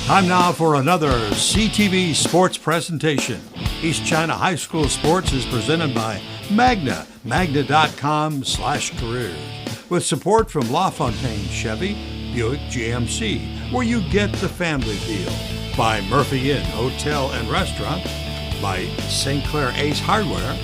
Time now for another CTV sports presentation. East China High School Sports is presented by Magna, magna.com/careers, with support from LaFontaine Chevy, Buick GMC, where you get the family feel, by Murphy Inn Hotel and Restaurant, by St. Clair Ace Hardware,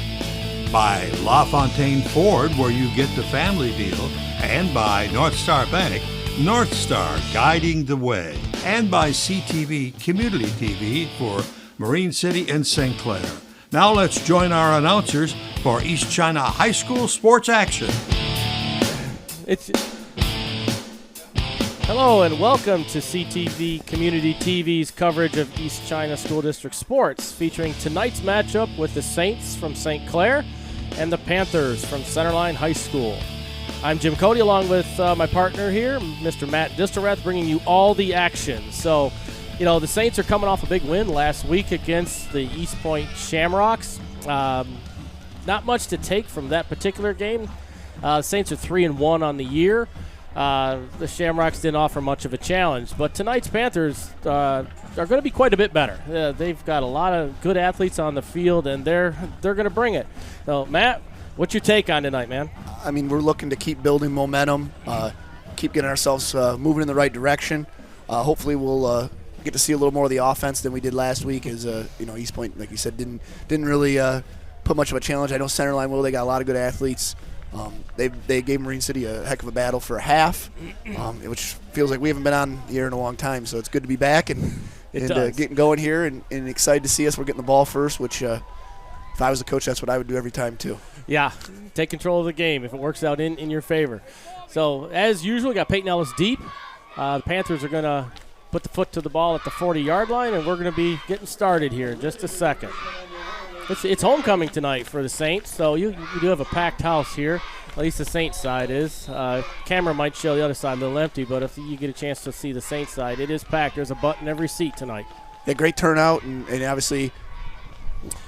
by LaFontaine Ford, where you get the family deal, and by North Star Bank, North Star guiding the way, and by CTV Community TV for Marine City and St. Clair. Now let's join our announcers for East China High School sports action. Hello and welcome to CTV Community TV's coverage of East China School District sports, featuring tonight's matchup with the Saints from St. Clair and the Panthers from Centerline High School. I'm Jim Cody, along with my partner here, Mr. Matt Distelrath, bringing you all the action. So, the Saints are coming off a big win last week against the East Point Shamrocks. Not much to take from that particular game. The Saints are 3-1 on the year. The Shamrocks didn't offer much of a challenge, but tonight's Panthers are going to be quite a bit better. They've got a lot of good athletes on the field, and they're going to bring it. So, Matt, what's your take on tonight, man? I mean, we're looking to keep building momentum, keep getting ourselves moving in the right direction. Hopefully, we'll get to see a little more of the offense than we did last week. As East Point, like you said, didn't really put much of a challenge. I know Centerline will. They got a lot of good athletes. They gave Marine City a heck of a battle for a half, which feels like we haven't been on the air in a long time. So it's good to be back and getting going here and excited to see us. We're getting the ball first, which if I was a coach, that's what I would do every time too. Yeah, take control of the game if it works out in your favor. So as usual, we got Peyton Ellis deep. The Panthers are going to put the foot to the ball at the 40-yard line, and we're going to be getting started here in just a second. It's homecoming tonight for the Saints, so you do have a packed house here. At least the Saints side is. Camera might show the other side a little empty, but if you get a chance to see the Saints side, it is packed. There's a butt in every seat tonight. Yeah, great turnout, and obviously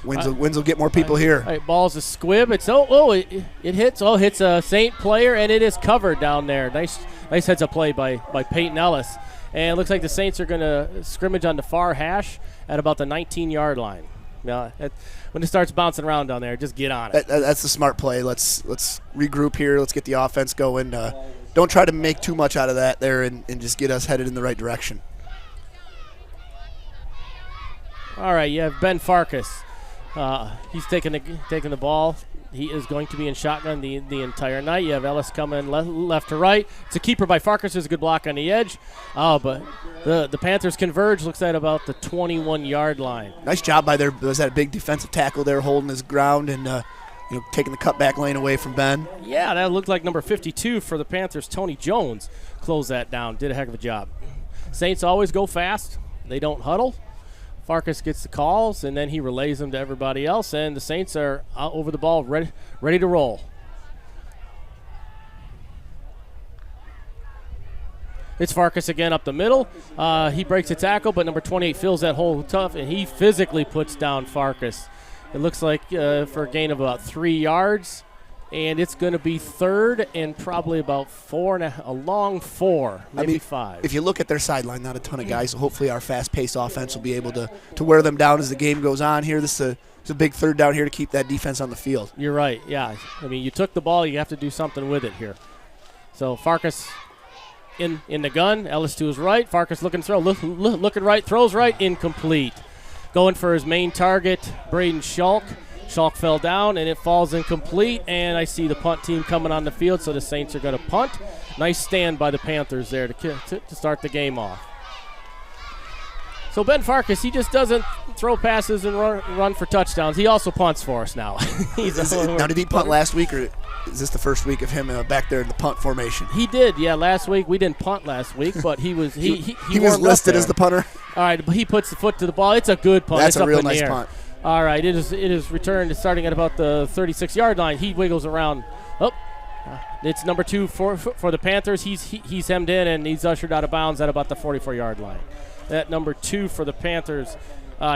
wins will get more people here. All right, ball's a squib. It hits. Hits a Saint player, and it is covered down there. Nice heads up play by Peyton Ellis. And it looks like the Saints are going to scrimmage on the far hash at about the 19-yard line. Now, when it starts bouncing around down there, just get on it. That's the smart play. Let's regroup here. Let's get the offense going. Don't try to make too much out of that there, and just get us headed in the right direction. All right, you have Ben Farkas. He's taking the ball. He is going to be in shotgun the entire night. You have Ellis coming left to right. It's a keeper by Farkas. There's a good block on the edge. Oh, but the Panthers converge. Looks at about the 21-yard line. Nice job by was that a big defensive tackle there, holding his ground and taking the cutback lane away from Ben. Yeah, that looked like number 52 for the Panthers. Tony Jones closed that down. Did a heck of a job. Saints always go fast. They don't huddle. Farkas gets the calls, and then he relays them to everybody else, and the Saints are out over the ball, ready to roll. It's Farkas again up the middle. He breaks a tackle, but number 28 fills that hole tough, and he physically puts down Farkas. It looks like for a gain of about 3 yards, and it's going to be third and probably about a long 4, maybe 5. If you look at their sideline, not a ton of guys, so hopefully our fast-paced offense will be able to wear them down as the game goes on here. This is a big third down here to keep that defense on the field. You're right, yeah. I mean, you took the ball, you have to do something with it here. So Farkas in the gun, Ellis to his right. Farkas looking to throw, looking right, throws right, incomplete. Going for his main target, Braden Schulk. Schulk fell down, and it falls incomplete, and I see the punt team coming on the field, so the Saints are going to punt. Nice stand by the Panthers there to start the game off. So Ben Farkas, he just doesn't throw passes and run for touchdowns. He also punts for us now. Now, did he punt last week, or is this the first week of him back there in the punt formation? He did, yeah. Last week we didn't punt last week, but he was he was listed as the punter. All right, but he puts the foot to the ball. It's a good punt. That's it's a real nice punt. All right, it is returned starting at about the 36-yard line. He wiggles around. It's number 2 for the Panthers. He's hemmed in, and he's ushered out of bounds at about the 44-yard line. That number 2 for the Panthers,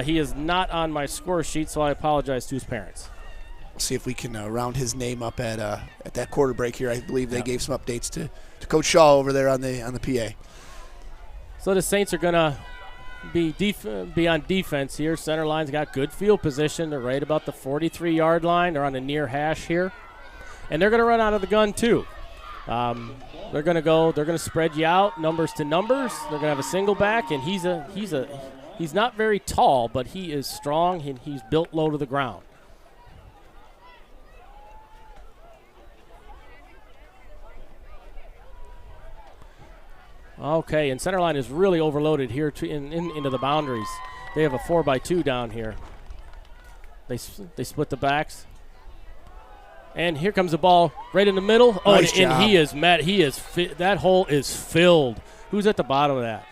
he is not on my score sheet, so I apologize to his parents. We'll see if we can round his name up at that quarter break here. I believe they gave some updates to Coach Shaw over there on the PA. So the Saints are going to be on defense here. Centerline's got good field position. They're right about the 43-yard line. They're on the near hash here. And they're going to run out of the gun, too. They're going to spread you out, numbers to numbers. They're going to have a single back, and he's not very tall, but he is strong, and he's built low to the ground. Okay, and Centerline is really overloaded here into the boundaries. They have a 4x2 down here. They split the backs. And here comes the ball right in the middle. Oh, nice and job. he is met. That hole is filled. Who's at the bottom of that?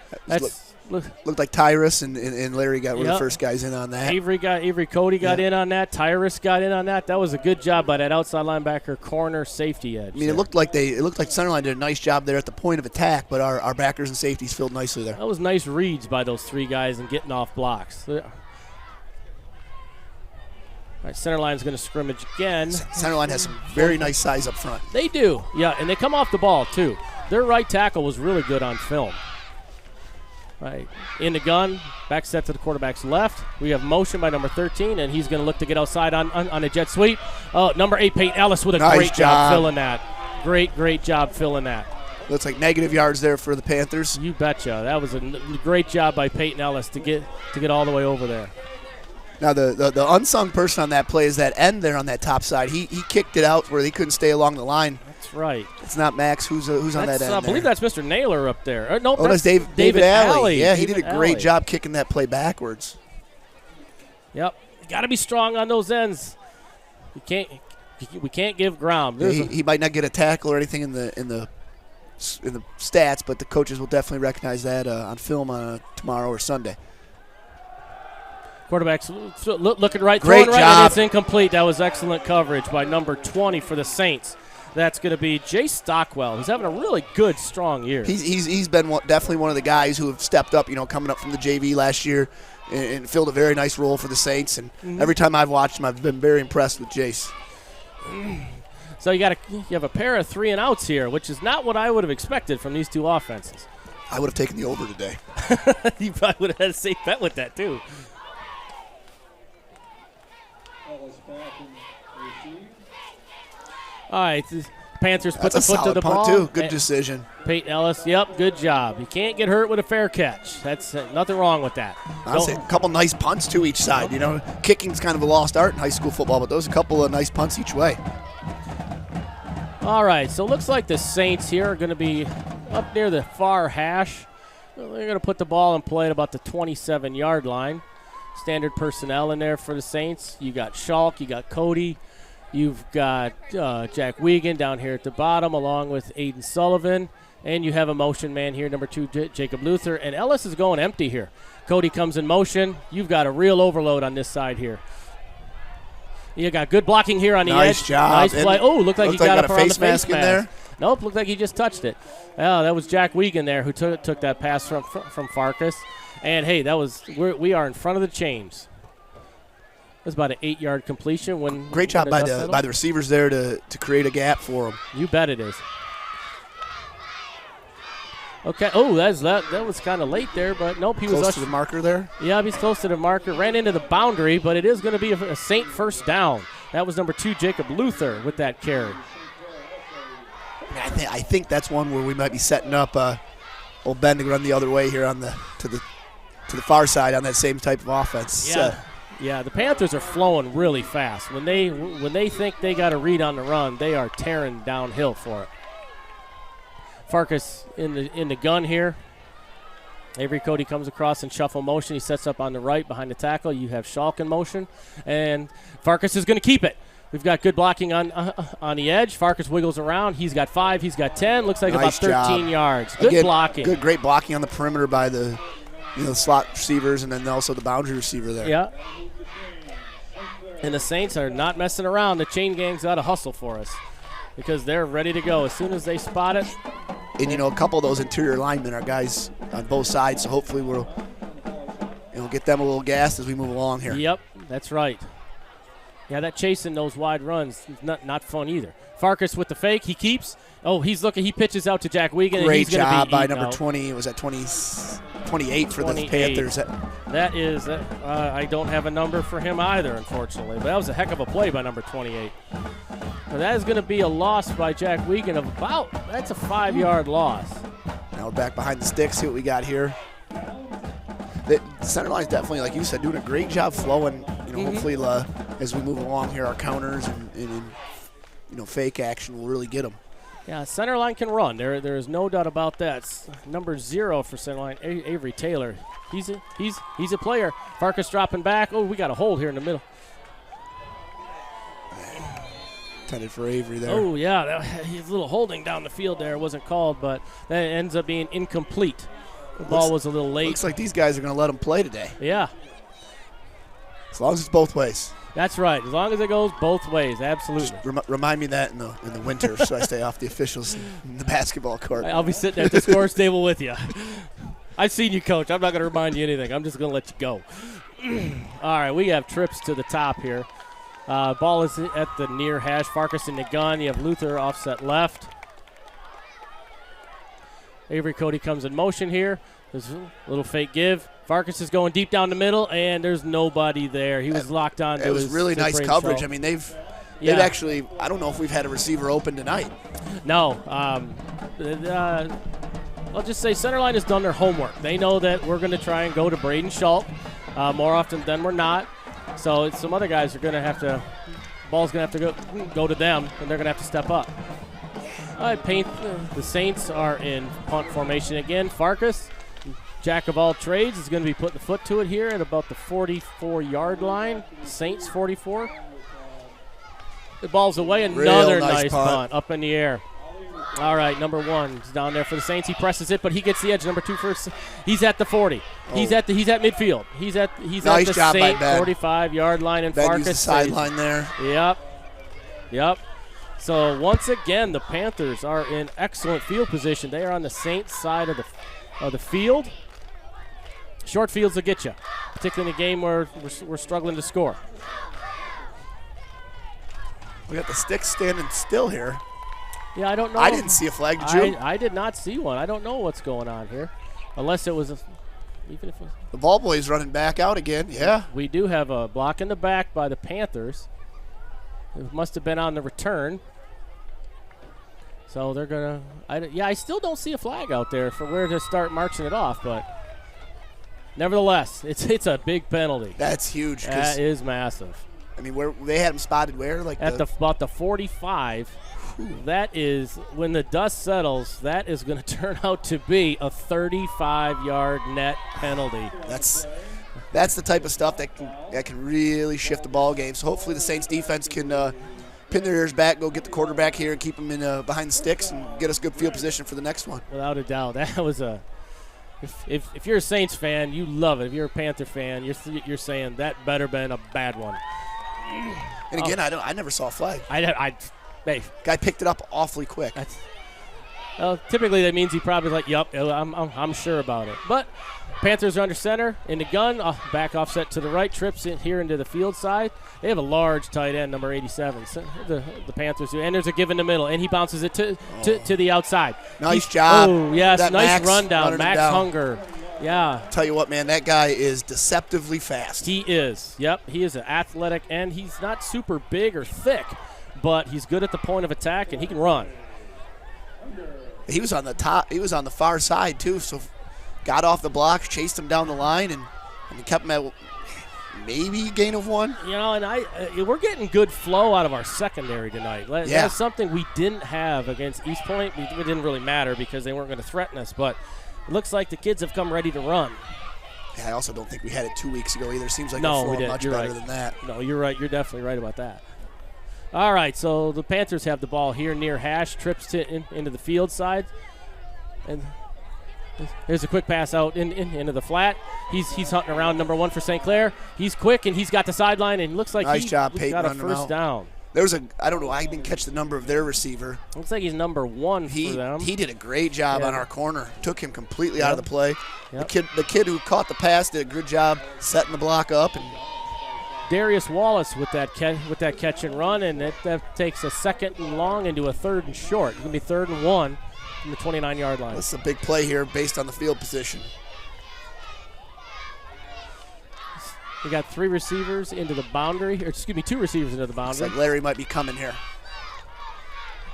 Looked like Tyrus and Larry were the Yep. first guys in on that. Avery Cody got in on that. Tyrus got in on that. That was a good job by that outside linebacker corner safety edge. I mean, it looked like Centerline did a nice job there at the point of attack, but our backers and safeties filled nicely there. That was nice reads by those three guys and getting off blocks. All right, Centerline's going to scrimmage again. Centerline has some very nice size up front. They do, yeah, and they come off the ball too. Their right tackle was really good on film. Right, in the gun, back set to the quarterback's left. We have motion by number 13, and he's going to look to get outside on a jet sweep. Oh, number 8, Peyton Ellis with a Nice great job. filling that. Great job filling that. Looks like negative yards there for the Panthers. You betcha. That was a great job by Peyton Ellis to get all the way over there. Now, the unsung person on that play is that end there on that top side. He kicked it out where he couldn't stay along the line. That's right. It's not Max. Who's on that end I believe there? that's Mr. Naylor up there. Nope, that's David Alley. Yeah, he did a great Alley. job kicking that play backwards. Yep. You got to be strong on those ends. We can't give ground. Yeah, he might not get a tackle or anything in the stats, but the coaches will definitely recognize that on film tomorrow or Sunday. Quarterback's looking right, Great throwing right, job. and it's incomplete. That was excellent coverage by number 20 for the Saints. That's going to be Jay Stockwell, who's having a really good, strong year. He's been definitely one of the guys who have stepped up, coming up from the JV last year and filled a very nice role for the Saints. And every time I've watched him, I've been very impressed with Jace. So you have a pair of 3-and-outs here, which is not what I would have expected from these two offenses. I would have taken the over today. You probably would have had a safe bet with that, too. All right, the Panthers put That's the a foot to solid the punt, ball. too. Good decision. Peyton Ellis, yep, good job. You can't get hurt with a fair catch. That's nothing wrong with that. Honestly, a couple nice punts to each side. Kicking's kind of a lost art in high school football, but those are a couple of nice punts each way. All right, so it looks like the Saints here are going to be up near the far hash. They're going to put the ball in play at about the 27-yard line. Standard personnel in there for the Saints. You got Schalk, you got Cody. You've got Jack Wiegand down here at the bottom along with Aiden Sullivan. And you have a motion man here, number 2, Jacob Luther. And Ellis is going empty here. Cody comes in motion. You've got a real overload on this side here. You got good blocking here on the edge. Nice job. Nice play. Oh, looked like he got up a around the face mask in there. Nope, looked like he just touched it. Oh, that was Jack Wiegand there who took that pass from Farkas. And, hey, we are in front of the chains. It was about an 8-yard completion. Great job by the receivers there to create a gap for them. You bet it is. Okay. Oh, that was kind of late there, but nope. He was close to the marker there. Yeah, he's close to the marker. Ran into the boundary, but it is going to be a Saint first down. That was number 2, Jacob Luther, with that carry. I think that's one where we might be setting up old Ben to run the other way here to the far side on that same type of offense. Yeah. Yeah, the Panthers are flowing really fast. When they think they got a read on the run, they are tearing downhill for it. Farkas in the gun here. Avery Cody comes across in shuffle motion. He sets up on the right behind the tackle. You have Schalk in motion, and Farkas is going to keep it. We've got good blocking on the edge. Farkas wiggles around. He's got 5. He's got 10. Looks like nice about 13 job. yards. Good blocking. Great blocking on the perimeter by the slot receivers and then also the boundary receiver there. Yeah. And the Saints are not messing around. The chain gang's got to hustle for us because they're ready to go as soon as they spot it. And, a couple of those interior linemen are guys on both sides, so hopefully we'll get them a little gassed as we move along here. Yep, that's right. Yeah, that chasing those wide runs is not fun either. Farkas with the fake. He keeps. Oh, he's looking. He pitches out to Jack Wiegand. Great and he's job by be number out. 20. Was that 25? 28 for 28. the Panthers. That is, I don't have a number for him either, unfortunately. But that was a heck of a play by number 28. Now that is going to be a loss by Jack Wiegand of that's a 5-yard loss. Now we're back behind the sticks. See what we got here. The center line is definitely, like you said, doing a great job flowing. Hopefully as we move along here, our counters and fake action will really get them. Yeah, Centerline can run. There is no doubt about that. It's number 0 for Centerline, Avery Taylor. He's a player. Farkas dropping back. Oh, we got a hold here in the middle. Intended for Avery there. Oh, yeah, his little holding down the field there wasn't called, but that ends up being incomplete. The ball was a little late. Looks like these guys are going to let them play today. Yeah. As long as it's both ways. That's right. As long as it goes both ways, absolutely. Just remind me that in the winter so I stay off the officials in the basketball court. I'll be sitting at the scores table with you. I've seen you, Coach. I'm not going to remind you anything. I'm just going to let you go. All right, we have trips to the top here. Ball is at the near hash. Farkas in the gun. You have Luther offset left. Avery Cody comes in motion here. There's a little fake give. Farkas is going deep down the middle, and there's nobody there. He was locked on. It was really nice coverage. I mean, they've actually, I don't know if we've had a receiver open tonight. No. I'll just say Centerline has done their homework. They know that we're going to try and go to Braden Schultz more often than we're not. So some other guys are going to have to, ball's going to have to go to them, and they're going to have to step up. All right, the Saints are in punt formation again. Farkas, jack of all trades, is going to be putting the foot to it here at about the 44-yard line. Saints 44. The ball's away. Another nice punt up in the air. All right, number 1 is down there for the Saints. He presses it, but he gets the edge. Number 2 first. He's at the 40. He's at midfield. He's at the Saint 45-yard line, and Farkas used the sideline there. Yep. So once again, the Panthers are in excellent field position. They are on the Saints side of the field. Short fields will get you, particularly in a game where we're struggling to score. We got the sticks standing still here. Yeah, I don't know. I didn't see a flag, did you? I did not see one. I don't know what's going on here, unless it was even if it was. The ball boy's running back out again. Yeah. We do have a block in the back by the Panthers. It must have been on the return. So they're gonna. I still don't see a flag out there for where to start marching it off, but nevertheless, it's a big penalty. That's huge. That is massive. I mean, where they had him spotted where? Like at about the 45. That is, when the dust settles, that is going to turn out to be a 35-yard net penalty. That's the type of stuff that can really shift the ball game. So hopefully the Saints defense can pin their ears back, go get the quarterback here, and keep him in behind the sticks and get us good field position for the next one. Without a doubt, that was a. If you're a Saints fan, you love it. If you're a Panther fan, you're saying that better been a bad one. And again, I never saw a flag. Guy picked it up awfully quick. Typically that means he probably like, yep, I'm sure about it. But Panthers are under center in the gun, back offset to the right, trips in here into the field side. They have a large tight end, number 87. So the Panthers do, and there's a give in the middle, and he bounces it to the outside. Nice job. Oh yes, nice Max rundown, Max Hunger. Yeah. Tell you what, man, that guy is deceptively fast. He is. Yep, he is an athletic, and he's not super big or thick, but he's good at the point of attack, and he can run. He was on the top. He was on the far side, too, so got off the block, chased him down the line, and kept him at maybe a gain of 1. And we're getting good flow out of our secondary tonight. That's something we didn't have against East Point. It didn't really matter because they weren't going to threaten us, but it looks like the kids have come ready to run. Yeah, I also don't think we had it 2 weeks ago either. Seems like no, we're flowing much better than that. No, you're right. You're definitely right about that. All right, so the Panthers have the ball here near hash, trips into the field side. And there's a quick pass out into the flat. He's hunting around number 1 for St. Clair. He's quick, and he's got the sideline, and looks like he got a first down. I don't know, I didn't catch the number of their receiver. Looks like he's number 1 for them. He did a great job on our corner. Took him completely out of the play. Yep. The kid who caught the pass did a good job setting the block up. And Darius Wallace with that catch and run, and that takes a 2nd and long into a 3rd and short. It's going to be 3rd and 1 from the 29-yard line. This is a big play here based on the field position. We got 3 receivers into the boundary, or excuse me, 2 receivers into the Looks boundary. like Larry might be coming here.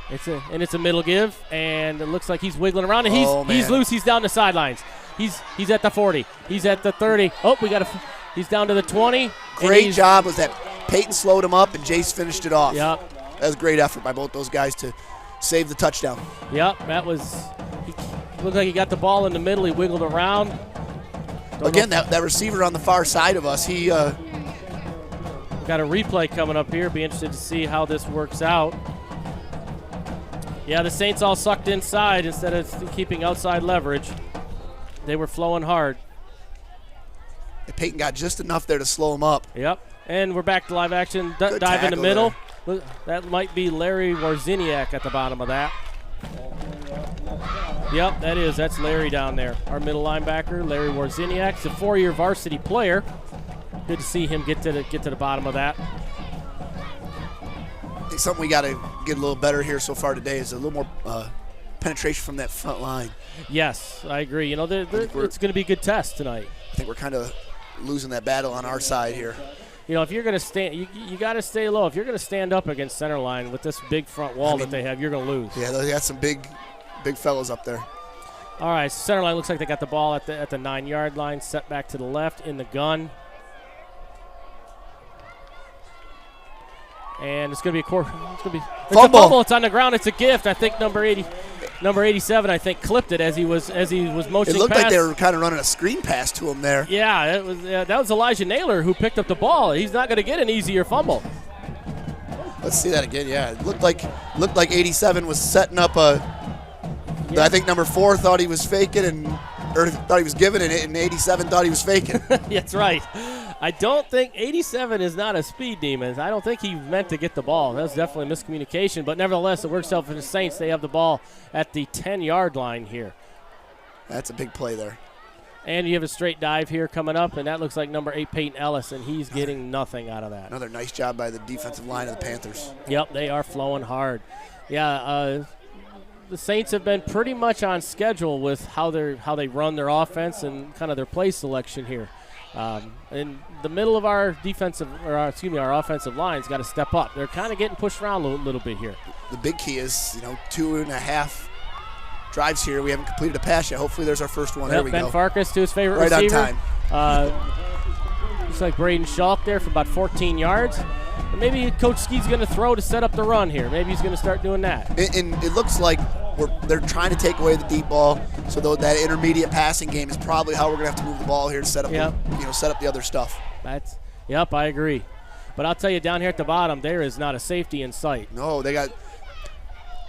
It's a middle give, and it looks like he's wiggling around, and Oh, he's man. loose. He's down the sidelines. He's at the 40. He's at the 30. Oh, he's down to the 20. Great job was that Peyton slowed him up and Jace finished it off. Yep. That was a great effort by both those guys to save the touchdown. Yep, he looked like he got the ball in the middle. He wiggled around. Again, that receiver on the far side of us, he Got a replay coming up here. Be interested to see how this works out. Yeah, the Saints all sucked inside instead of keeping outside leverage. They were flowing hard. Peyton got just enough there to slow him up. Yep. And we're back to live action. Good Dive in the tackle middle. That might be Larry Warziniak at the bottom of that. Yep, that is. That's Larry down there. Our middle linebacker, Larry Warziniak. He's a 4-year varsity player. Good to see him get to the bottom of that. I think something we got to get a little better here so far today is a little more penetration from that front line. Yes, I agree. You know, it's going to be a good test tonight. I think we're kind of losing that battle on our side here. You know, if you're going to stand, you got to stay low. If you're going to stand up against Centerline with this big front wall that they have, you're going to lose. Yeah, they got some big fellas up there. All right, Centerline looks like they got the ball at the 9-yard line, set back to the left in the gun. And it's going to be a fumble. It's on the ground. It's a gift. I think number 87, I think, clipped it as he was motioning. It looked past. like they were kind of running a screen pass to him there. Yeah, that was Elijah Naylor who picked up the ball. He's not going to get an easier fumble. Let's see that again. Yeah, it looked like 87 was setting up I think number 4 thought he was faking or thought he was giving it, and 87 thought he was faking. That's right. I don't think 87 is not a speed demon. I don't think he meant to get the ball. That was definitely miscommunication, but nevertheless, it works out for the Saints. They have the ball at the 10-yard line here. That's a big play there. And you have a straight dive here coming up, and that looks like number 8, Peyton Ellis, and he's getting nothing out of that. Another nice job by the defensive line of the Panthers. Yep, they are flowing hard. Yeah, the Saints have been pretty much on schedule with how they run their offense and kind of their play selection here. In the middle of our our offensive line's got to step up. They're kind of getting pushed around a little bit here. The big key is, 2.5 drives here. We haven't completed a pass yet. Hopefully there's our first one. There we Ben go. Farkas to his favorite right receiver. on time. Looks like Braden Schalk there for about 14 yards. And maybe Coach Ski's going to throw to set up the run here. Maybe he's going to start doing that. And it looks like they're trying to take away the deep ball, so that intermediate passing game is probably how we're going to have to move the ball here to set up, set up the other stuff. Yep, I agree. But I'll tell you, down here at the bottom, there is not a safety in sight. No, they got.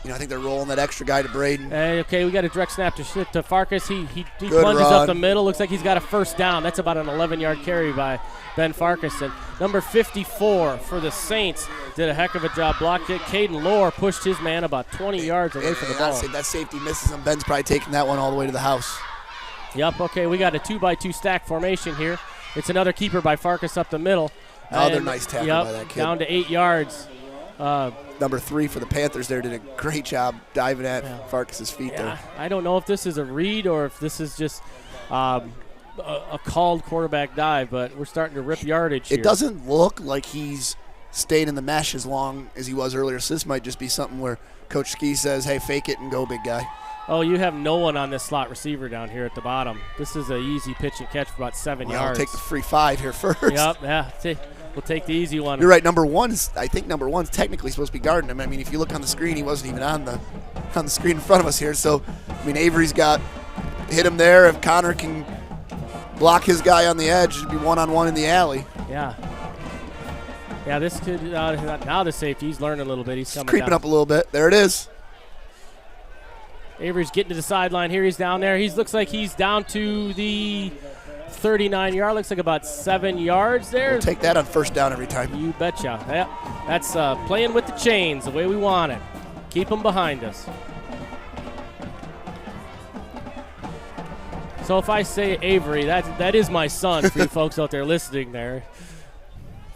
I think they're rolling that extra guy to Braden. Okay, we got a direct snap to Farkas. He Good plunges run. up the middle. Looks like he's got a first down. That's about an 11-yard carry by Ben Farkas. And number 54 for the Saints did a heck of a job blocking it. Caden Lohr pushed his man about 20 yards away from the ball. That safety misses him. Ben's probably taking that one all the way to the house. Yep, okay, we got a 2-by-2 stack formation here. It's another keeper by Farkas up the middle. Another nice tackle by that kid. Down to 8 yards. Number 3 for the Panthers there did a great job diving at Farkas' feet there. I don't know if this is a read or if this is just a called quarterback dive, but we're starting to rip yardage here. It doesn't look like he's stayed in the mesh as long as he was earlier, so this might just be something where Coach Ski says, hey, fake it and go, big guy. Oh, you have no one on this slot receiver down here at the bottom. This is an easy pitch and catch for about 7 yards. We'll take the free 5 here first. Yep, yeah. We'll take the easy one. You're right. I think number one's technically supposed to be guarding him. I mean, if you look on the screen, he wasn't even on the screen in front of us here. So, Avery's hit him there. If Connor can block his guy on the edge, it'd be one-on-one in the alley. Yeah. Yeah, this could now the safety. He's learning a little bit. He's coming creeping down. Up a little bit. There it is. Avery's getting to the sideline here. He's down there. He looks like he's down to the 39-yard. Looks like about 7 yards there. We'll take that on first down every time. You betcha. Yeah, that's playing with the chains the way we want it. Keep them behind us. So if I say Avery, that is my son for you folks out there listening there.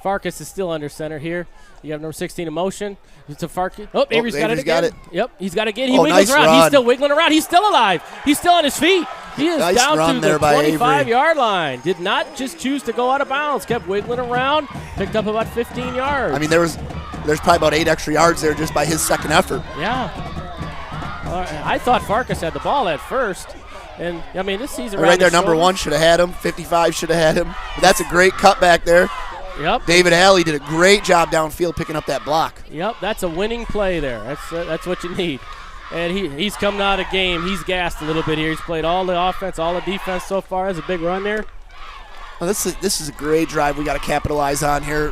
Farkas is still under center here. You have number 16 in motion. It's a Farkas. Oh, Avery's got it again. Yep, he's got it again. He wiggles nice around. Run. He's still wiggling around. He's still alive. He's still on his feet. He is Nice down run to there the by Avery. 25-yard line. Did not just choose to go out of bounds. Kept wiggling around. Picked up about 15 yards. I mean, there's probably about 8 extra yards there just by his second effort. Yeah. I thought Farkas had the ball at first. And, I mean, this season Right there, number 1 should have had him. 55 should have had him. But that's a great cutback there. Yep. David Alley did a great job downfield picking up that block. Yep, that's a winning play there. That's what you need. And he's coming out of game. He's gassed a little bit here. He's played all the offense, all the defense so far. Has a big run there. Well, this is a great drive we got to capitalize on here.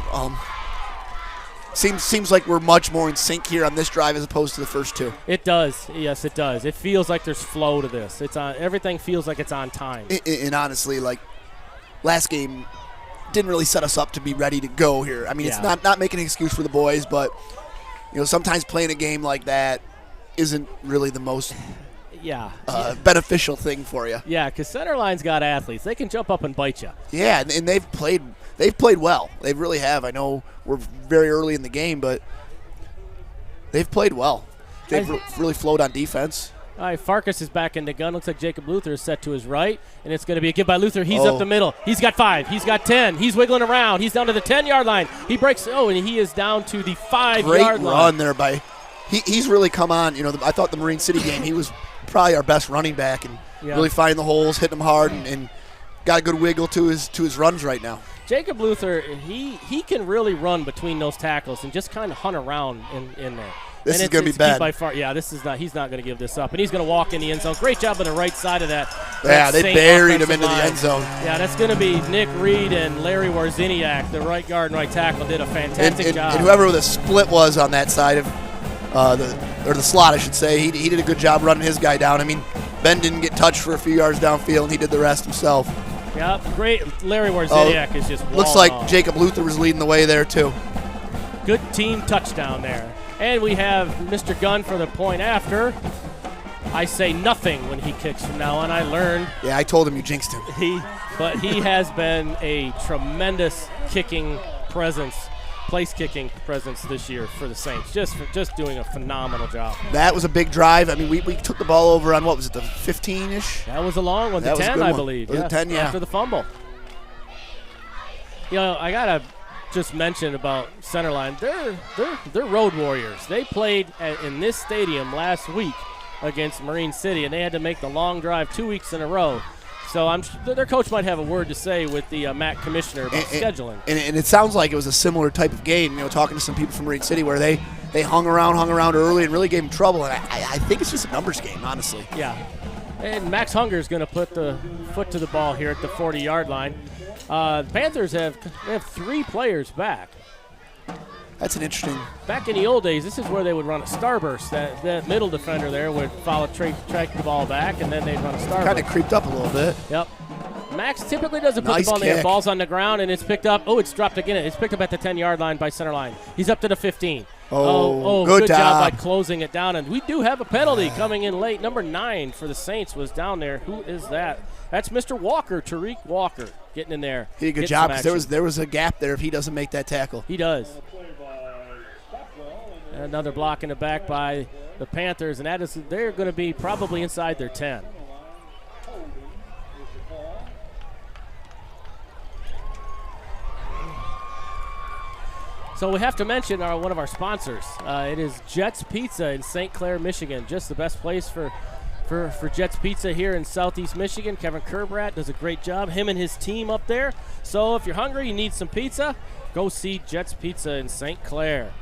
Seems like we're much more in sync here on this drive as opposed to the first two. It does. Yes, it does. It feels like there's flow to this. It's on. Everything feels like it's on time. And honestly, like last game didn't really set us up to be ready to go here. I mean, It's not making an excuse for the boys, but sometimes playing a game like that isn't really the most beneficial thing for you. Yeah, because Centerline's got athletes. They can jump up and bite you. Yeah, and they've played well. They really have. I know we're very early in the game, but they've played well. They've really flowed on defense. All right, Farkas is back in the gun. Looks like Jacob Luther is set to his right, and it's going to be a give by Luther. He's up the middle. He's got 5. He's got 10. He's wiggling around. He's down to the 10-yard line. He breaks. And he is down to the 5-yard line. Great run there by. He's really come on. I thought the Marine City game, he was probably our best running back and really finding the holes, hitting them hard, and got a good wiggle to his runs right now. Jacob Luther, he can really run between those tackles and just kind of hunt around in there. This is going to be bad. By far, this is not. He's not going to give this up, and he's going to walk in the end zone. Great job on the right side of that. Yeah, they buried him into the end zone. Yeah, that's going to be Nick Reed and Larry Warziniak, the right guard and right tackle, did a fantastic job. And whoever the split was on that side of the slot, I should say, he did a good job running his guy down. I mean, Ben didn't get touched for a few yards downfield, and he did the rest himself. Yeah, great. Larry Warziniak is just looks like off. Jacob Luther was leading the way there, too. Good team touchdown there. And we have Mr. Gunn for the point after. I say nothing when he kicks from now on. I learned. Yeah, I told him you jinxed him. But he has been a tremendous kicking presence, place kicking presence this year for the Saints. Just doing a phenomenal job. That was a big drive. I mean, we took the ball over on, what was it, the 15-ish? That was a long one, the 10, I believe. Was it 10, yeah. After the fumble. I got to just mention about Centerline. They're road warriors. They played in this stadium last week against Marine City, and they had to make the long drive 2 weeks in a row. So their coach might have a word to say with the MAC commissioner about scheduling. And it sounds like it was a similar type of game, talking to some people from Marine City where they hung around early and really gave them trouble. And I think it's just a numbers game, honestly. Yeah. And Max Hunger is going to put the foot to the ball here at the 40-yard line. The Panthers have 3 players back. That's an interesting. Back in the old days, this is where they would run a starburst. That middle defender there would track the ball back, and then they'd run a starburst. Kind of creeped up a little bit. Yep. Max typically doesn't put Nice the ball in the air. kick. Ball's on the ground, and it's picked up. Oh, it's dropped again. It's picked up at the 10-yard line by Centerline. He's up to the 15. Good job by closing it down. And we do have a penalty coming in late. Number 9 for the Saints was down there. Who is that? That's Mr. Walker, Tariq Walker, getting in there. He did a good job because there was a gap there if he doesn't make that tackle. He does. Another block in the back by the Panthers, and they're going to be probably inside their 10. So we have to mention one of our sponsors. It is Jets Pizza in St. Clair, Michigan. Just the best place for Jets Pizza here in Southeast Michigan. Kevin Kerbrat does a great job, him and his team up there. So if you're hungry, you need some pizza, go see Jets Pizza in St. Clair,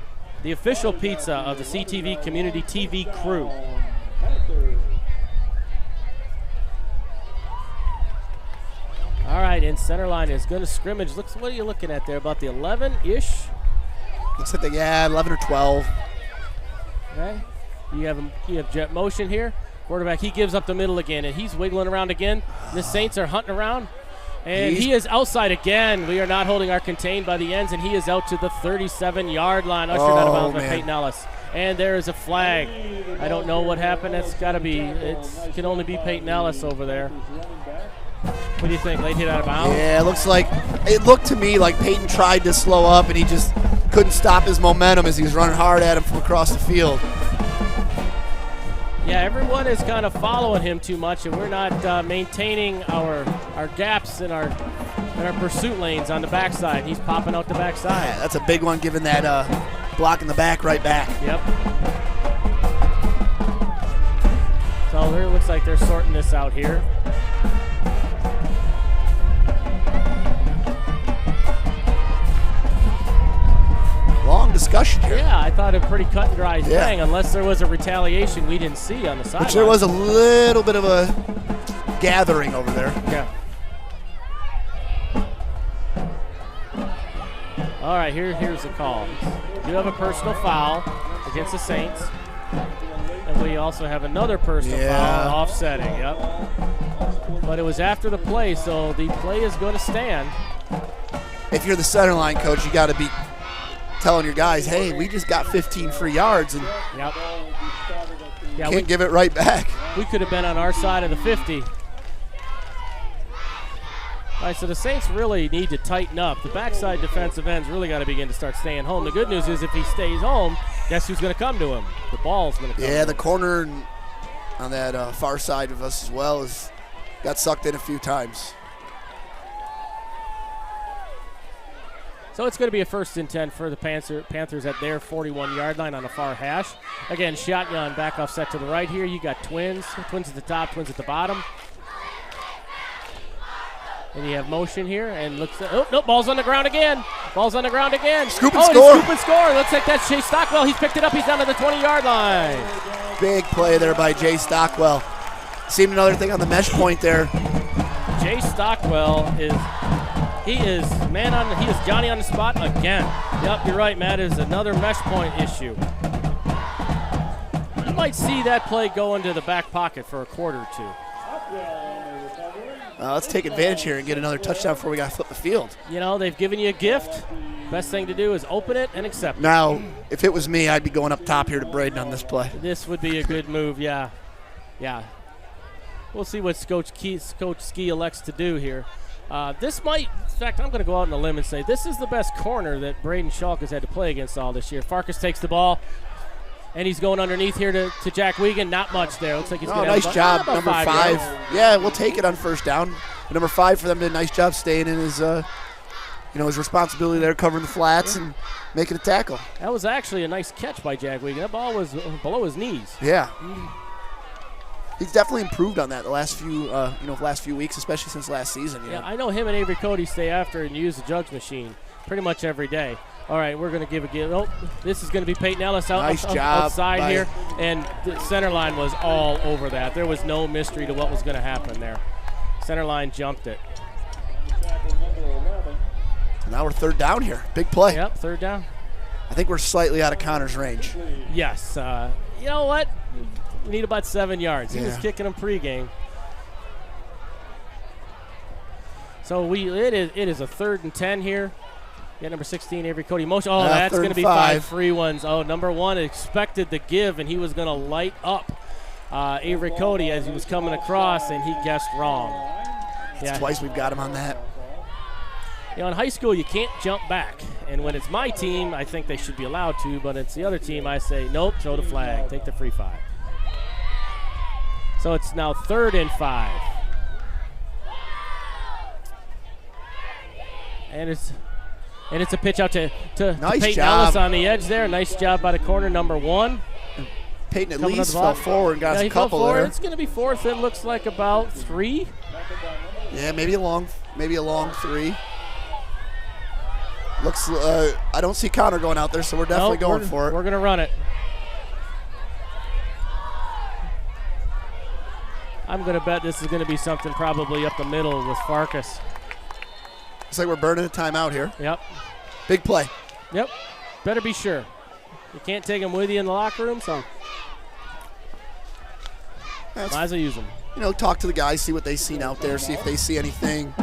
the official pizza of the CTV Community TV crew. All right, and Centerline is going to scrimmage. What are you looking at there? About the 11-ish? Looks like 11 or 12. Okay. You have jet motion here. Quarterback, he gives up the middle again, and he's wiggling around again. The Saints are hunting around. And he is outside again. We are not holding our contain by the ends, and he is out to the 37-yard line. Ushered out of bounds by Peyton Ellis. And there is a flag. I don't know what happened. It can only be Peyton Ellis over there. What do you think? Late hit out of bounds? Yeah, it looked to me like Peyton tried to slow up, and he just couldn't stop his momentum as he was running hard at him from across the field. Yeah, everyone is kind of following him too much, and we're not maintaining our gaps in our pursuit lanes on the backside. He's popping out the backside. Yeah, that's a big one, giving that block in the back right back. Yep. So it looks like they're sorting this out here. Long discussion here. Yeah, I thought a pretty cut and dry thing, unless there was a retaliation we didn't see on the sideline. Which there was a little bit of a gathering over there. Yeah. All right, here's the call. You have a personal foul against the Saints, and we also have another personal foul offsetting. Yep. But it was after the play, so the play is going to stand. If you're the Centerline coach, you got to be telling your guys, hey, we just got 15 free yards and can't give it right back. We could have been on our side of the 50. All right, so the Saints really need to tighten up. The backside defensive ends really got to begin to start staying home. The good news is if he stays home, guess who's going to come to him? The ball's going to come to him. Yeah, the corner on that far side of us as well got sucked in a few times. So it's going to be a 1st and 10 for the Panthers at their 41-yard line on the far hash. Again, shotgun back off set to the right here. You got twins at the top, twins at the bottom. And you have motion here and looks at, oh, no, ball's on the ground again. Ball's on the ground again. Scoop and score. Scoop and score. Looks like that's Jay Stockwell. He's picked it up. He's down to the 20-yard line. Big play there by Jay Stockwell. Seen another thing on the mesh point there. Jay Stockwell is Johnny on the spot again. Yep, you're right, Matt. It is another mesh point issue. You might see that play go into the back pocket for a quarter or two. Let's take advantage here and get another touchdown before we got to flip the field. You know, they've given you a gift. Best thing to do is open it and accept it. Now, if it was me, I'd be going up top here to Braden on this play. This would be a good move, yeah. Yeah. We'll see what Coach Ski elects to do here. This might, in fact, I'm going to go out on a limb and say this is the best corner that Braden Schalk has had to play against all this year. Farkas takes the ball, and he's going underneath here to Jack Wiegand. Not much there. Looks like he's going to nice job, about number 5. Yeah, we'll take it on 1st down. But number 5 for them did a nice job staying in his, his responsibility there, covering the flats and making a tackle. That was actually a nice catch by Jack Wiegand. That ball was below his knees. Yeah. He's definitely improved on that the last few weeks, especially since last season. Yeah, I know him and Avery Cody stay after and use the jugs machine pretty much every day. All right, we're going to give a give. Oh, this is going to be Peyton Ellis outside here, and the Centerline was all over that. There was no mystery to what was going to happen there. Centerline jumped it. Now we're 3rd down here. Big play. Yep, 3rd down. I think we're slightly out of Connor's range. Yes. You know what? We need about 7 yards. He was kicking them pregame. So it is a 3rd and 10 here. Yeah, number 16, Avery Cody. Motion. Oh, that's going to be 5 free ones. Oh, number 1 expected the give, and he was going to light up Avery Cody as he was coming across, and he guessed wrong. It's twice we've got him on that. You know, in high school, you can't jump back. And when it's my team, I think they should be allowed to, but it's the other team, I say, nope, throw the flag, take the free 5. So it's now 3rd and 5. And it's a pitch out to Peyton Ellis on the edge there. Nice job by the corner, number 1. Peyton at least fell forward and got a couple there. It's going to be 4th. It looks like about 3. Yeah, maybe a long 3. Looks. I don't see Connor going out there, so we're definitely going for it. We're going to run it. I'm going to bet this is going to be something probably up the middle with Farkas. Looks like we're burning a timeout here. Yep. Big play. Yep. Better be sure. You can't take them with you in the locker room, so might as well use them. Talk to the guys, see what they've seen out there, see if they see anything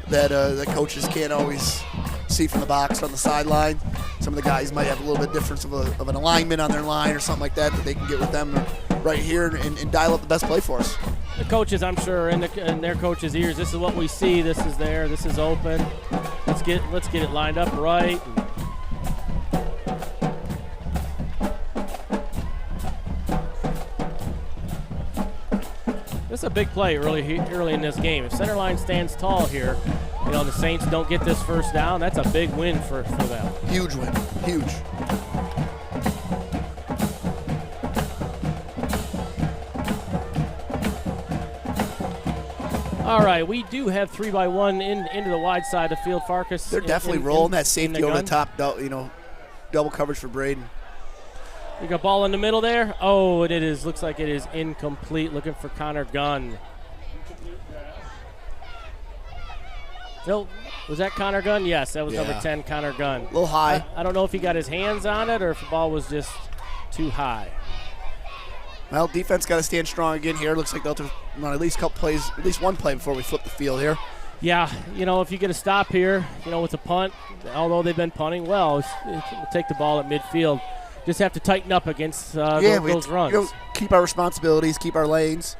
that coaches can't always see from the box on the sideline. Some of the guys might have a little bit difference of an alignment on their line or something like that they can get with them right here and dial up the best play for us. The coaches, I'm sure, in their coaches' ears, this is what we see. This is there. This is open. Let's get it lined up right. That's a big play early in this game. If Centerline stands tall here, the Saints don't get this first down, that's a big win for them. Huge win. Huge. All right, we do have 3-by-1 into the wide side of the field. Farkas. They're definitely rolling that safety over the top, double coverage for Braden. You got ball in the middle there. Oh, and it is. Looks like it is incomplete. Looking for Connor Gunn. So, was that Connor Gunn? Yes, that was number 10, Connor Gunn. A little high. I don't know if he got his hands on it or if the ball was just too high. Well, defense got to stand strong again here. Looks like they'll run at least one play before we flip the field here. Yeah, if you get a stop here, with a punt, although they've been punting well, we'll take the ball at midfield. Just have to tighten up against those runs. Keep our responsibilities, keep our lanes.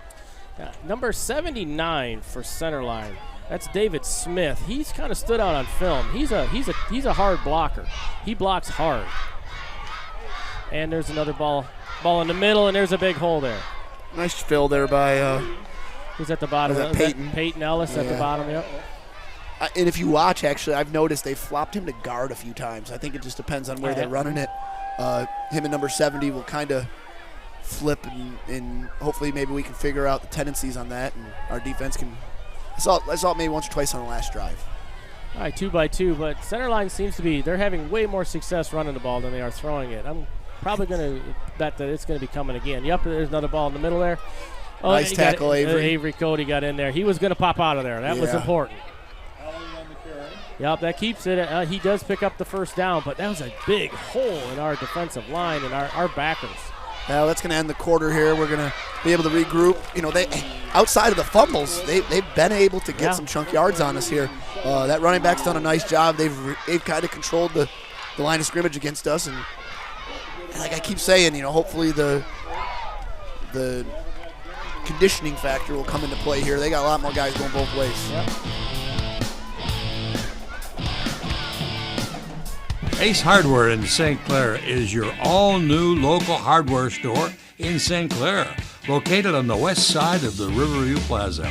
Yeah, number 79 for Centerline. That's David Smith. He's kind of stood out on film. He's a hard blocker. He blocks hard. And there's another ball in the middle, and there's a big hole there. Nice fill there by who's at the bottom? Is that Peyton Ellis at the bottom, yep. And if you watch, actually, I've noticed they flopped him to guard a few times. I think it just depends on where they're running it. Him and number 70 will kind of flip, and hopefully maybe we can figure out the tendencies on that, and our defense can. I saw it maybe once or twice on the last drive. All right, 2-by-2, but Centerline seems to be, they're having way more success running the ball than they are throwing it. I'm probably going to bet that it's going to be coming again. Yep, there's another ball in the middle there. Oh, nice tackle, Avery. Avery Cody got in there. He was going to pop out of there. That was important. Yep, that keeps it. He does pick up the first down, but that was a big hole in our defensive line and our backers. Now that's going to end the quarter here. We're going to be able to regroup. They outside of the fumbles, they've been able to get some chunk yards on us here. That running back's done a nice job. They've kind of controlled the line of scrimmage against us, and like I keep saying, hopefully the conditioning factor will come into play here. They got a lot more guys going both ways. Yep. Ace Hardware in St. Clair is your all-new local hardware store in St. Clair, located on the west side of the Riverview Plaza.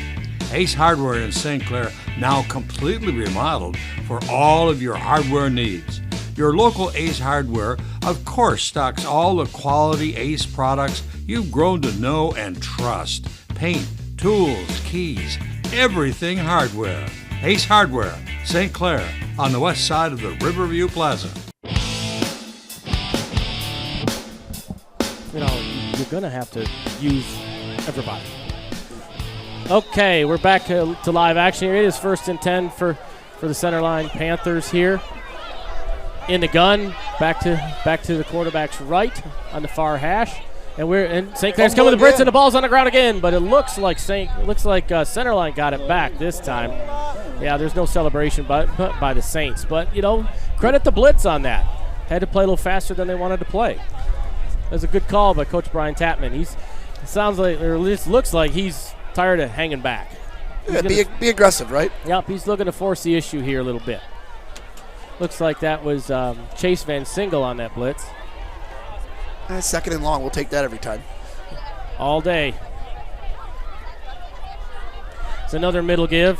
Ace Hardware in St. Clair, now completely remodeled for all of your hardware needs. Your local Ace Hardware, of course, stocks all the quality Ace products you've grown to know and trust. Paint, tools, keys, everything hardware. Ace Hardware, St. Clair, on the west side of the Riverview Plaza. You're going to have to use everybody. Okay, we're back to live action here. It is 1st and 10 for the Centerline Panthers here. In the gun, back to the quarterback's right on the far hash. And St. Clair's coming with the blitz, and the ball's on the ground again, but it looks like Centerline got it back this time. Yeah, there's no celebration by the Saints, but credit the blitz on that. Had to play a little faster than they wanted to play. That was a good call by Coach Brian Tapman. Looks like he's tired of hanging back. Be aggressive, right? Yep, he's looking to force the issue here a little bit. Looks like that was Chase Van Single on that blitz. 2nd and long, we'll take that every time. All day. It's another middle give.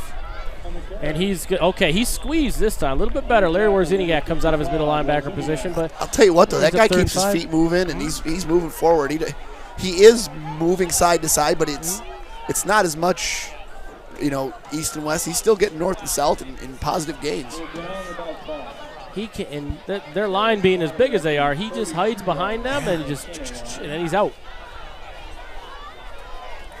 And he's good. Okay, he's squeezed this time. A little bit better. Larry Warziniak comes out of his middle linebacker position. But I'll tell you what, though, that guy keeps his feet moving, and he's moving forward. He is moving side to side, but it's not as much, east and west. He's still getting north and south in positive gains. He can, and their line being as big as they are, he just hides behind them and then he's out.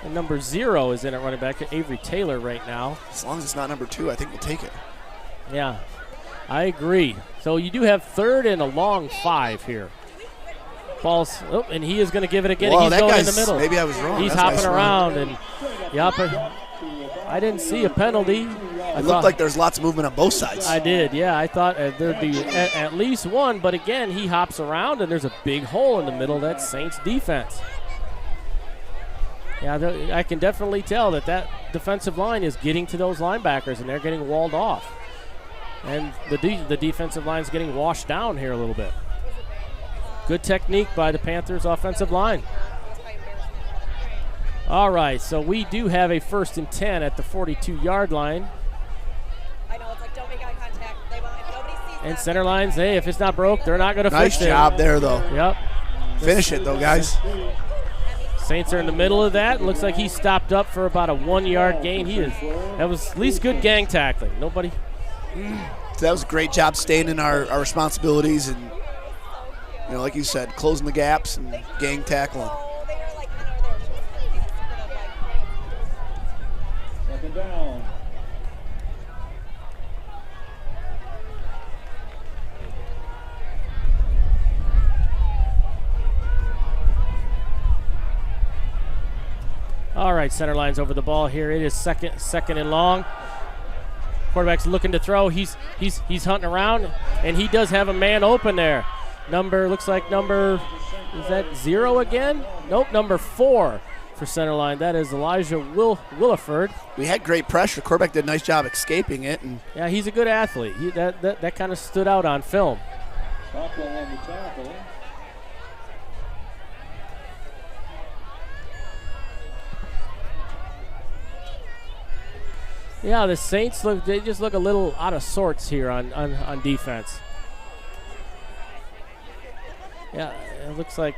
And number 0 is in at running back, Avery Taylor right now. As long as it's not number 2, I think we'll take it. Yeah, I agree. So you do have 3rd and a long 5 here. Ball's, and he is going to give it again. Whoa, he's going in the middle. Maybe I was wrong. He's hopping around, and I didn't see a penalty. It looked like there's lots of movement on both sides. I did, yeah. I thought there'd be at least one, but again, he hops around, and there's a big hole in the middle. That's Saints defense. Yeah, I can definitely tell that defensive line is getting to those linebackers, and they're getting walled off. And the defensive line's getting washed down here a little bit. Good technique by the Panthers' offensive line. All right, so we do have a 1st and 10 at the 42-yard line. I know, it's like, don't make eye contact. They want, if nobody sees And them, Centerline's, hey, if it's not broke, they're not going to fix it. Nice job there, though. Yep. Finish it, though, guys. Saints are in the middle of that. Looks like he stopped up for about a 1-yard gain. That was at least good gang tackling. Nobody. So that was a great job staying in our responsibilities and, you know, like you said, closing the gaps and gang tackling. oh, they were like, Second down. All right, Centerline's over the ball here. It is second and long. Quarterback's looking to throw. He's hunting around, and he does have a man open there. Looks like is that 0 again? Nope, number 4 for Centerline. That is Elijah Williford. We had great pressure. Quarterback did a nice job escaping it. And Yeah, he's a good athlete. That kind of stood out on film. Tackle on the tackle. Yeah, the Saints just look a little out of sorts here on defense. Yeah, it looks like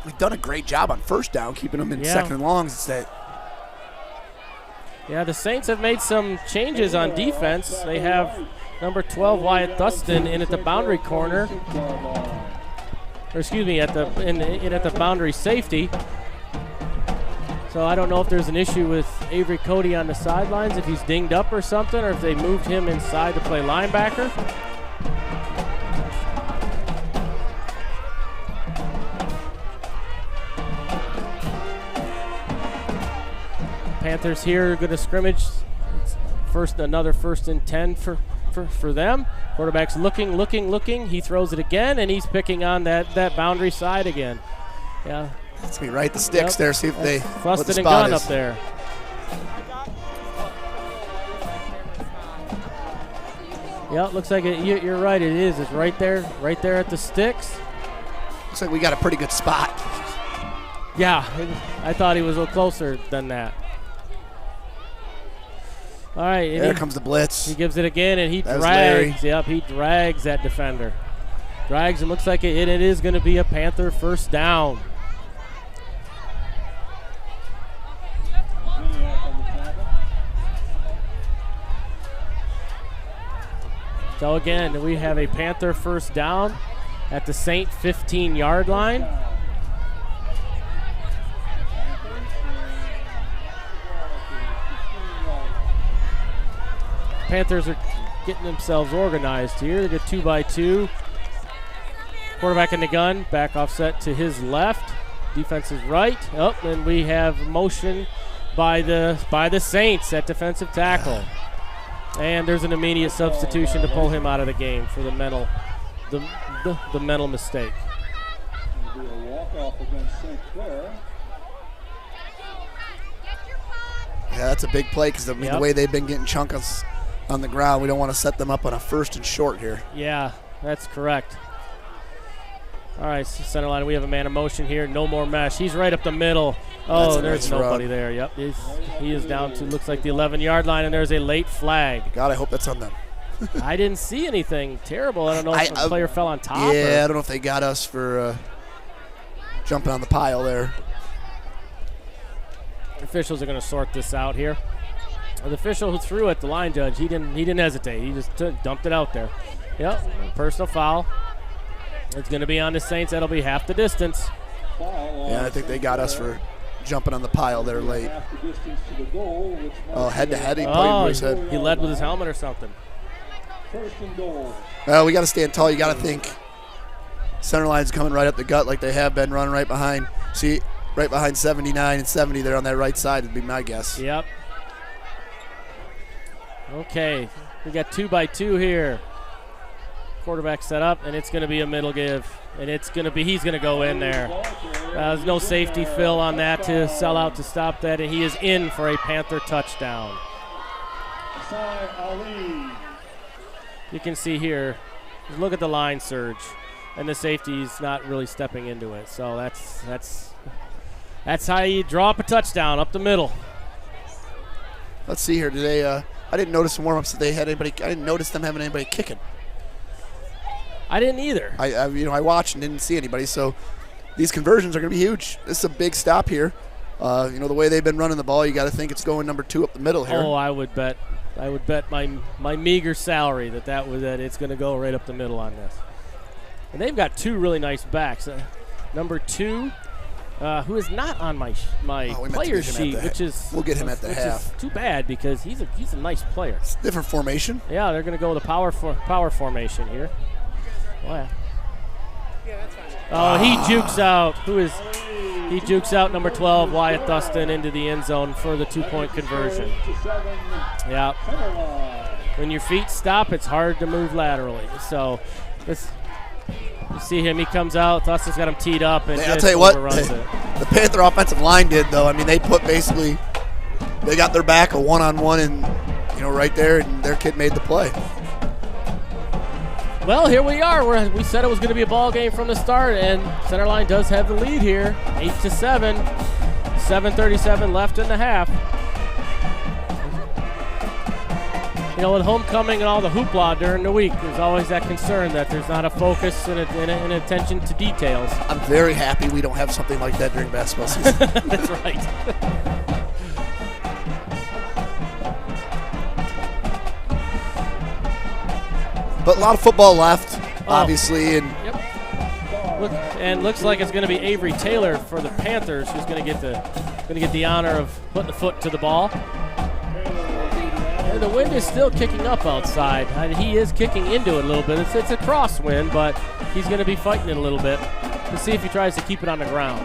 we've done a great job on 1st down, keeping them in Yeah. 2nd and longs instead. Yeah, the Saints have made some changes on defense. They have number 12 Wyatt Thuston in at the boundary corner, or excuse me, at the boundary safety. So I don't know if there's an issue with Avery Cody on the sidelines, if he's dinged up or something, or if they moved him inside to play linebacker. Panthers here are going to scrimmage. It's another 1st and 10 for them. Quarterback's looking. He throws it again, and he's picking on that boundary side again. Yeah. Let's be right the sticks there, see if they what the Fusted and spot Gunn is. up there. Yeah, looks like you're right. It is. It's right there at the sticks. Looks like we got a pretty good spot. Yeah, I thought he was a little closer than that. All right, and There comes the blitz. he gives it again, and he That was Larry. drags. Yep, he drags that defender. Drags, and looks like it is going to be a Panther 1st down. So again, we have a Panther 1st down at the Saint 15-yard line. Panthers are getting themselves organized here. They get 2-by-2. Quarterback in the gun, back offset to his left. Defense is right. Oh, and we have motion by the Saints at defensive tackle. And there's an immediate substitution to pull him out of the game for the mental mistake. It'll be a walk-off against St. Clair. Yeah, that's a big play because the way they've been getting chunks on the ground, we don't want to set them up on a 1st and short here. Yeah, that's correct. All right, Centerline, we have a man in motion here. No more mesh. He's right up the middle. Oh, there's nobody there. Yep, he is down to, looks like the 11-yard line, and there's a late flag. God, I hope that's on them. I didn't see anything terrible. I don't know if the player fell on top. Yeah, I don't know if they got us for jumping on the pile there. Officials are going to sort this out here. The official who threw it, the line judge, he didn't hesitate. He just dumped it out there. Yep, personal foul. It's going to be on the Saints. That'll be half the distance. Yeah, I think they got us for jumping on the pile there late. Oh, head-to-head, he played with his head. He led with his helmet or something. 1st and goal. Well, we got to stand tall. You got to think Centerline's coming right up the gut like they have been, running right behind. See, right behind 79 and 70 there on that right side would be my guess. Yep. Okay, we got 2-by-2 here. Quarterback set up, and it's going to be a middle give, and he's going to go in there. There's no safety fill on that to sell out to stop that, and he is in for a Panther touchdown. You can see here, look at the line surge. and the safety's not really stepping into it. So that's how you draw up a touchdown up the middle. Let's see here. Today, I didn't notice in warm-ups that they had anybody. I didn't notice them having anybody kicking. I didn't either. I watched and didn't see anybody. So these conversions are going to be huge. This is a big stop here. The way they've been running the ball, you got to think it's going number 2 up the middle here. Oh, I would bet my meager salary that it's going to go right up the middle on this. And they've got 2 really nice backs. Number 2, who is not on my player sheet, which is we'll get him at the half. Is too bad because he's a nice player. It's a different formation. Yeah, they're going to go with a power formation here. Wow. Oh, he jukes out. He jukes out number 12, Wyatt Dustin, into the end zone for the 2-point conversion. Yeah. When your feet stop, it's hard to move laterally. So you see him. He comes out. Dustin's got him teed up and I'll tell you what, overruns it. The Panther offensive line did, though. I mean, they got their back a one-on-one and right there, and their kid made the play. Well, here we are. We said it was going to be a ball game from the start, and Centerline does have the lead here, 8-7. 7:37 left in the half. With homecoming and all the hoopla during the week, there's always that concern that there's not a focus and an attention to details. I'm very happy we don't have something like that during basketball season. That's right. But a lot of football left, obviously, and looks like it's going to be Avery Taylor for the Panthers who's going to get the honor of putting the foot to the ball. And the wind is still kicking up outside. He is kicking into it a little bit. It's a crosswind, but he's going to be fighting it a little bit to see if he tries to keep it on the ground.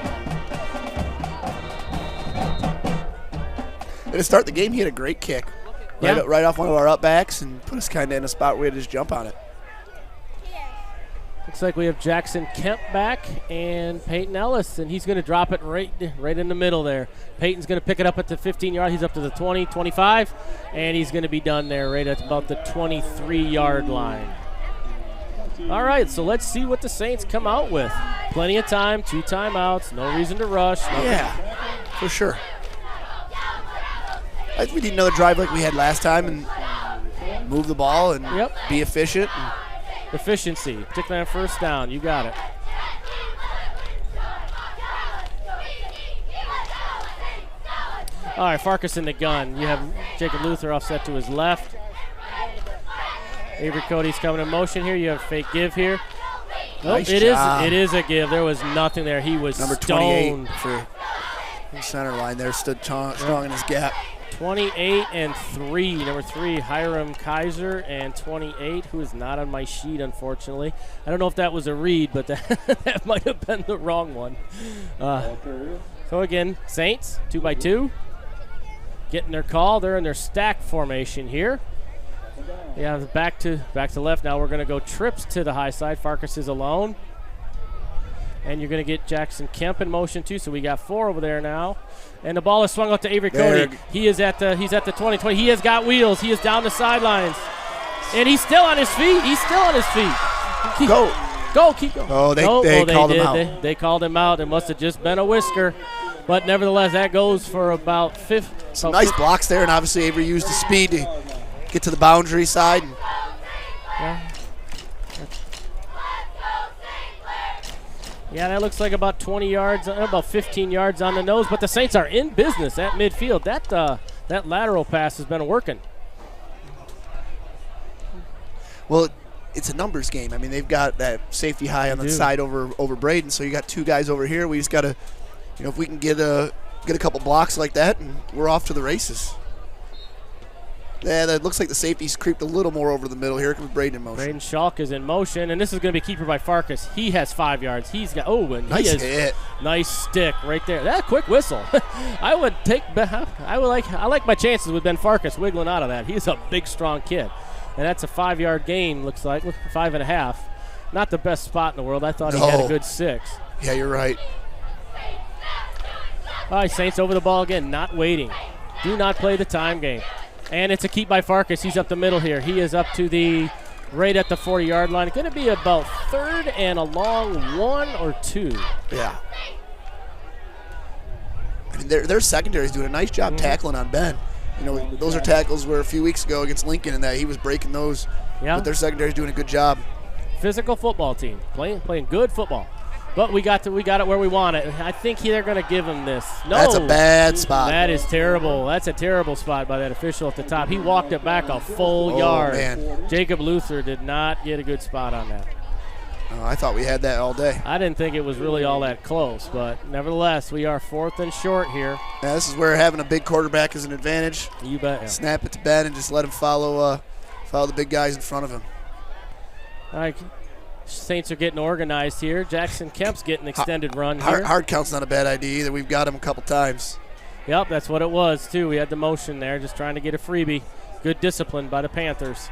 And to start the game, he had a great kick. Right off one of our up backs and put us kind of in a spot where we had to just jump on it. Looks like we have Jackson Kemp back and Peyton Ellis, and he's going to drop it right in the middle there. Peyton's going to pick it up at the 15-yard. He's up to the 20, 25, and he's going to be done there right at about the 23-yard line. All right, so let's see what the Saints come out with. Plenty of time, 2 timeouts, no reason to rush. Yeah, for sure. We need another drive like we had last time and move the ball and be efficient. Efficiency, particularly on first down. You got it. All right, Farkas in the gun. You have Jacob Luther offset to his left. Avery Cody's coming in motion here. You have fake give here. Nice job. It is a give. There was nothing there. He was number stoned. 28 for the center line there, stood strong in his gap. 28 and 3. Number 3, Hiram Kaiser, and 28, who is not on my sheet, unfortunately. I don't know if that was a read, but that might have been the wrong one. So again, Saints 2x2, getting their call. They're in their stack formation here. Yeah, back to left. Now we're going to go trips to the high side. Farkas is alone. And you're going to get Jackson Kemp in motion too. So we got 4 over there now. And the ball is swung out to Avery Cody. He's at the 20. He has got wheels. He is down the sidelines. And he's still on his feet. Go, keep going. Oh, they called him out. They called him out. It must have just been a whisker. But nevertheless, that goes for about 5. Some nice blocks there, and obviously Avery used the speed to get to the boundary side. Yeah, that looks like about 20 yards, about 15 yards on the nose. But the Saints are in business at midfield. That lateral pass has been working. Well, it's a numbers game. I mean, they've got that safety high on the side over Braden, so you got 2 guys over here. We just got to, if we can get a couple blocks like that, and we're off to the races. Yeah, that looks like the safety's creeped a little more over the middle. Here comes Braden in motion. Braden Schalk is in motion, and this is going to be keeper by Farkas. He has 5 yards. He's got nice hit. Nice stick right there. That quick whistle. I like my chances with Ben Farkas wiggling out of that. He's a big, strong kid, and that's a 5-yard gain. Looks like 5.5. Not the best spot in the world. I thought he had a good 6. Yeah, you're right. All right, Saints over the ball again, not waiting. Do not play the time game. And it's a keep by Farkas. He's up the middle here. He is up to the right at the 40-yard line. It's going to be about third and a long 1 or 2. Yeah. I mean, their secondary is doing a nice job tackling on Ben. You know, those are tackles where a few weeks ago against Lincoln and that he was breaking those. Yeah. But their secondary is doing a good job. Physical football team, playing good football. But we got it where we want it. I think they're going to give him this. No, That's a bad spot. That is terrible. That's a terrible spot by that official at the top. He walked it back a full yard. Man. Jacob Luther did not get a good spot on that. Oh, I thought we had that all day. I didn't think it was really all that close, but nevertheless, we are 4th and short here. Yeah, this is where having a big quarterback is an advantage. You bet. Yeah. Snap it to Ben and just let him follow the big guys in front of him. All right. Saints are getting organized here. Jackson Kemp's getting extended run here. Hard count's not a bad idea either. We've got him a couple times. Yep, that's what it was, too. We had the motion there, just trying to get a freebie. Good discipline by the Panthers.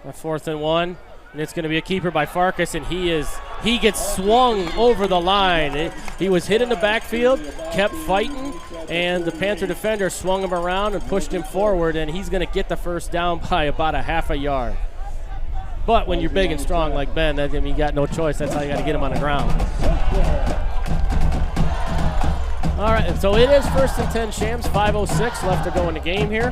A 4th and 1, and it's going to be a keeper by Farkas, and he gets swung over the line. He was hit in the backfield, kept fighting, and the Panther defender swung him around and pushed him forward, and he's going to get the first down by about a half a yard. But when you're big and strong like Ben, you got no choice. That's how you got to get him on the ground. All right, so it is 1st and 10 Shams, 5:06 left to go in the game here.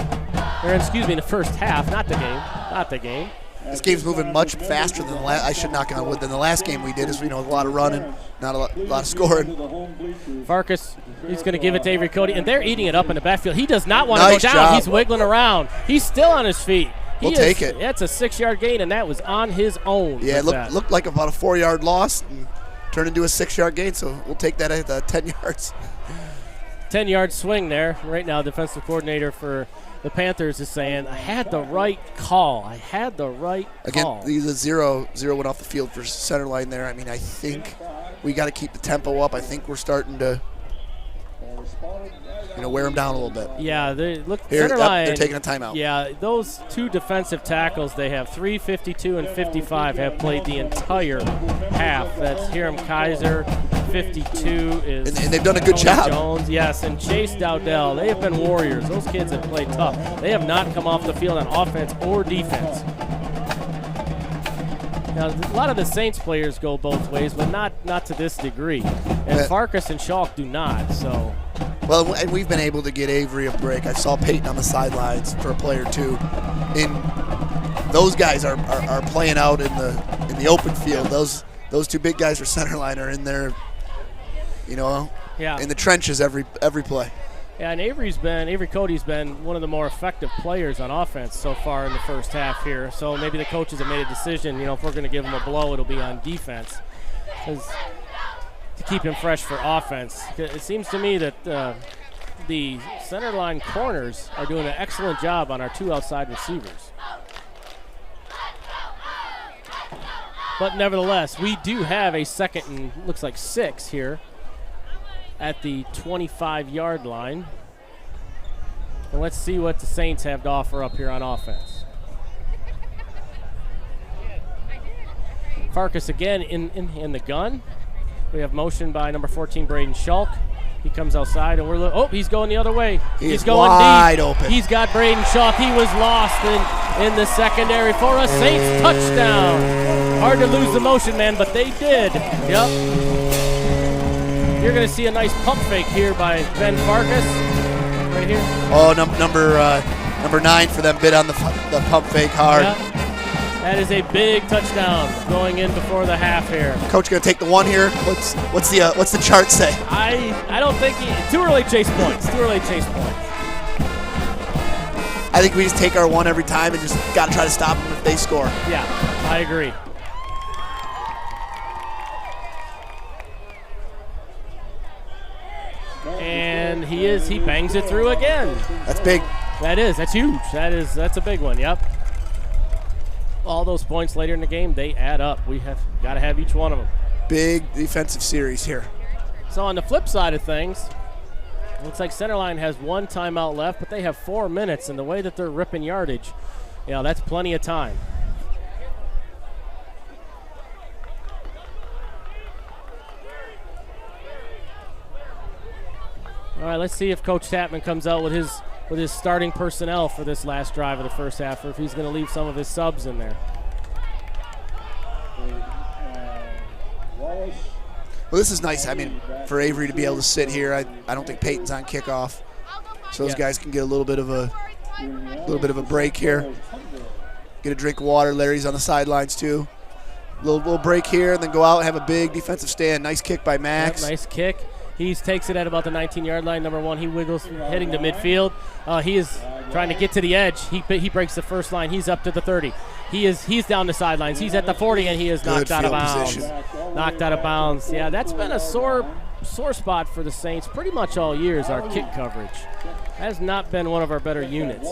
Or excuse me, in the first half, not the game. This game's moving much faster than the last. I should knock on wood than the last game we did. Is a lot of running, not a lot of scoring. Farkas, he's going to give it to Avery Cody, and they're eating it up in the backfield. He does not want to Nice go down. job. He's wiggling around. He's still on his feet. We'll take it. That's a 6-yard gain, and that was on his own. Yeah, it looked like about a 4-yard loss and turned into a 6-yard gain. So we'll take that at 10 yards. 10-yard swing there. Right now, defensive coordinator for the Panthers is saying, I had the right call. Again, the 0 went off the field for Centerline there. I mean, I think we got to keep the tempo up. I think we're starting to, wear them down a little bit. Yeah, Centerline. They're taking a timeout. Yeah, those two defensive tackles they have, 3, 52, and 55, have played the entire half. That's Hiram Kaiser. 52 is and they've done a good Tony job. Jones, yes, and Chase Dowdell. They have been warriors. Those kids have played tough. They have not come off the field on offense or defense. Now, a lot of the Saints players go both ways, but not to this degree. And Farkas and Schalk do not. So. Well, and we've been able to get Avery a break. I saw Peyton on the sidelines for a play or two. Those guys are playing out in the open field. Those two big guys for Centerline are in there. In the trenches every play. Yeah, and Avery Cody's been one of the more effective players on offense so far in the first half here. So maybe the coaches have made a decision, if we're going to give him a blow, it'll be on defense. To keep him fresh for offense. It seems to me that the Centerline corners are doing an excellent job on our 2 outside receivers. But nevertheless, we do have a 2nd and looks like 6 here at the 25-yard line. And let's see what the Saints have to offer up here on offense. Farkas again in the gun. We have motion by number 14, Braden Schalk. He comes outside, and he's going the other way. He's going wide deep. Open. He's got Braden Schalk. He was lost in the secondary for a Saints touchdown. Hard to lose the motion, man, but they did. Yep. You're going to see a nice pump fake here by Ben Farkas right here. Oh, number 9 for them bid on the pump fake hard. Yeah. That is a big touchdown going in before the half here. Coach going to take the 1 here. What's the chart say? I don't think too early chase points. I think we just take our 1 every time and just got to try to stop them if they score. Yeah, I agree. And he bangs it through again. That's big. That's huge. That's a big one, yep. All those points later in the game, they add up. We have got to have each one of them. Big defensive series here. So on the flip side of things, looks like Centerline has 1 timeout left, but they have 4 minutes, and the way that they're ripping yardage, that's plenty of time. All right, let's see if Coach Tapman comes out with his with his starting personnel for this last drive of the first half, or if he's going to leave some of his subs in there. Wallace. Well, this is nice. I mean, for Avery to be able to sit here, I don't think Peyton's on kickoff, so those guys can get a little bit of a break here. Get a drink of water. Larry's on the sidelines too. Little break here, and then go out and have a big defensive stand. Nice kick by Max. Yep, nice kick. He takes it at about the 19-yard line. Number one, he wiggles, heading to midfield. He is trying to get to the edge. He breaks the first line. He's up to the 30. He's down the sidelines. He's at the 40, and he is knocked out of bounds. Knocked out of bounds. Yeah, that's been a sore spot for the Saints pretty much all year is our kick coverage. Has not been one of our better units.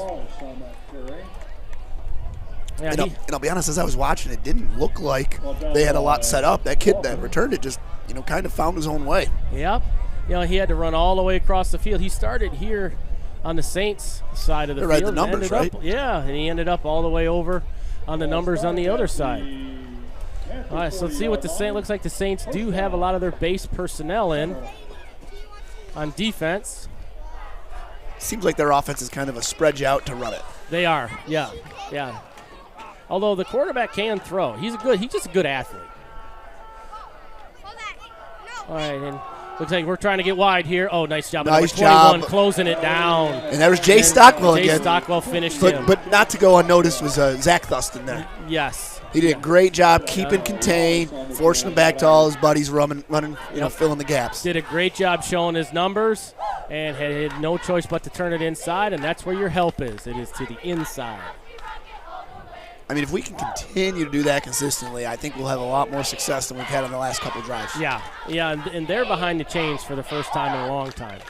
Yeah, and I'll be honest, as I was watching, it didn't look like they had a lot set up. That kid that returned it just, kind of found his own way. Yep. He had to run all the way across the field. He started here on the Saints side of the field. The numbers, right? And he ended up all the way over on the numbers on the other side. All right, so let's see what the Saints looks like. The Saints do have a lot of their base personnel in on defense. Seems like their offense is kind of a spread you out to run it. They are, yeah. Although the quarterback can throw. He's just a good athlete. All right, and looks like we're trying to get wide here. Oh, nice job. Nice number 21 job. Closing it down. And there was Jay Stockwell again. Jay Stockwell finished him. But not to go unnoticed was Zach Thuston there. Yes. He did a great job keeping contained, forcing him back to all his buddies running, filling the gaps. Did a great job showing his numbers and had no choice but to turn it inside, and that's where your help is. It is to the inside. I mean, if we can continue to do that consistently, I think we'll have a lot more success than we've had in the last couple of drives. Yeah, and they're behind the chains for the first time in a long time.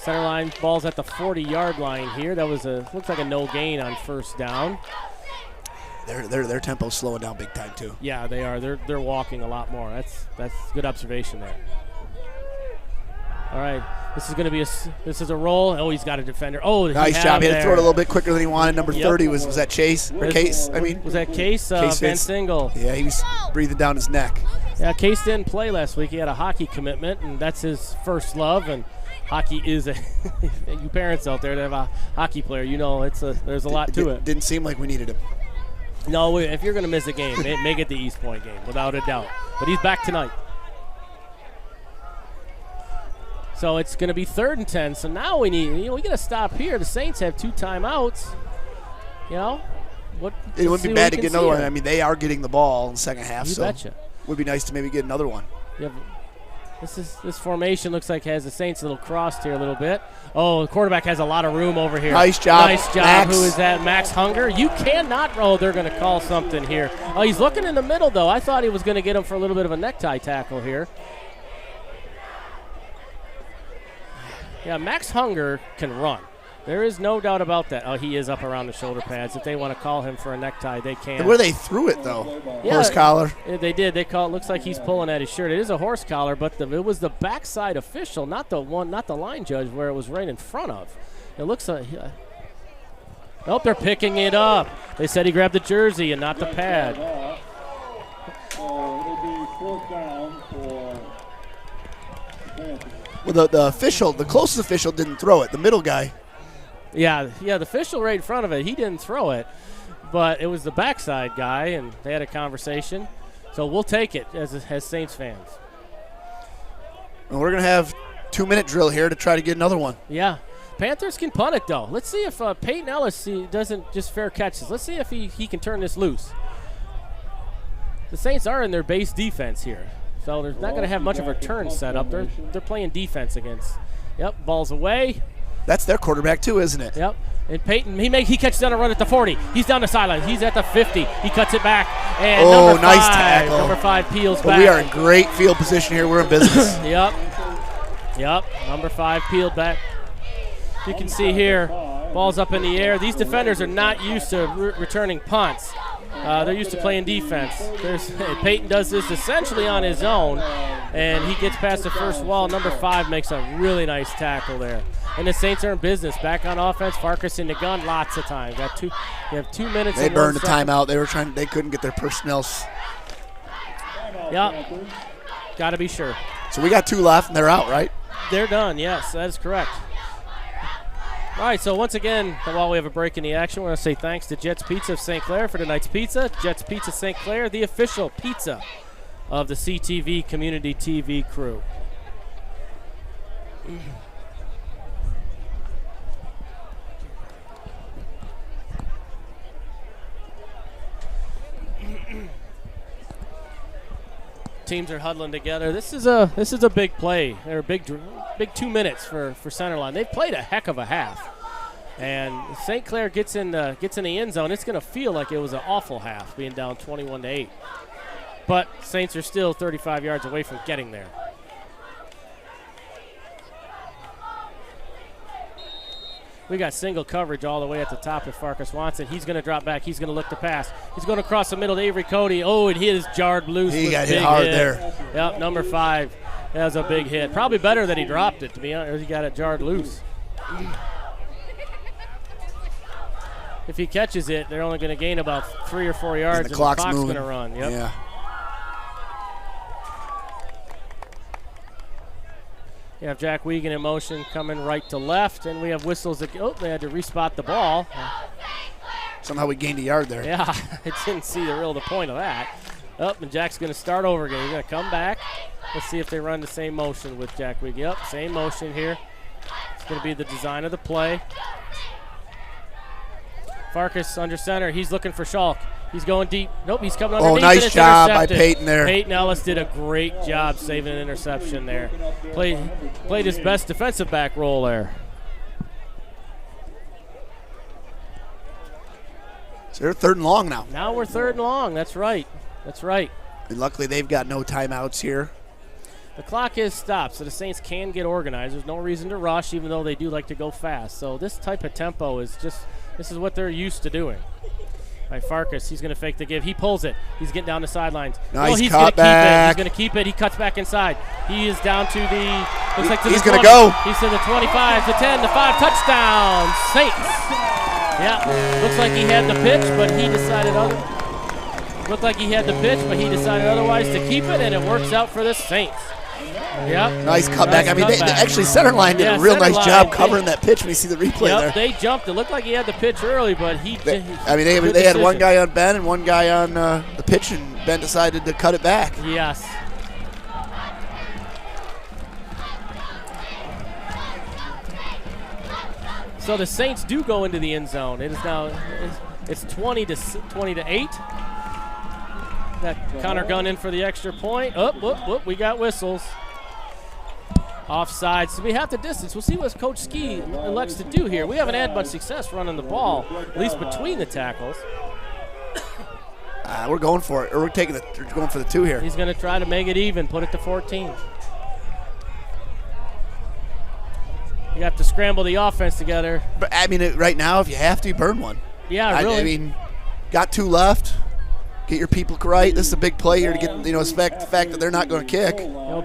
Centerline ball's at the 40-yard line here. That was looks like a no gain on first down. Their tempo's slowing down big time too. Yeah, they are. They're walking a lot more. That's good observation there. All right, this is a roll. Oh, he's got a defender. Oh, nice job. He had to throw it a little bit quicker than he wanted. Number 30 was that Chase or Case? Was that Case? Van Single. Yeah, he was breathing down his neck. Yeah, Case didn't play last week. He had a hockey commitment, and that's his first love. And hockey is you parents out there that have a hockey player, there's a lot to it. Didn't seem like we needed him. No, if you're going to miss a game, make it the East Point game, without a doubt. But he's back tonight. So it's going to be 3rd and 10. So now we got to stop here. The Saints have 2 timeouts. It wouldn't be bad to get another one. I mean, they are getting the ball in the second half. You betcha. Would be nice to maybe get another one. Yep. This formation looks like has the Saints a little crossed here a little bit. Oh, the quarterback has a lot of room over here. Nice job. Max. Who is that? Max Hunger. You cannot. Oh, they're going to call something here. Oh, he's looking in the middle, though. I thought he was going to get him for a little bit of a necktie tackle here. Yeah, Max Hunger can run. There is no doubt about that. Oh, he is up around the shoulder pads. If they want to call him for a necktie, they can. And where they threw it, though. Yeah, horse collar. They did. They call it. Looks like he's pulling at his shirt. It is a horse collar, but it was the backside official, not the line judge, where it was right in front of. It looks like. Oh, they're picking it up. They said he grabbed the jersey and not the pad. It'll be 4th down for Panthers. Well, the closest official didn't throw it. The middle guy. Yeah, the official right in front of it, he didn't throw it, but it was the backside guy, and they had a conversation. So we'll take it as Saints fans. And we're going to have 2-minute drill here to try to get another one. Yeah. Panthers can punt it, though. Let's see if Peyton Ellis doesn't just fair catches. Let's see if he can turn this loose. The Saints are in their base defense here. So they're not going to have much of a return set up. They're playing defense against. Yep, ball's away. That's their quarterback too, isn't it? Yep. And Peyton, he catches down a run at the 40. He's down the sideline. He's at the 50. He cuts it back. And nice tackle. Number 5 peels back. We are in great field position here. We're in business. Yep. Number 5 peeled back. You can see here, ball's up in the air. These defenders are not used to returning punts. They're used to playing defense. Peyton does this essentially on his own, and he gets past the first wall. Number 5 makes a really nice tackle there. And the Saints are in business. Back on offense, Farkas in the gun lots of time. You have 2 minutes. They burned the timeout. They couldn't get their personnel. Yep. Got to be sure. So we got 2 left, and they're out, right? They're done, yes. That is correct. All right, so once again, while we have a break in the action, we want to say thanks to Jets Pizza of St. Clair for tonight's pizza. Jets Pizza St. Clair, the official pizza of the CTV Community TV crew. Teams are huddling together. This is a big play. They're a big 2 minutes for Centerline. They've played a heck of a half, and St. Clair gets in the end zone. It's going to feel like it was an awful half, being down 21-8. But Saints are still 35 yards away from getting there. We got single coverage all the way at the top if Farkas wants it. He's going to drop back. He's going to look to pass. He's going across the middle to Avery Cody. Oh, and he is jarred loose. He got hit hard there. Yep, number 5. That was a big hit. Probably better that he dropped it, to be honest. He got it jarred loose. If he catches it, they're only going to gain about 3 or 4 yards, and the clock's going to run. Yep. Yeah. You have Jack Wiegand in motion coming right to left, and we have whistles that they had to respot the ball. Somehow we gained a yard there. Yeah, I didn't see the point of that. And Jack's going to start over again. He's going to come back. Let's see if they run the same motion with Jack Wiegand. Yep, same motion here. It's going to be the design of the play. Farkas under center. He's looking for Schalk. He's going deep. Nope, he's coming underneath. Oh, nice job by Peyton there. Peyton Ellis did a great job saving an interception there. Played his best defensive back role there. So they're 3rd and long now. Now we're 3rd and long. That's right. That's right. And luckily they've got no timeouts here. The clock is stopped, so the Saints can get organized. There's no reason to rush, even though they do like to go fast. So this type of tempo is this is what they're used to doing. By Farkas, he's going to fake the give. He pulls it. He's getting down the sidelines. Nice he's going to keep it. He's going to keep it. He cuts back inside. He is down to the. Looks like to he's going to go. He's to the 25, the 10, the 5. Touchdown, Saints. Yeah. Looks like he had the pitch, but he decided otherwise to keep it, and it works out for the Saints. Yep. Nice cutback. I mean, they actually Centerline did a real nice job covering that pitch when you see the replay there. They jumped. It looked like he had the pitch early, but they had one guy on Ben and one guy on the pitch, and Ben decided to cut it back. Yes. So the Saints do go into the end zone. It is now it's 20 to 8. That Connor Gunn in for the extra point. We got whistles. Offside. So we have the distance. We'll see what Coach Ski elects to do here. We haven't had much success running the ball, at least between the tackles. We're going for it. Or we're going for the 2 here. He's going to try to make it even, put it to 14. You have to scramble the offense together. But I mean, right now, if you have to, burn one. Yeah, really. I mean, got 2 left. Get your people right. This is a big play here to get, the fact that they're not going to kick.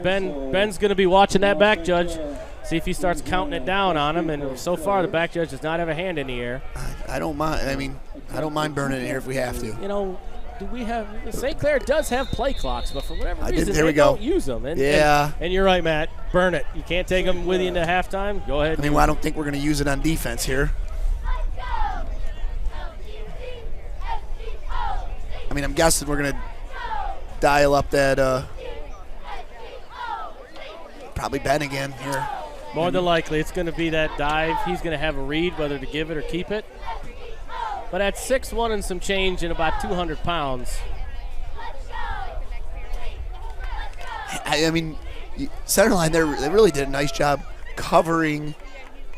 Ben's going to be watching that back judge, see if he starts counting it down on him. And so far, the back judge does not have a hand in the air. I don't mind. I mean, I don't mind burning it here if we have to. Do we have St. Clair does have play clocks, but for whatever reason, they don't use them. And you're right, Matt. Burn it. You can't take them with you into halftime. Go ahead. I mean, I don't think we're going to use it on defense here. I mean, I'm guessing we're going to dial up that probably Ben again here. More than likely, it's going to be that dive. He's going to have a read whether to give it or keep it. But at 6'1" and some change and about 200 pounds. I mean, Centerline, they really did a nice job covering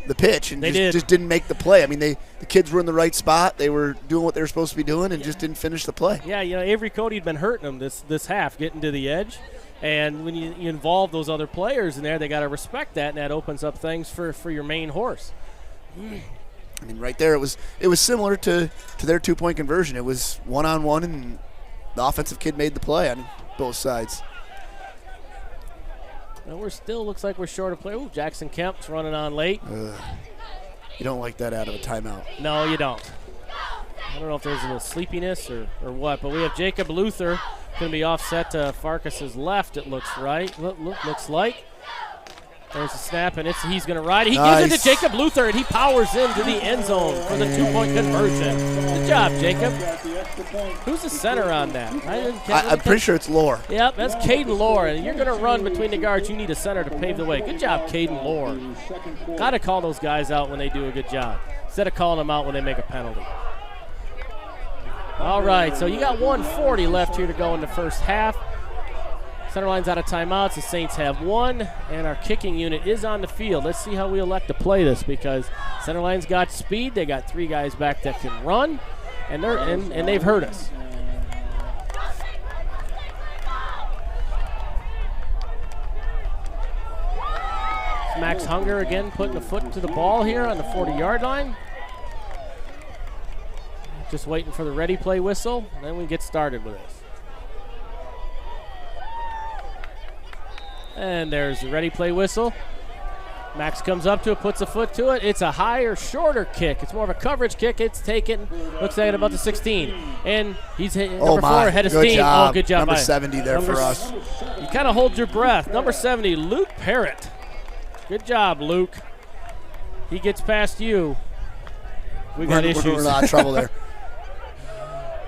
the pitch and just didn't make the play. I mean, the kids were in the right spot. They were doing what they were supposed to be doing and just didn't finish the play. Yeah, Avery Cody had been hurting them this half, getting to the edge. And when you involve those other players in there, they got to respect that, and that opens up things for your main horse. I mean, right there, it was similar to their 2-point conversion. It was one-on-one, and the offensive kid made the play on both sides. And looks like we're short of play. Ooh, Jackson Kemp's running on late. You don't like that out of a timeout. No, you don't. I don't know if there's a little sleepiness or what, but we have Jacob Luther going to be offset to Farkas's left, it looks right. Looks like. There's a snap, and he's going to ride it. He Nice. gives it to Jacob Luther, and he powers into the end zone for the 2-point conversion. Good job, Jacob. Who's the center on that? I'm pretty sure it's Lore. Yep, that's Caden Lohr. And you're going to run between the guards. You need a center to pave the way. Good job, Caden Lohr. Got to call those guys out when they do a good job instead of calling them out when they make a penalty. All right, so you got 1:40 left here to go in the first half. Centerline's out of timeouts. The Saints have one, and our kicking unit is on the field. Let's see how we elect to play this because Centerline's got speed. They got 3 guys back that can run, and they've hurt us. It's Max Hunger again putting a foot to the ball here on the 40-yard line. Just waiting for the ready play whistle, and then we get started with this. And there's the ready play whistle. Max comes up to it, puts a foot to it. It's a higher, shorter kick. It's more of a coverage kick. It's taken, looks like at about the 16. And he's hit number 4 ahead of good steam. Job. Oh, good job. Number 70 there for us. You kind of hold your breath. Number 70, Luke Parrott. Good job, Luke. He gets past you. We got issues. We're in a lot of trouble there.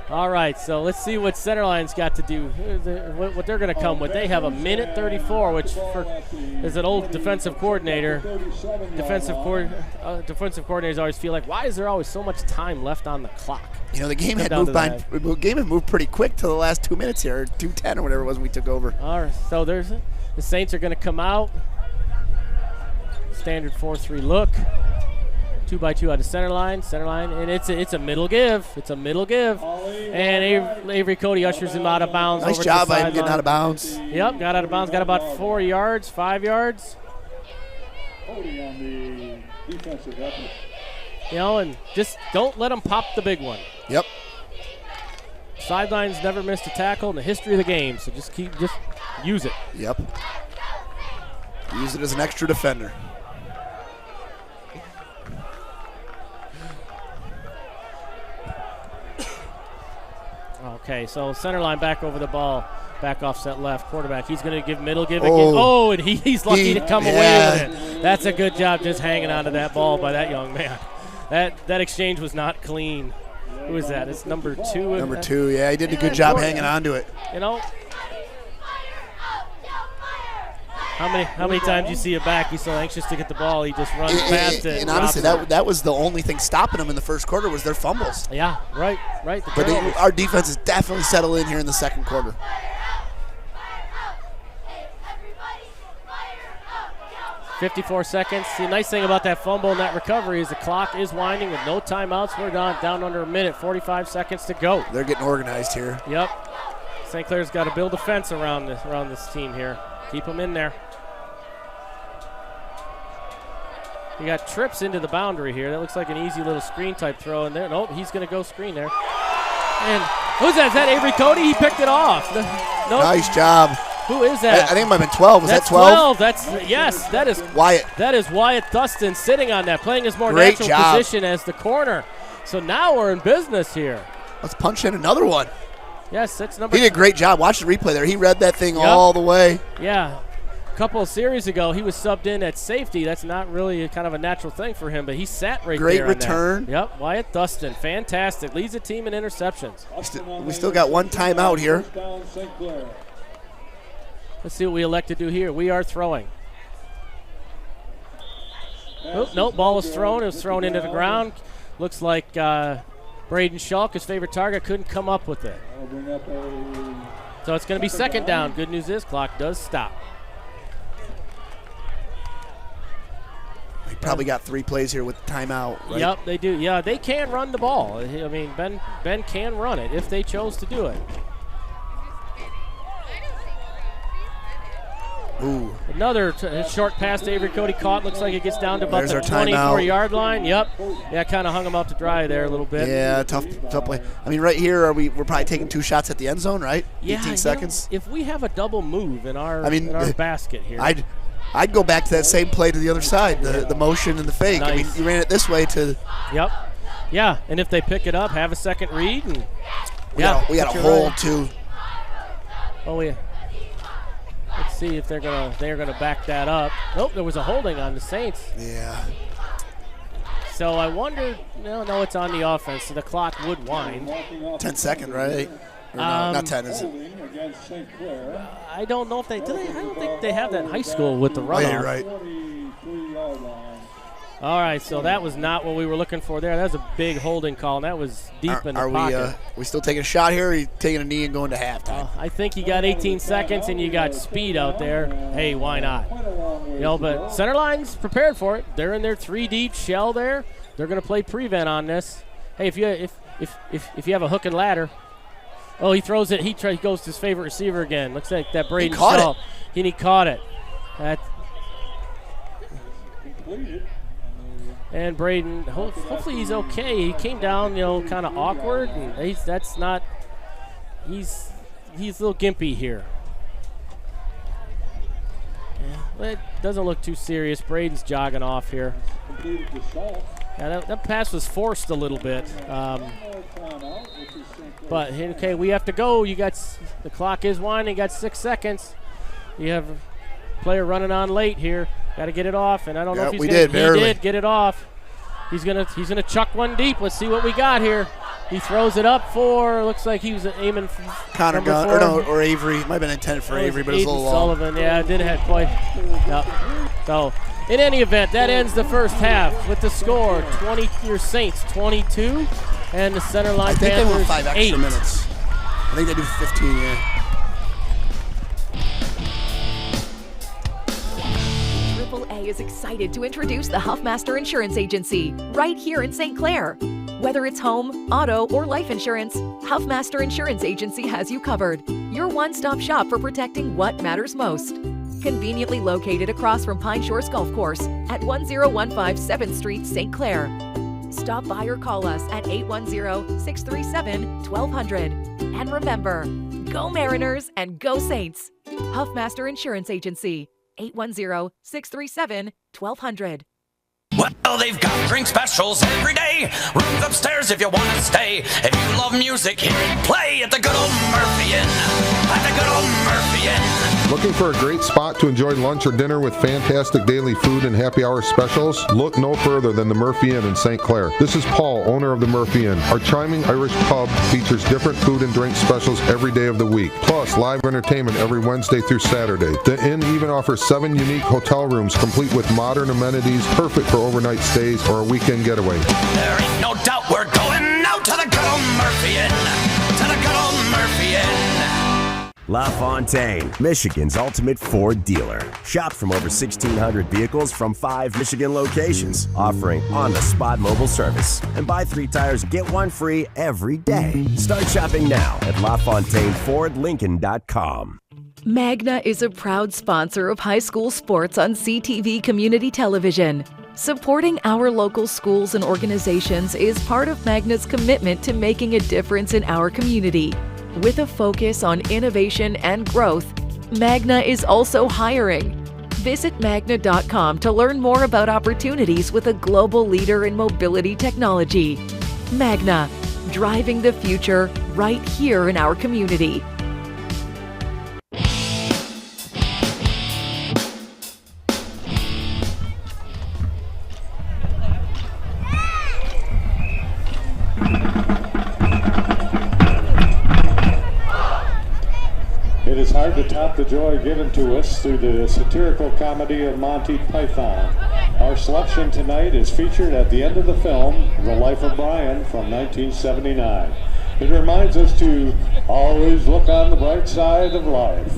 All right, so let's see what Centerline's got to do, what they're going to come with. They have a minute 34, which as an old defensive coordinator, defensive coordinators always feel like, why is there always so much time left on the clock? You know, the game had moved pretty quick to the last 2 minutes here, 2:10 or whatever it was when we took over. All right, so the Saints are going to come out. Standard 4-3 look. 2x2 out of Centerline, and it's a middle give. It's a middle give. And Avery Cody ushers him out of bounds. Nice job by him getting out of bounds. Yep, got out of bounds. Got about 4 yards, 5 yards. Cody on the defensive effort. You know, and just don't let them pop the big one. Yep. Sidelines never missed a tackle in the history of the game, so just use it. Yep. Use it as an extra defender. Okay, so Centerline back over the ball, back offset left. Quarterback, he's going to give middle give again. Oh, And he's lucky to come away with it. That's a good job just hanging onto that ball by that young man. That exchange was not clean. Who is that? It's number 2. Number 2, yeah, he did a good job hanging on to it. You know, how many times you see a back, he's so anxious to get the ball, he just runs past it. And honestly, that was the only thing stopping them in the first quarter was their fumbles. Yeah, right. But our defense has definitely settled in here in the second quarter. .54 seconds. The nice thing about that fumble and that recovery is the clock is winding with no timeouts. We're down under a minute, 45 seconds to go. They're getting organized here. Yep. St. Clair's got to build a fence around this team here. Keep them in there. You got trips into the boundary here. That looks like an easy little screen type throw in there. Nope, he's going to go screen there. And who's that? Is that Avery Cody? He picked it off. Nope. Nice job. Who is that? I think it might have been 12. Was That's that 12? Yes, that is Wyatt. That is Wyatt Dustin sitting on that, playing his more Great natural job. position as the corner. So now we're in business here. Let's punch in another one. Yes, that's number. He did a great job. Watch the replay there. He read that thing all the way. Yeah. A couple of series ago, he was subbed in at safety. That's not really kind of a natural thing for him, but he sat right Great there. Great return. Yep, Wyatt Dustin, fantastic. Leads the team in interceptions. We still got one timeout here. Let's see what we elect to do here. We are throwing. Oh, no, ball was thrown. It was thrown into the ground. Looks like Braden Schulk, his favorite target, couldn't come up with it. So it's going to be second down. Good news is clock does stop. We probably got 3 plays here with the timeout, right? Yep, they do. Yeah, they can run the ball. I mean, Ben can run it if they chose to do it. Ooh. Another short pass to Avery Cody caught. Looks like it gets down to about There's the our 24-yard line. Yep. Yeah, kind of hung him out to dry there a little bit. Yeah, tough play. I mean, right here, we're probably taking 2 shots at the end zone, right? Yeah, 18 seconds. If we have a double move in our basket here. I'd go back to that same play to the other side, the motion and the fake. Nice. I mean, you ran it this way to. Yep. Yeah, and if they pick it up, have a second read. And we got a hold, too. Oh, yeah. Let's see if they're gonna back that up. Nope, there was a holding on the Saints. Yeah. So I wonder. No, it's on the offense, so the clock would wind. 10 second, right? Or no, not 10, is it? Against St. Clair. I don't know if they do. I don't think they have that in high school with the runoff. Oh, yeah, you're right. 43-yard line. All right, so that was not what we were looking for there. That was a big holding call, and that was deep in the pocket. We still taking a shot here, or are you taking a knee and going to halftime? I think you got 18 seconds, and you got speed out there. Hey, why not? But Centerline's prepared for it. They're in their 3-deep shell there. They're going to play prevent on this. Hey, if you have a hook and ladder. Oh, he throws it. He goes to his favorite receiver again. Looks like that Braden Shaw. He caught it. And Braden, hopefully he's okay. He came down, kind of awkward, and he's a little gimpy here. Yeah, it doesn't look too serious. Braden's jogging off here. Yeah, that pass was forced a little bit. But okay, we have to go. The clock is winding. You got 6 seconds. You have a player running on late here. Got to get it off, and I don't know if he's going to. He did get it off. He's gonna chuck one deep. Let's see what we got here. He throws it up for. Looks like he was aiming for Connor Gunn or Avery. It might have been intended for Avery, but it was a little long. Sullivan, yeah, it did have quite. Yep. So, in any event, that ends the first half with the score: your Saints 22, and the Centerline Panthers 8. I think they want 5 extra minutes. I think they do 15. Yeah. AAA is excited to introduce the Huffmaster Insurance Agency right here in St. Clair. Whether it's home, auto, or life insurance, Huffmaster Insurance Agency has you covered. Your one-stop shop for protecting what matters most. Conveniently located across from Pine Shores Golf Course at 1015 7th Street, St. Clair. Stop by or call us at 810-637-1200. And remember, go Mariners and go Saints. Huffmaster Insurance Agency. 810-637-1200. Well, they've got drink specials every day. Rooms upstairs if you want to stay. If you love music, hear it play at the good old Murphy Inn. At the good old Murphy Inn. Looking for a great spot to enjoy lunch or dinner with fantastic daily food and happy hour specials? Look no further than the Murphy Inn in St. Clair. This is Paul, owner of the Murphy Inn. Our charming Irish pub features different food and drink specials every day of the week, plus live entertainment every Wednesday through Saturday. The inn even offers 7 unique hotel rooms complete with modern amenities, perfect for overnight stays or a weekend getaway. There ain't no doubt we're going out to the good old Murphy Inn. To the good old Murphy Inn. LaFontaine, Michigan's ultimate Ford dealer. Shop from over 1,600 vehicles from 5 Michigan locations, offering on-the-spot mobile service. And buy 3 tires, get 1 free every day. Start shopping now at LaFontaineFordLincoln.com. Magna is a proud sponsor of high school sports on CTV Community Television. Supporting our local schools and organizations is part of Magna's commitment to making a difference in our community. With a focus on innovation and growth, Magna is also hiring. Visit magna.com to learn more about opportunities with a global leader in mobility technology. Magna, driving the future right here in our community. It is hard to top the joy given to us through the satirical comedy of Monty Python. Our selection tonight is featured at the end of the film, The Life of Brian from 1979. It reminds us to always look on the bright side of life.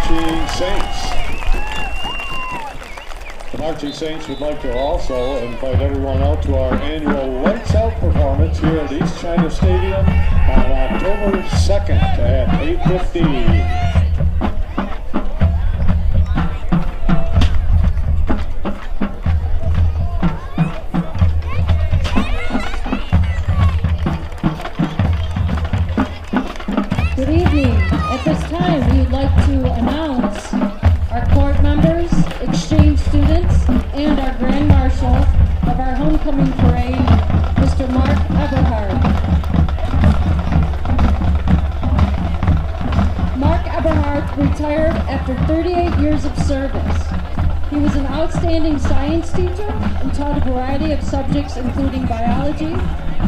Marching Saints. The Marching Saints would like to also invite everyone out to our annual Lights Out performance here at East China Stadium on October 2nd at 8:15. Good evening. At this time, we would like to announce our court members, exchange students, and our Grand Marshal of our homecoming parade, Mr. Mark Eberhard. Mark Eberhard retired after 38 years of service. He was an outstanding science teacher and taught a variety of subjects including biology,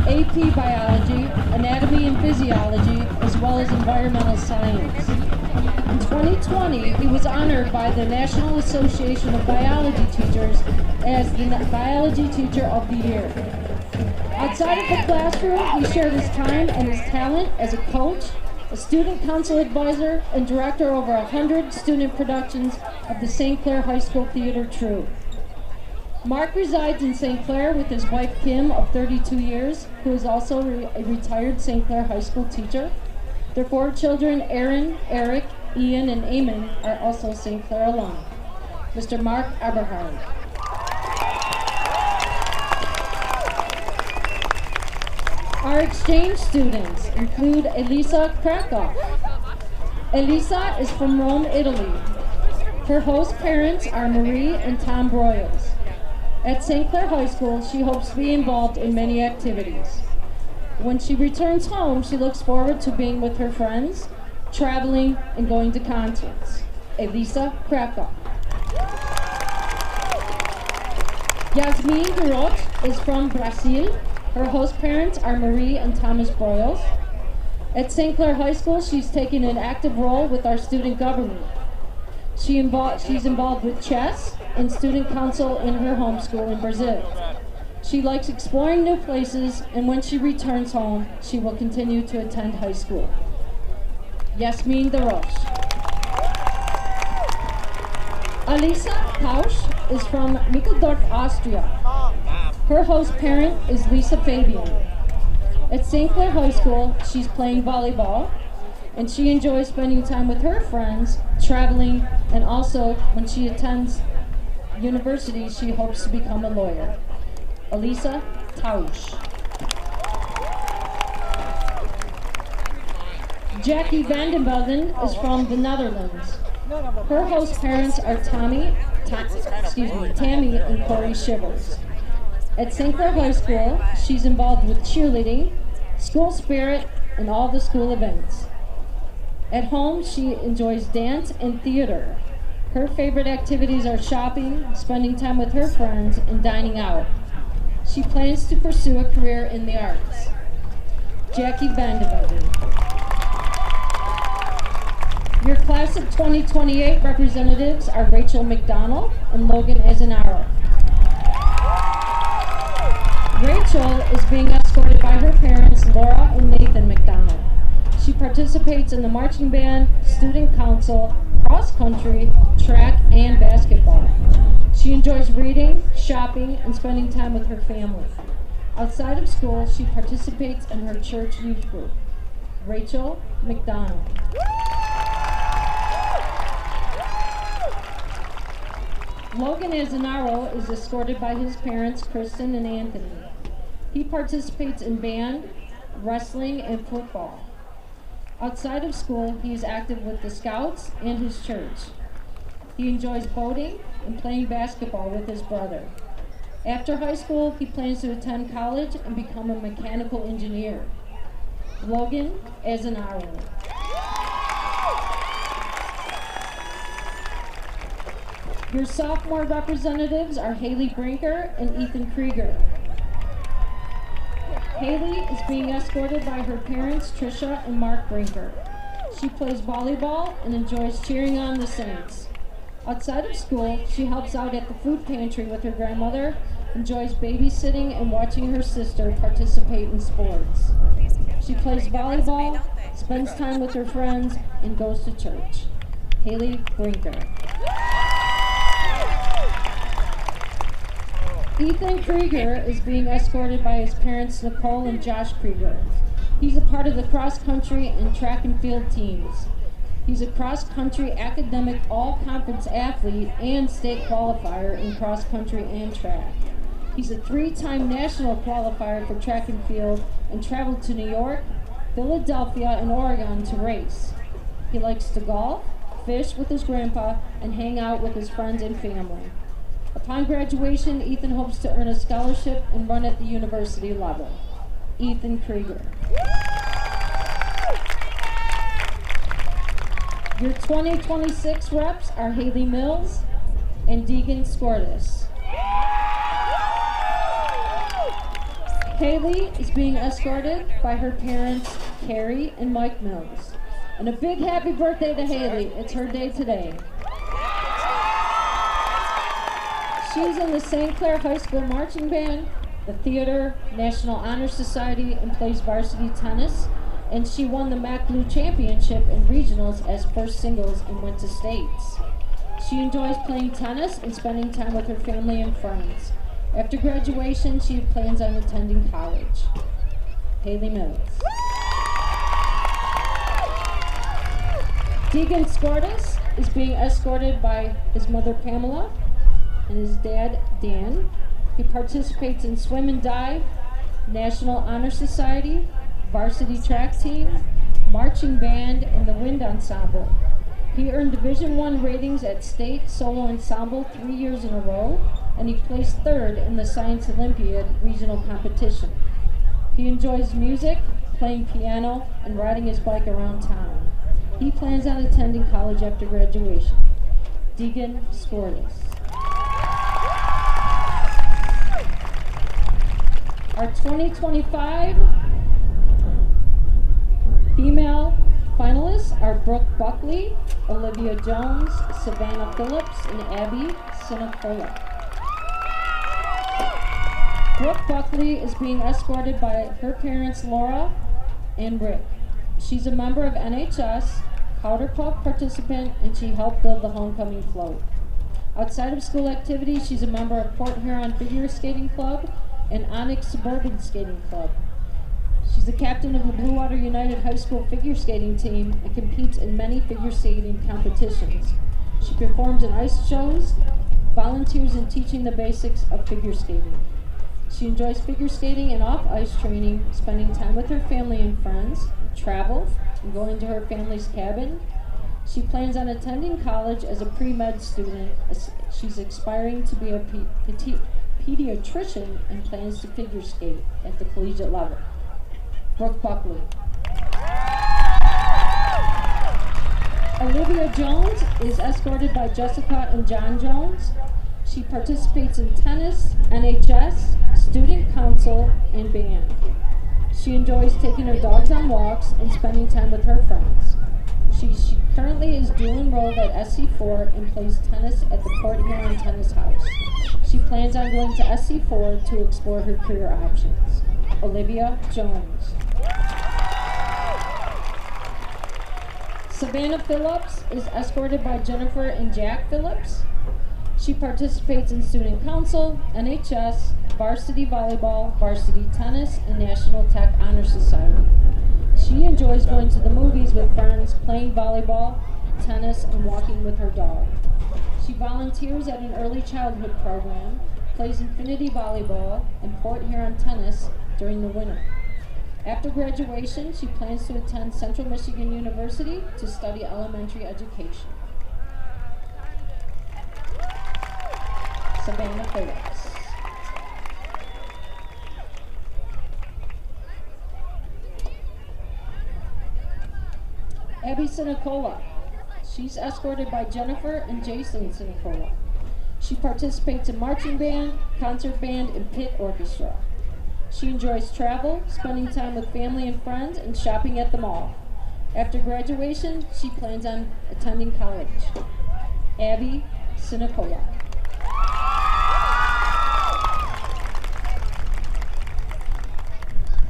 AP Biology, Anatomy and Physiology, as well as environmental science. In 2020, he was honored by the National Association of Biology Teachers as the Biology Teacher of the Year. Outside of the classroom, he shared his time and his talent as a coach, a student council advisor, and director over 100 student productions of the St. Clair High School Theater Troupe. Mark resides in St. Clair with his wife Kim of 32 years, who is also a retired St. Clair High School teacher. Their 4 children, Aaron, Eric, Ian, and Eamon, are also St. Clair alum. Mr. Mark Eberhard. Our exchange students include Elisa Krakow. Elisa is from Rome, Italy. Her host parents are Marie and Tom Broyles. At St. Clair High School, she hopes to be involved in many activities. When she returns home, she looks forward to being with her friends, traveling, and going to concerts. Elisa Krakow. Yasmin Durot is from Brazil. Her host parents are Marie and Thomas Broyles. At St. Clair High School, she's taken an active role with our student government. She's involved with chess and student council in her home school in Brazil. She likes exploring new places, and when she returns home, she will continue to attend high school. Yasmin Darosh. Alisa Tausch is from Mikkeldorf, Austria. Her host parent is Lisa Fabian. At St. Clair High School, she's playing volleyball, and she enjoys spending time with her friends, traveling, and also when she attends university, she hopes to become a lawyer. Alisa Tausch. Jackie Vandenbelden is from the Netherlands. Her host parents are Tammy and Corey Shivers. At St. Clair High School, she's involved with cheerleading, school spirit, and all the school events. At home, she enjoys dance and theater. Her favorite activities are shopping, spending time with her friends, and dining out. She plans to pursue a career in the arts. Jackie Vandenbergen. Your class of 2028 representatives are Rachel McDonald and Logan Azanaro. Rachel is being escorted by her parents, Laura and Nathan McDonald. She participates in the marching band, student council, cross country, track, and basketball. She enjoys reading, shopping, and spending time with her family. Outside of school, she participates in her church youth group. Rachel McDonald. Logan Azanaro is escorted by his parents, Kristen and Anthony. He participates in band, wrestling, and football. Outside of school, he is active with the Scouts and his church. He enjoys boating and playing basketball with his brother. After high school, he plans to attend college and become a mechanical engineer. Logan Azanaro. Your sophomore representatives are Haley Brinker and Ethan Krieger. Haley is being escorted by her parents, Trisha and Mark Brinker. She plays volleyball and enjoys cheering on the Saints. Outside of school, she helps out at the food pantry with her grandmother, enjoys babysitting and watching her sister participate in sports. She plays volleyball, spends time with her friends, and goes to church. Haley Brinker. Ethan Krieger is being escorted by his parents Nicole and Josh Krieger. He's a part of the cross-country and track and field teams. He's a cross-country academic all-conference athlete and state qualifier in cross-country and track. He's a 3-time national qualifier for track and field and traveled to New York, Philadelphia, and Oregon to race. He likes to golf, fish with his grandpa, and hang out with his friends and family. Upon graduation, Ethan hopes to earn a scholarship and run at the university level. Ethan Krieger. Your 2026 reps are Haley Mills and Deegan Skortis. Haley is being escorted by her parents, Carrie and Mike Mills. And a big happy birthday to Haley. It's her day today. She's in the St. Clair High School Marching Band, the Theater, National Honor Society, and plays varsity tennis. And she won the MAC Blue Championship in regionals as first singles and went to states. She enjoys playing tennis and spending time with her family and friends. After graduation, she plans on attending college. Haley Mills. Deegan Skortis is being escorted by his mother Pamela and his dad Dan. He participates in swim and dive, National Honor Society, varsity track team, marching band, and the wind ensemble. He earned Division I ratings at state solo ensemble 3 years in a row, and he placed third in the Science Olympiad regional competition. He enjoys music, playing piano, and riding his bike around town. He plans on attending college after graduation. Deegan Skortis. Our 2025 female finalists are Brooke Buckley, Olivia Jones, Savannah Phillips, and Abby Sinacola. Brooke Buckley is being escorted by her parents Laura and Rick. She's a member of NHS, Powder Puff participant, and she helped build the homecoming float. Outside of school activities, she's a member of Port Huron Figure Skating Club and Onyx Suburban Skating Club. She's the captain of the Blue Water United High School figure skating team and competes in many figure skating competitions. She performs in ice shows, volunteers in teaching the basics of figure skating. She enjoys figure skating and off-ice training, spending time with her family and friends, travel, and going to her family's cabin. She plans on attending college as a pre-med student. She's aspiring to be a pediatrician and plans to figure skate at the collegiate level. Brooke Buckley. Olivia Jones is escorted by Jessica and John Jones. She participates in tennis, NHS, student council, and band. She enjoys taking her dogs on walks and spending time with her friends. She currently is dual enrolled at SC4 and plays tennis at the Port Huron Tennis House. She plans on going to SC4 to explore her career options. Olivia Jones. Savannah Phillips is escorted by Jennifer and Jack Phillips. She participates in student council, NHS, varsity volleyball, varsity tennis, and National Tech Honor Society. She enjoys going to the movies with friends, playing volleyball, tennis, and walking with her dog. She volunteers at an early childhood program, plays infinity volleyball, and Port Huron tennis during the winter. After graduation, she plans to attend Central Michigan University to study elementary education. Savannah Phillips. Abby Sinacola. She's escorted by Jennifer and Jason Sinacola. She participates in marching band, concert band, and pit orchestra. She enjoys travel, spending time with family and friends, and shopping at the mall. After graduation, she plans on attending college. Abby Sinacola.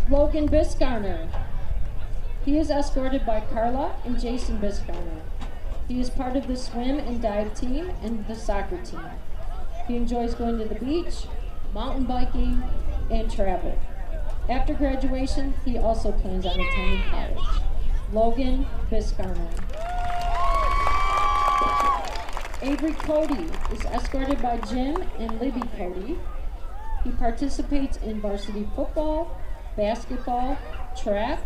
Logan Bisgarner. He is escorted by Carla and Jason Bisgarner. He is part of the swim and dive team and the soccer team. He enjoys going to the beach, mountain biking, and travel. After graduation, he also plans on attending college. Logan Biscarner. Avery Cody is escorted by Jim and Libby Cody. He participates in varsity football, basketball, track,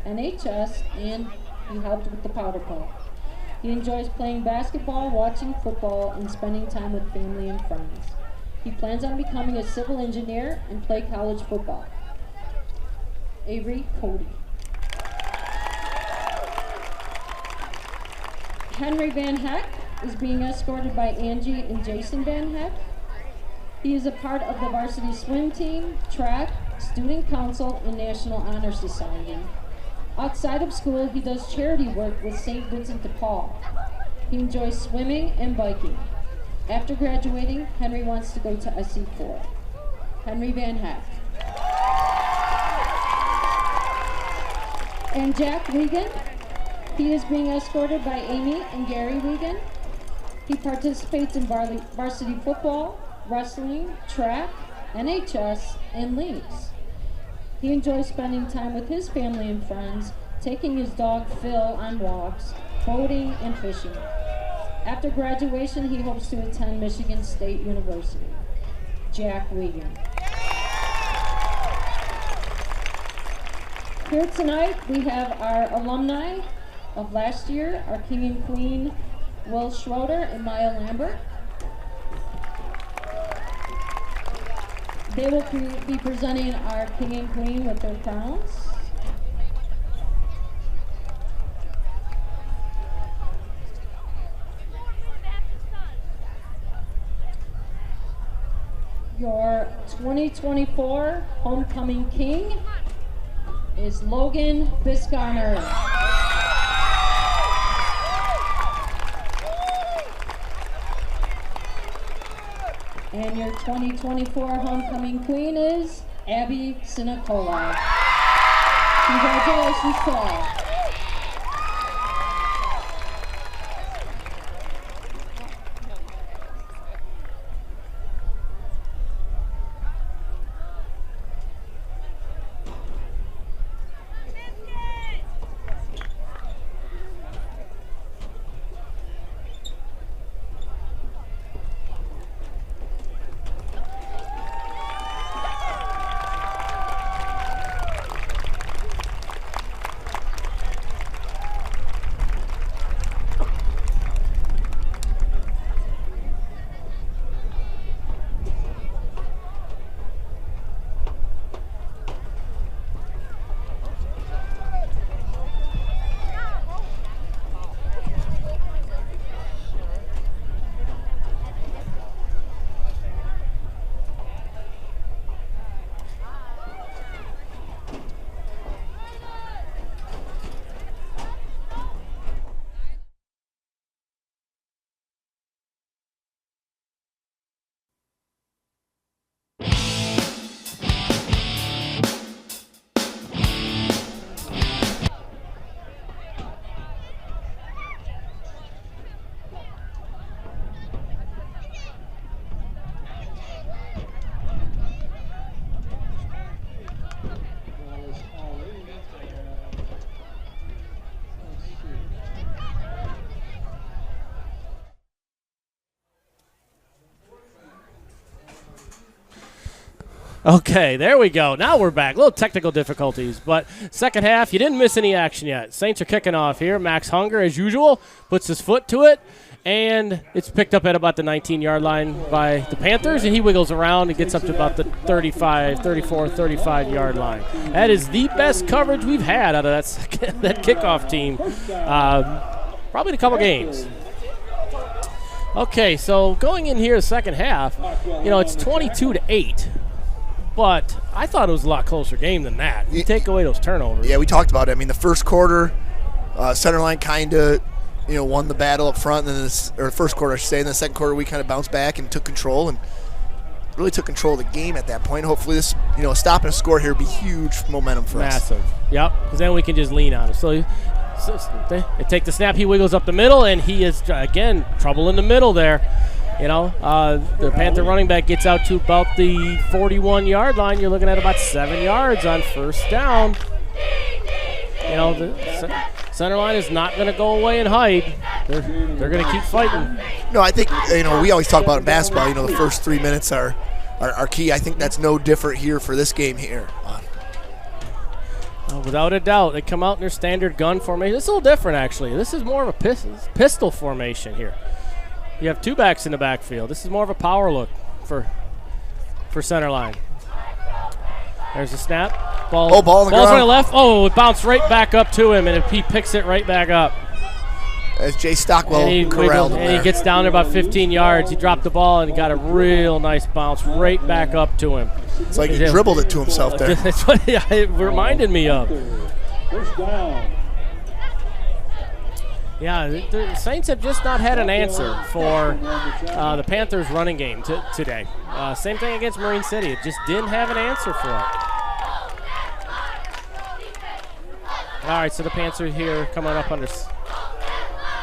NHS, and he helped with the powder puff. He enjoys playing basketball, watching football, and spending time with family and friends. He plans on becoming a civil engineer and play college football. Avery Cody. Henry Van Heck is being escorted by Angie and Jason Van Heck. He is a part of the varsity swim team, track, student council, and National Honor Society. Outside of school, he does charity work with St. Vincent de Paul. He enjoys swimming and biking. After graduating, Henry wants to go to SE4. Henry Van Heck. And Jack Wiegand. He is being escorted by Amy and Gary Wiegand. He participates in varsity football, wrestling, track, NHS, and links. He enjoys spending time with his family and friends, taking his dog Phil on walks, boating, and fishing. After graduation, he hopes to attend Michigan State University. Jack Wiegand. Here tonight, we have our alumni of last year, our King and Queen, Will Schroeder and Maya Lambert. They will be presenting our King and Queen with their crowns. Your 2024 Homecoming King is Logan Biscarner. And your 2024 Homecoming Queen is Abby Sinicola. Congratulations to all. Okay, there we go. Now we're back. A little technical difficulties, but second half, you didn't miss any action yet. Saints are kicking off here. Max Hunger, as usual, puts his foot to it, and it's picked up at about the 19-yard line by the Panthers, and he wiggles around and gets up to about the 35-yard line. That is the best coverage we've had out of that kickoff team, probably in a couple games. Okay, so going in here the second half, it's 22-8. But I thought it was a lot closer game than that. You take away those turnovers. Yeah, we talked about it. I mean, the first quarter, Centerline kind of, won the battle up front. And then the first quarter, I should say. In the second quarter, we kind of bounced back and took control and really took control of the game at that point. Hopefully this, stop and a score here would be huge momentum for us. Massive. Yep, because then we can just lean on it. So They take the snap. He wiggles up the middle, and he is, again, trouble in the middle there. The Panther running back gets out to about the 41-yard line. You're looking at about 7 yards on first down. The Centerline is not going to go away and hide. They're going to keep fighting. No, I think, we always talk about in basketball, the first 3 minutes are key. I think that's no different here for this game here. Without a doubt, they come out in their standard gun formation. This is a little different, actually. This is more of a pistol formation here. You have 2 backs in the backfield. This is more of a power look for Centerline. There's a snap. Ball's on the ground. Right left. Oh, it bounced right back up to him, and he picks it right back up. As Jay Stockwell corralled him there. He gets down there about 15 yards. He dropped the ball and got a real nice bounce right back up to him. It's like he dribbled it to himself there. That's what it reminded me of. First down. Yeah, the Saints have just not had an answer for the Panthers' running game today. Same thing against Marine City. It just didn't have an answer for it. All right, so the Panthers here coming up under.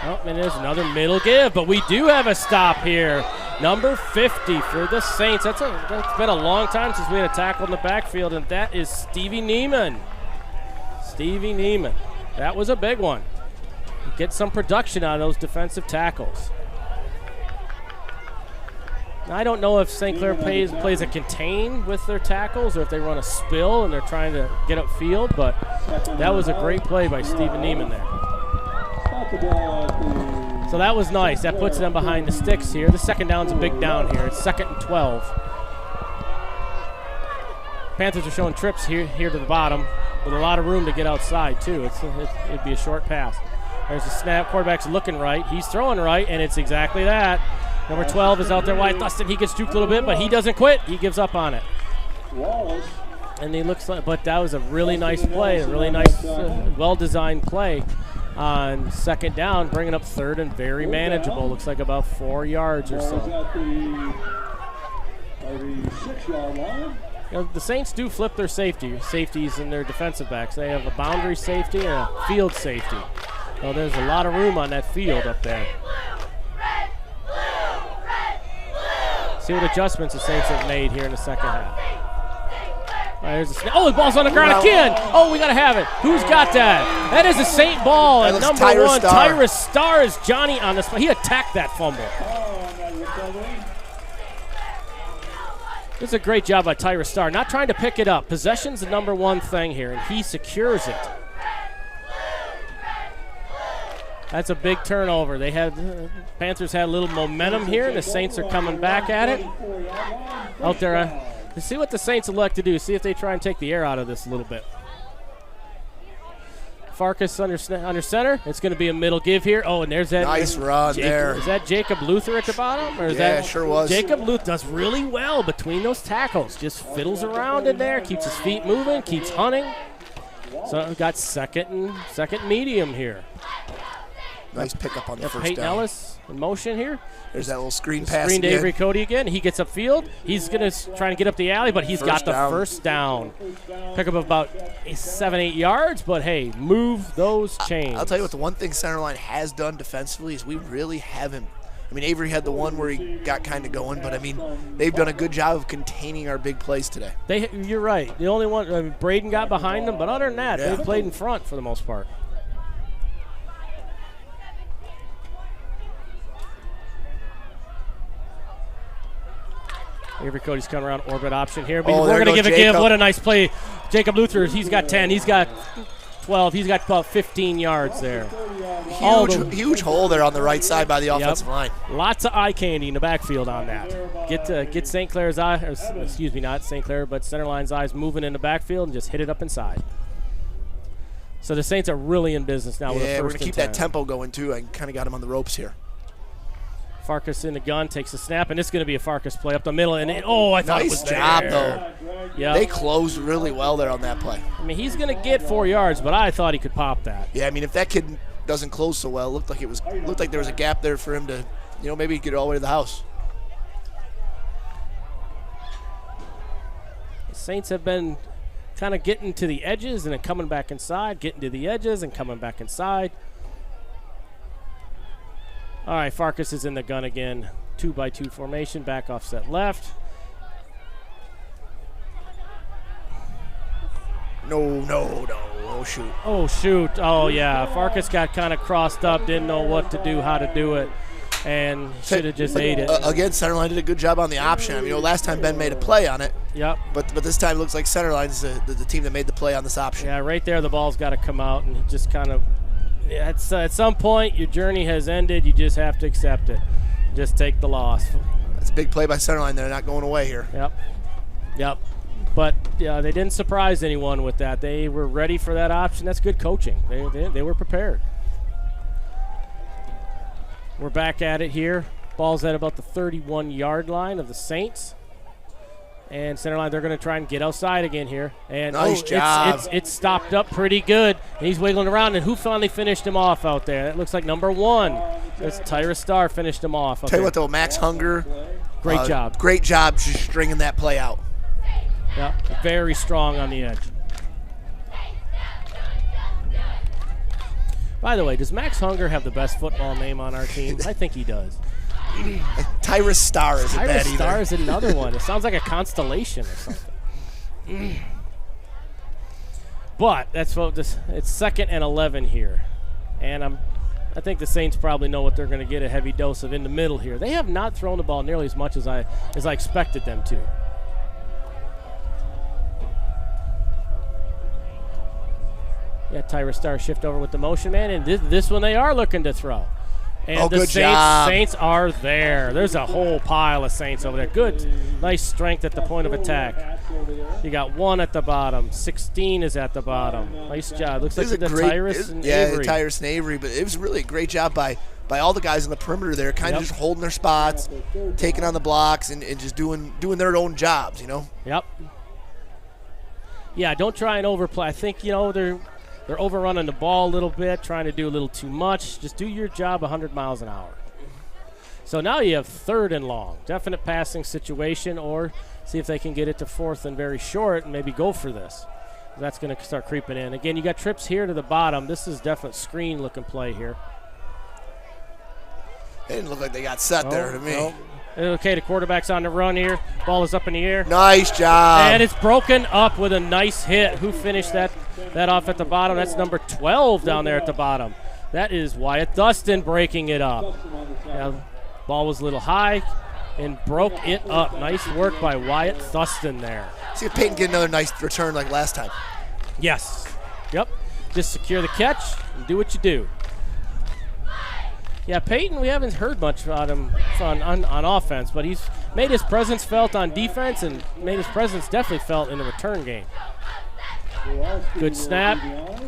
Oh, and there's another middle give, but we do have a stop here. Number 50 for the Saints. That's been a long time since we had a tackle in the backfield, and that is Stevie Neiman. Stevie Neiman. That was a big one. Get some production out of those defensive tackles. Now, I don't know if St. Clair plays a contain with their tackles or if they run a spill and they're trying to get upfield, but that was a great play by Stephen Neiman there. So that was nice. That puts them behind the sticks here. The second down's a big down here. It's 2nd and 12. Panthers are showing trips here to the bottom with a lot of room to get outside, too. It'd be a short pass. There's a snap. Quarterback's looking right. He's throwing right, and it's exactly that. Number 12 is out there wide. Thuston, he gets juked a little bit, but he doesn't quit. He gives up on it. And he looks like, but that was a really nice play, a really nice, well-designed play on second down, bringing up third and very manageable. Looks like about 4 yards or so. The Saints do flip their safeties and their defensive backs. They have a boundary safety and a field safety. So there's a lot of room on that field up there. See what adjustments the Saints have made here in the second half. There's a snap. Oh, the ball's on the ground again. Oh, we got to have it. Who's got that? That is a Saint ball. And number one, Tyrus Starr is Johnny on the spot. He attacked that fumble. This is a great job by Tyrus Starr. Not trying to pick it up. Possession's the number one thing here, and he secures it. That's a big turnover. Panthers had a little momentum here, and the Saints are coming back at it. Out there, to see what the Saints elect to do. See if they try and take the air out of this a little bit. Farkas under center. It's going to be a middle give here. Oh, and there's that nice run there. Is that Jacob Luther at the bottom, or is that? Sure was. Jacob Luther does really well between those tackles. Just fiddles around in there, keeps his feet moving, keeps hunting. So we've got second medium here. Nice pickup on the first Peyton down. Ellis in motion here. There's that little screen pass Screen to again. Avery Cody again. He gets upfield. He's going to try and get up the alley, but he's got the first down. Pick up about 7-8 yards, but hey, move those chains. I'll tell you what, the one thing Centerline has done defensively is we really haven't. I mean, Avery had the one where he got kind of going, but I mean, they've done a good job of containing our big plays today. You're right. The only one, Braden got behind them, but other than that, they played in front for the most part. Avery Cody's coming around orbit option here. But we're going to give a give. What a nice play. Jacob Luther, he's got 10. He's got 12. He's got about 15 yards there. Huge hole there on the right side by the offensive line. Lots of eye candy in the backfield on that. Get St. Clair's not St. Clair, but Centerline's eyes moving in the backfield and just hit it up inside. So the Saints are really in business now with the first and 10. We're going to keep that tempo going, too. I kind of got him on the ropes here. Farkas in the gun, takes a snap, and it's going to be a Farkas play up the middle. And I thought it was there. Nice job, though. Yep. They closed really well there on that play. I mean, he's going to get 4 yards, but I thought he could pop that. Yeah, I mean, if that kid doesn't close so well, it looked like there was a gap there for him to, maybe get all the way to the house. The Saints have been kind of getting to the edges and then coming back inside, getting to the edges and coming back inside. All right, Farkas is in the gun again. 2-by-2 formation, back offset left. No. Oh, shoot. Oh, shoot. Oh, yeah. Farkas got kind of crossed up, didn't know what to do, how to do it, and should have just ate it. Again, Centerline did a good job on the option. I mean, last time Ben made a play on it. Yep. But this time it looks like Centerline's the team that made the play on this option. Yeah, right there the ball's got to come out, and he just kind of at some point your journey has ended. You just have to accept it. Just take the loss. That's a big play by Centerline. They're not going away here. Yep. But they didn't surprise anyone with that. They were ready for that option. That's good coaching. They were prepared. We're back at it here. Ball's at about the 31-yard line of the Saints. And Centerline, they're going to try and get outside again here. And nice job. It's stopped up pretty good. And he's wiggling around. And who finally finished him off out there? That looks like number 1. That's Tyrus Starr finished him off. Tell you what, though, Max Hunger. Great job. Great job just stringing that play out. Yeah, very strong on the edge. By the way, does Max Hunger have the best football name on our team? I think he does. Tyrus Starr isn't bad either. Tyrus Starr is another one. It sounds like a constellation or something. But that's what it's 2nd and 11 here. And I think the Saints probably know what they're going to get a heavy dose of in the middle here. They have not thrown the ball nearly as much as I expected them to. Yeah, Tyrus Starr shift over with the motion man, and this one they are looking to throw. And the Saints are there. There's a whole pile of Saints over there. Good, nice strength at the point of attack. You got 1 at the bottom. 16 is at the bottom. Nice job. Looks like the Tyrus and Avery. Yeah, Tyrus and Avery, but it was really a great job by all the guys on the perimeter there, kind of just holding their spots, taking on the blocks, and just doing their own jobs, Yep. Yeah, don't try and overplay. I think, they're overrunning the ball a little bit, trying to do a little too much. Just do your job 100 miles an hour. So now you have 3rd and long. Definite passing situation, or see if they can get it to 4th and very short and maybe go for this. That's going to start creeping in. Again, you got trips here to the bottom. This is definite screen-looking play here. It didn't look like they got set there to me. No. Okay, the quarterback's on the run here. Ball is up in the air. Nice job. And it's broken up with a nice hit. Who finished that off at the bottom? That's number 12 down there at the bottom. That is Wyatt Dustin breaking it up. Yeah, ball was a little high and broke it up. Nice work by Wyatt Dustin there. See if Peyton get another nice return like last time. Yes. Yep. Just secure the catch and do what you do. Yeah, Peyton, we haven't heard much about him on offense, but he's made his presence felt on defense and made his presence definitely felt in the return game. Good snap.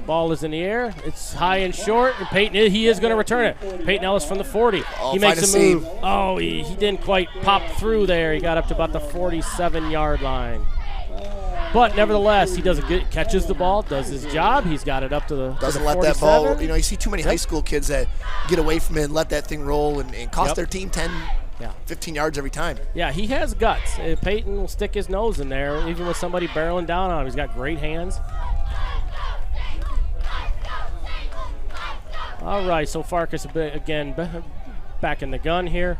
Ball is in the air. It's high and short, and Peyton, he is going to return it. Peyton Ellis from the 40. He makes a move. Oh, he didn't quite pop through there. He got up to about the 47-yard line. But nevertheless, he does catches the ball, does his job. He's got it up to the Doesn't to the let 47. that ball. You see too many high school kids that get away from it and let that thing roll and cost their team 10, 15 yards every time. Yeah, he has guts. Peyton will stick his nose in there, even with somebody barreling down on him. He's got great hands. All right, so Farkas again back in the gun here.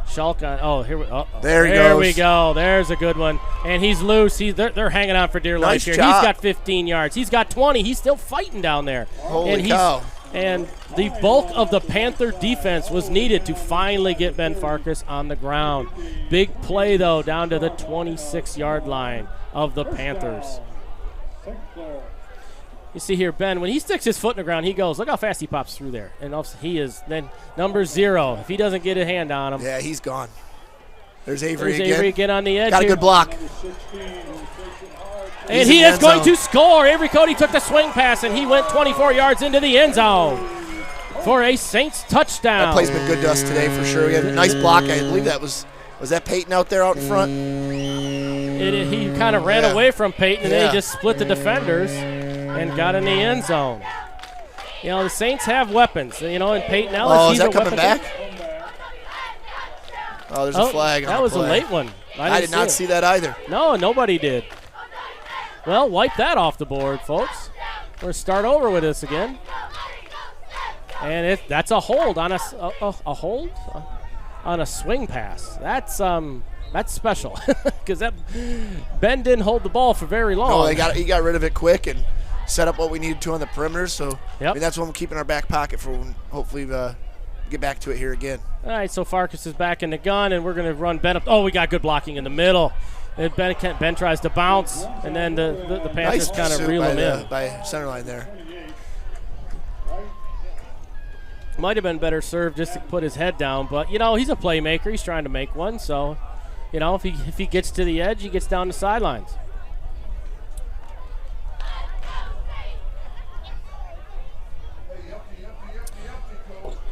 Shulk on. Oh, here we go. There we go. There's a good one. And he's loose. They're hanging on for dear life here. Job. He's got 15 yards. He's got 20. He's still fighting down there. Holy cow. And the bulk of the Panther defense was needed to finally get Ben Farkas on the ground. Big play, though, down to the 26-yard line of the Panthers. You see here, Ben, when he sticks his foot in the ground, he goes, look how fast he pops through there. And he is then number 0. If he doesn't get a hand on him. Yeah, he's gone. There's Avery again. Avery again on the edge. Got a good block. And he is going to score. Avery Cody took the swing pass, and he went 24 yards into the end zone for a Saints touchdown. That play's been good to us today for sure. We had a nice block. I believe that was that Peyton out there out in front? He kind of ran away from Peyton, and then he just split the defenders and got in the end zone. The Saints have weapons. And Peyton Ellis, Oh, he's is that coming weapon. back? Oh, there's a flag on that the was play. a late one. I did not see that either. No, nobody did. Well, wipe that off the board, folks. We're going to start over with this again. And that's a hold on a hold on a swing pass. That's special because that Ben didn't hold the ball for very long. No, he got rid of it quick and set up what we needed to on the perimeter. So yep. I mean, that's what we'll keep in our back pocket for when hopefully get back to it here again. All right, so Farkas is back in the gun, and we're going to run Ben up. Oh, we got good blocking in the middle. And Ben tries to bounce, and then the Panthers nice kind of reel him in. By Centerline there. Might have been better served just to put his head down, but, he's a playmaker. He's trying to make one, so, if he gets to the edge, he gets down the sidelines.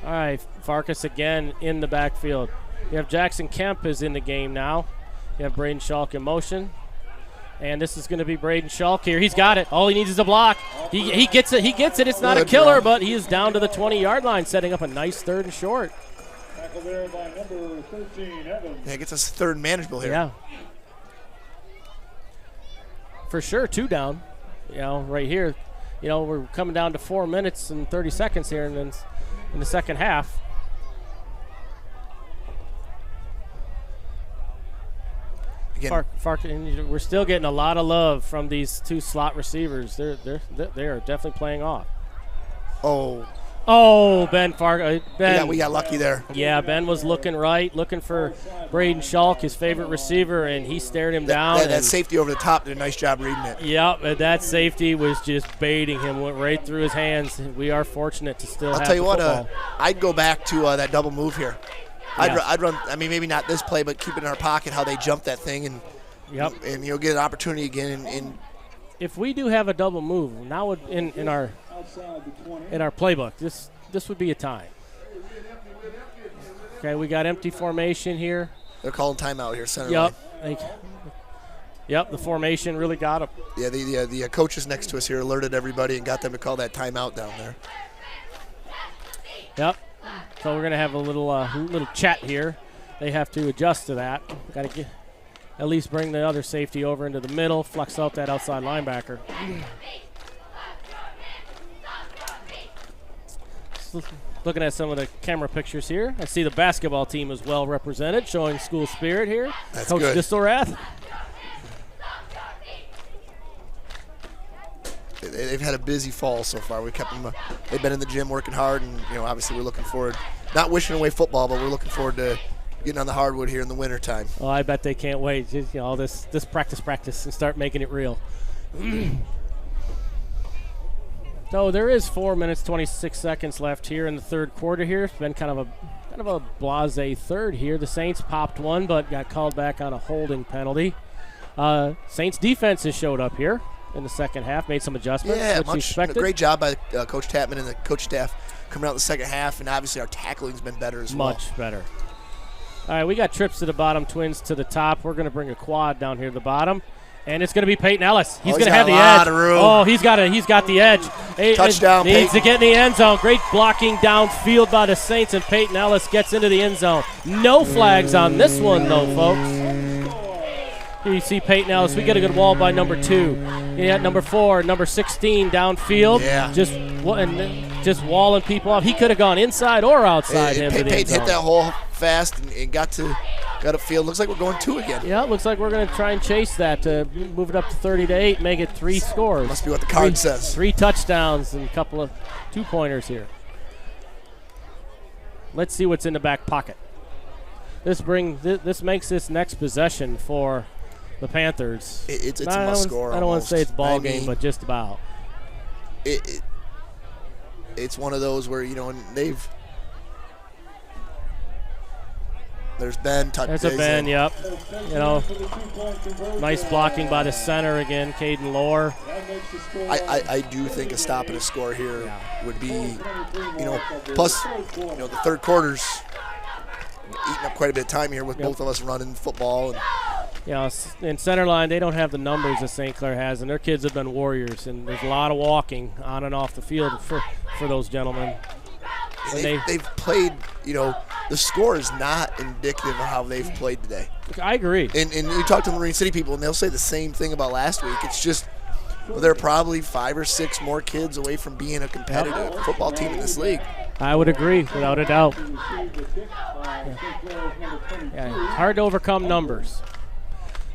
All right, Farkas again in the backfield. You have Jackson Kemp is in the game now. You have Braden Schalk in motion. And this is going to be Braden Schalk here. He's got it. All he needs is a block. He gets it. He gets it. It's not a killer, but he is down to the 20-yard line, setting up a nice 3rd and short. Tackle there by number 13, Evans. Yeah, it gets us 3rd and manageable here. Yeah. For sure, 2 down. Right here. We're coming down to 4 minutes and 30 seconds here in the second half. We're still getting a lot of love from these 2 slot receivers. They are definitely playing off. Oh, Ben Farkas. We got lucky there. Yeah, Ben was looking for Braden Schalk, his favorite receiver, and he stared him down. That safety over the top did a nice job reading it. Yep, that safety was just baiting him, went right through his hands. We are fortunate to still have the football. I'll tell you what, I'd go back to that double move here. I'd run. I mean, maybe not this play, but keep it in our pocket. How they jump that thing and get an opportunity again. And if we do have a double move now in our playbook, this would be a time. Okay, we got empty formation here. They're calling timeout here, Centerline. Yep. The formation really got them. Yeah, the coaches next to us here alerted everybody and got them to call that timeout down there. Yep. So we're going to have a little chat here. They have to adjust to that. Got to at least bring the other safety over into the middle, flex out that outside linebacker. Looking at some of the camera pictures here, I see the basketball team is well represented, showing school spirit here. That's Coach good. Distelrath. They've had a busy fall so far. We kept them. They've been in the gym working hard, and obviously we're looking forward. Not wishing away football, but we're looking forward to getting on the hardwood here in the wintertime. Oh, I bet they can't wait. Just, all this practice, and start making it real. So there is 4 minutes 26 seconds left here in the third quarter. Here it's been kind of a blasé third here. The Saints popped one, but got called back on a holding penalty. Saints defense has showed up here in the second half, made some adjustments. Yeah, great job by Coach Tapman and the coach staff coming out in the second half, and obviously our tackling's been better as well. Much better. All right, we got trips to the bottom, twins to the top. We're going to bring a quad down here to the bottom, and it's going to be Peyton Ellis. He's going to have the edge. Oh, he's got the edge. Touchdown, needs to get in the end zone. Great blocking downfield by the Saints, and Peyton Ellis gets into the end zone. No flags on this one, though, folks. Here you see Peyton Ellis. We get a good wall by number 2. Yeah, number 4, number 16 downfield. Yeah. Just walling people off. He could have gone inside or outside him. Peyton hit that hole fast and got upfield. Looks like we're going 2 again. Yeah, it looks like we're going to try and chase that to move it up to 30-8, make it 3 scores. Must be what the card says. 3 touchdowns and a couple of 2-pointers here. Let's see what's in the back pocket. This makes this next possession for the Panthers. It's a must score. I don't want to say it's ball game, but just about. It's one of those where there's Ben. There's a Ben. Yep. Nice blocking by the center again, Caden Lohr. I do think a stop and a score here would be, plus the third quarter's eating up quite a bit of time here with both of us running football. In Centerline, they don't have the numbers that St. Clair has, and their kids have been warriors, and there's a lot of walking on and off the field for those gentlemen. They've played, the score is not indicative of how they've played today. I agree. And you talk to the Marine City people, and they'll say the same thing about last week. It's just there are probably 5 or 6 more kids away from being a competitive football team in this league. I would agree, without a doubt. Yeah, it's hard to overcome numbers.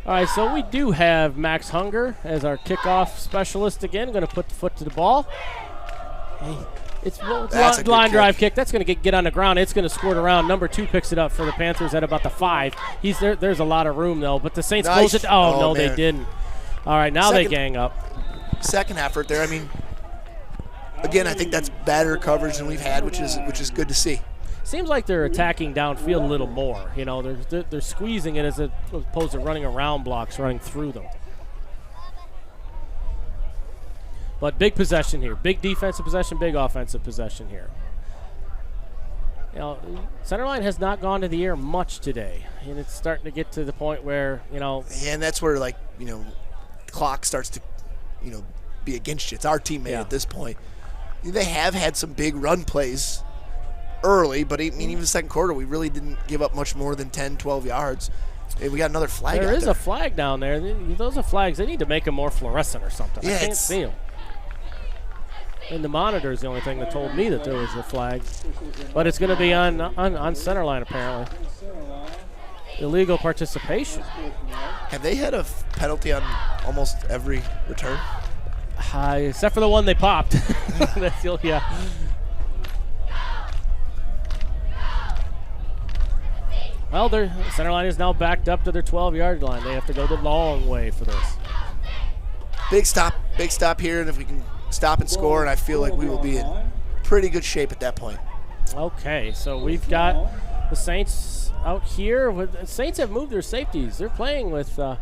All right, so we do have Max Hunger as our kickoff specialist again. Going to put the foot to the ball. Hey, it's a line drive kick. That's going to get on the ground. It's going to squirt around. Number 2 picks it up for the Panthers at about the 5. He's there. There's a lot of room, though. But the Saints close it. Oh, no, man. They didn't. All right, now they gang up. Second effort there. I mean, again, I think that's better coverage than we've had, which is good to see. Seems like they're attacking downfield a little more. You know, they're squeezing it as opposed to running around blocks, running through them. But big possession here. Big defensive possession, big offensive possession here. You know, Centerline has not gone to the air much today, and it's starting to get to the point where, you know. And that's where, like, you know, clock starts to, you know, be against you. It's our teammate at this point. They have had some big run plays early, but I mean, even the second quarter, we really didn't give up much more than 10, 12 yards. And we got another flag There is a flag down there. Those are flags. They need to make them more fluorescent or something. Yeah, I can't see them. And the monitor is the only thing that told me that there was a flag. But it's going to be on Centerline, apparently. Illegal participation. Have they had a penalty on almost every return? Except for the one they popped. That's the, yeah. Well, their Centerline is now backed up to their 12-yard line. They have to go the long way for this. Big stop here, and if we can stop and score, and I feel like we will be in pretty good shape at that point. Okay, so we've got the Saints out here. The Saints have moved their safeties. They're playing with their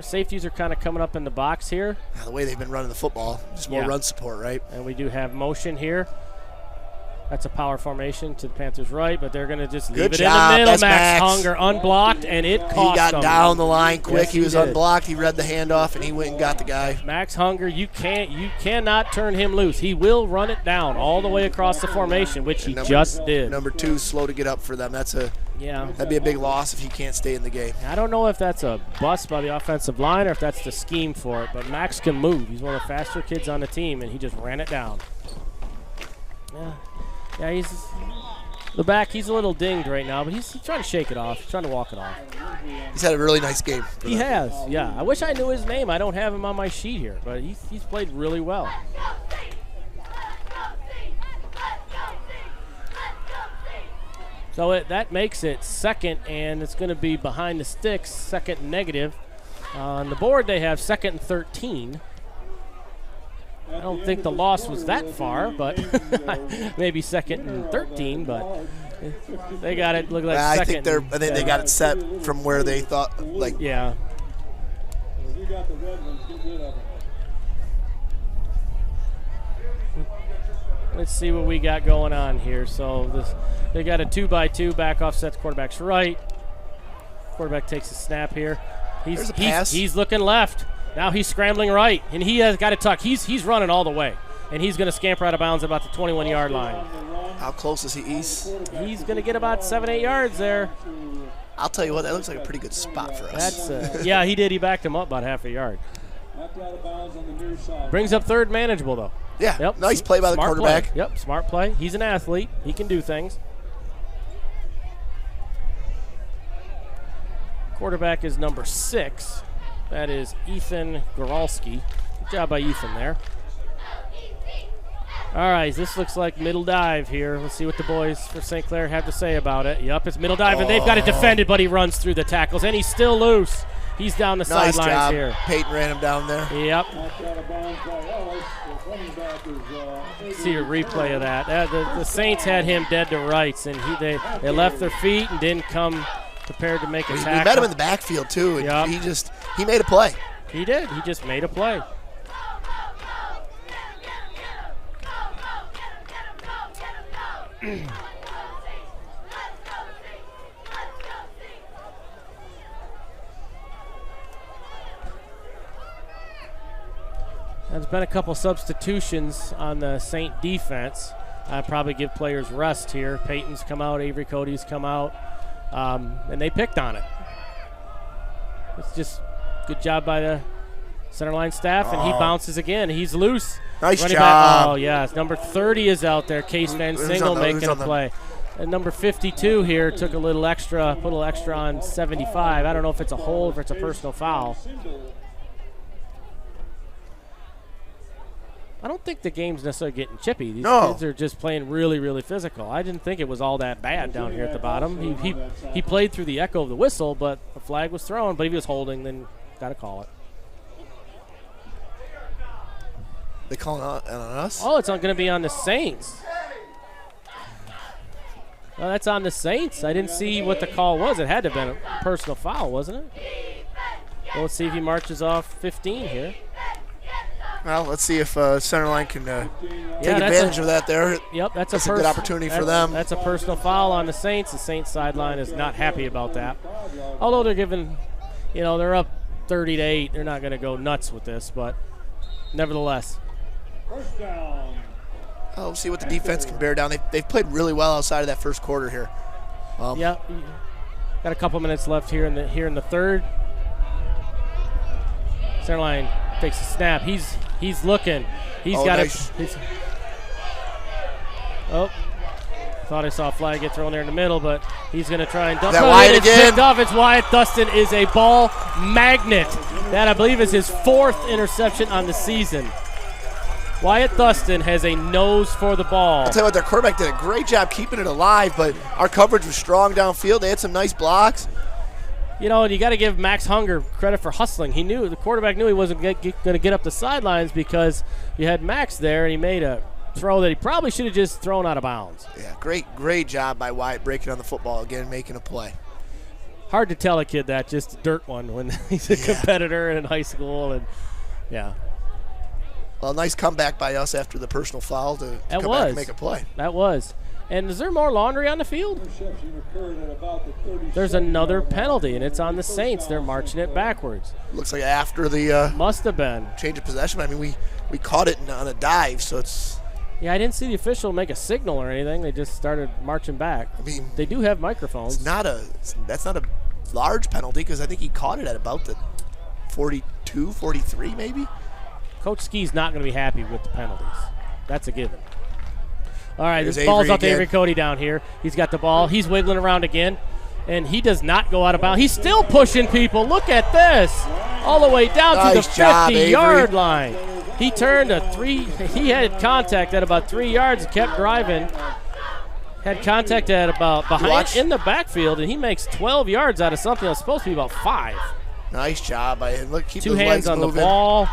safeties are kind of coming up in the box here. The way they've been running the football, just more run support, right? And we do have motion here. That's a power formation to the Panthers' right, but they're going to just leave it in the middle. That's Max Hunger unblocked, and it cost him. He got down the line quick. Yes, he was unblocked. He read the handoff, and he went and got the guy. Max Hunger, you cannot turn him loose. He will run it down all the way across the formation, which he just did. Number 2, slow to get up for them. That'd be a big loss if he can't stay in the game. I don't know if that's a bust by the offensive line or if that's the scheme for it, but Max can move. He's one of the faster kids on the team, and he just ran it down. Yeah, he's the back. He's a little dinged right now, but he's trying to shake it off. He's trying to walk it off. He's had a really nice game. He has, yeah. I wish I knew his name. I don't have him on my sheet here, but he's played really well. So that makes it second, and it's going to be behind the sticks, second and negative. On the board, they have second and 13. I don't think the loss was that far, but maybe second and 13, but they got it look like second. I think they got it set from where they thought, like. Yeah. Let's see what we got going on here. So they got a 2x2 back offset to quarterback's right. Quarterback takes a snap here. He's looking left. Now he's scrambling right, and he has got it tucked. He's running all the way, and he's going to scamper out of bounds about the 21-yard line. How close is he? He's going to get about 7-8 yards there. I'll tell you what, that looks like a pretty good spot for us. Yeah, he did. He backed him up about half a yard. Brings up third manageable, though. Yeah, yep. Nice play by the quarterback. Play. Yep, smart play. He's an athlete. He can do things. Quarterback is number 6. That is Ethan Goralski. Good job by Ethan there. All right, this looks like middle dive here. Let's see what the boys for St. Clair have to say about it. Yep, it's middle dive, and they've got it defended, but he runs through the tackles, and he's still loose. He's down the sidelines here. Peyton ran him down there. Yep. See a replay of that. The Saints had him dead to rights, and they left their feet and didn't come prepared to make a tackle. We met him in the backfield, too, and yep. he made a play. He did. He just made a play. There's been a couple substitutions on the Saint defense. I'd probably give players rest here. Peyton's come out, Avery Cody's come out, and they picked on it. It's just good job by the Centerline staff, and he bounces again. He's loose. Nice Running job. back. Oh, yes. Number 30 is out there. Case Van Single making a play. And number 52 here took a little extra, put a little extra on 75. I don't know if it's a hold or if it's a personal foul. I don't think the game's necessarily getting chippy. These kids are just playing really, really physical. I didn't think it was all that bad down here at the bottom. He played through the echo of the whistle, but a flag was thrown. But if he was holding, then got to call it. They calling on us? Oh, it's going to be on the Saints. Well, that's on the Saints. I didn't see what the call was. It had to have been a personal foul, wasn't it? Well, let's see if he marches off 15 here. Well, let's see if Centerline can take advantage of that there. Yep, that's a good opportunity for them. That's a personal foul on the Saints. The Saints sideline is not happy about that. Although they're giving, they're up 30-8. They're not going to go nuts with this, but nevertheless. First down. We'll see what the defense can bear down. They've played really well outside of that first quarter here. Yeah, got a couple minutes left here in the third. Centerline takes a snap. He's looking. He's got nice. Thought I saw a flag get thrown there in the middle, but he's going to try and dump that Wyatt it. again. Picked off. It's Wyatt Dustin is a ball magnet. That I believe is his 4th interception on the season. Wyatt Dustin has a nose for the ball. I'll tell you what, their quarterback did a great job keeping it alive, but our coverage was strong downfield. They had some nice blocks. And you got to give Max Hunger credit for hustling. The quarterback knew he wasn't going to get up the sidelines because you had Max there, and he made a throw that he probably should have just thrown out of bounds. Yeah, great job by Wyatt breaking on the football again, making a play. Hard to tell a kid that, just a dirt one when he's a competitor in high school, and yeah. Well, nice comeback by us after the personal foul to come back and make a play. That was. And is there more laundry on the field? There's another penalty, and it's on the Saints. They're marching it backwards. Looks like after the must have been change of possession. I mean, we caught it on a dive, so it's. Yeah, I didn't see the official make a signal or anything. They just started marching back. I mean, they do have microphones. That's not a large penalty because I think he caught it at about the 42, 43 maybe. Coach Ski's not going to be happy with the penalties. That's a given. All right, There's this ball's Avery up to Avery Cody down here. He's got the ball. He's wiggling around again, and he does not go out of bounds. He's still pushing people. Look at this. All the way down to the 50-yard line. He turned he had contact at about 3 yards and kept driving. Had contact at about in the backfield, and he makes 12 yards out of something that was supposed to be about 5. Nice job by him. Look, keep two those hands legs on moving. The ball.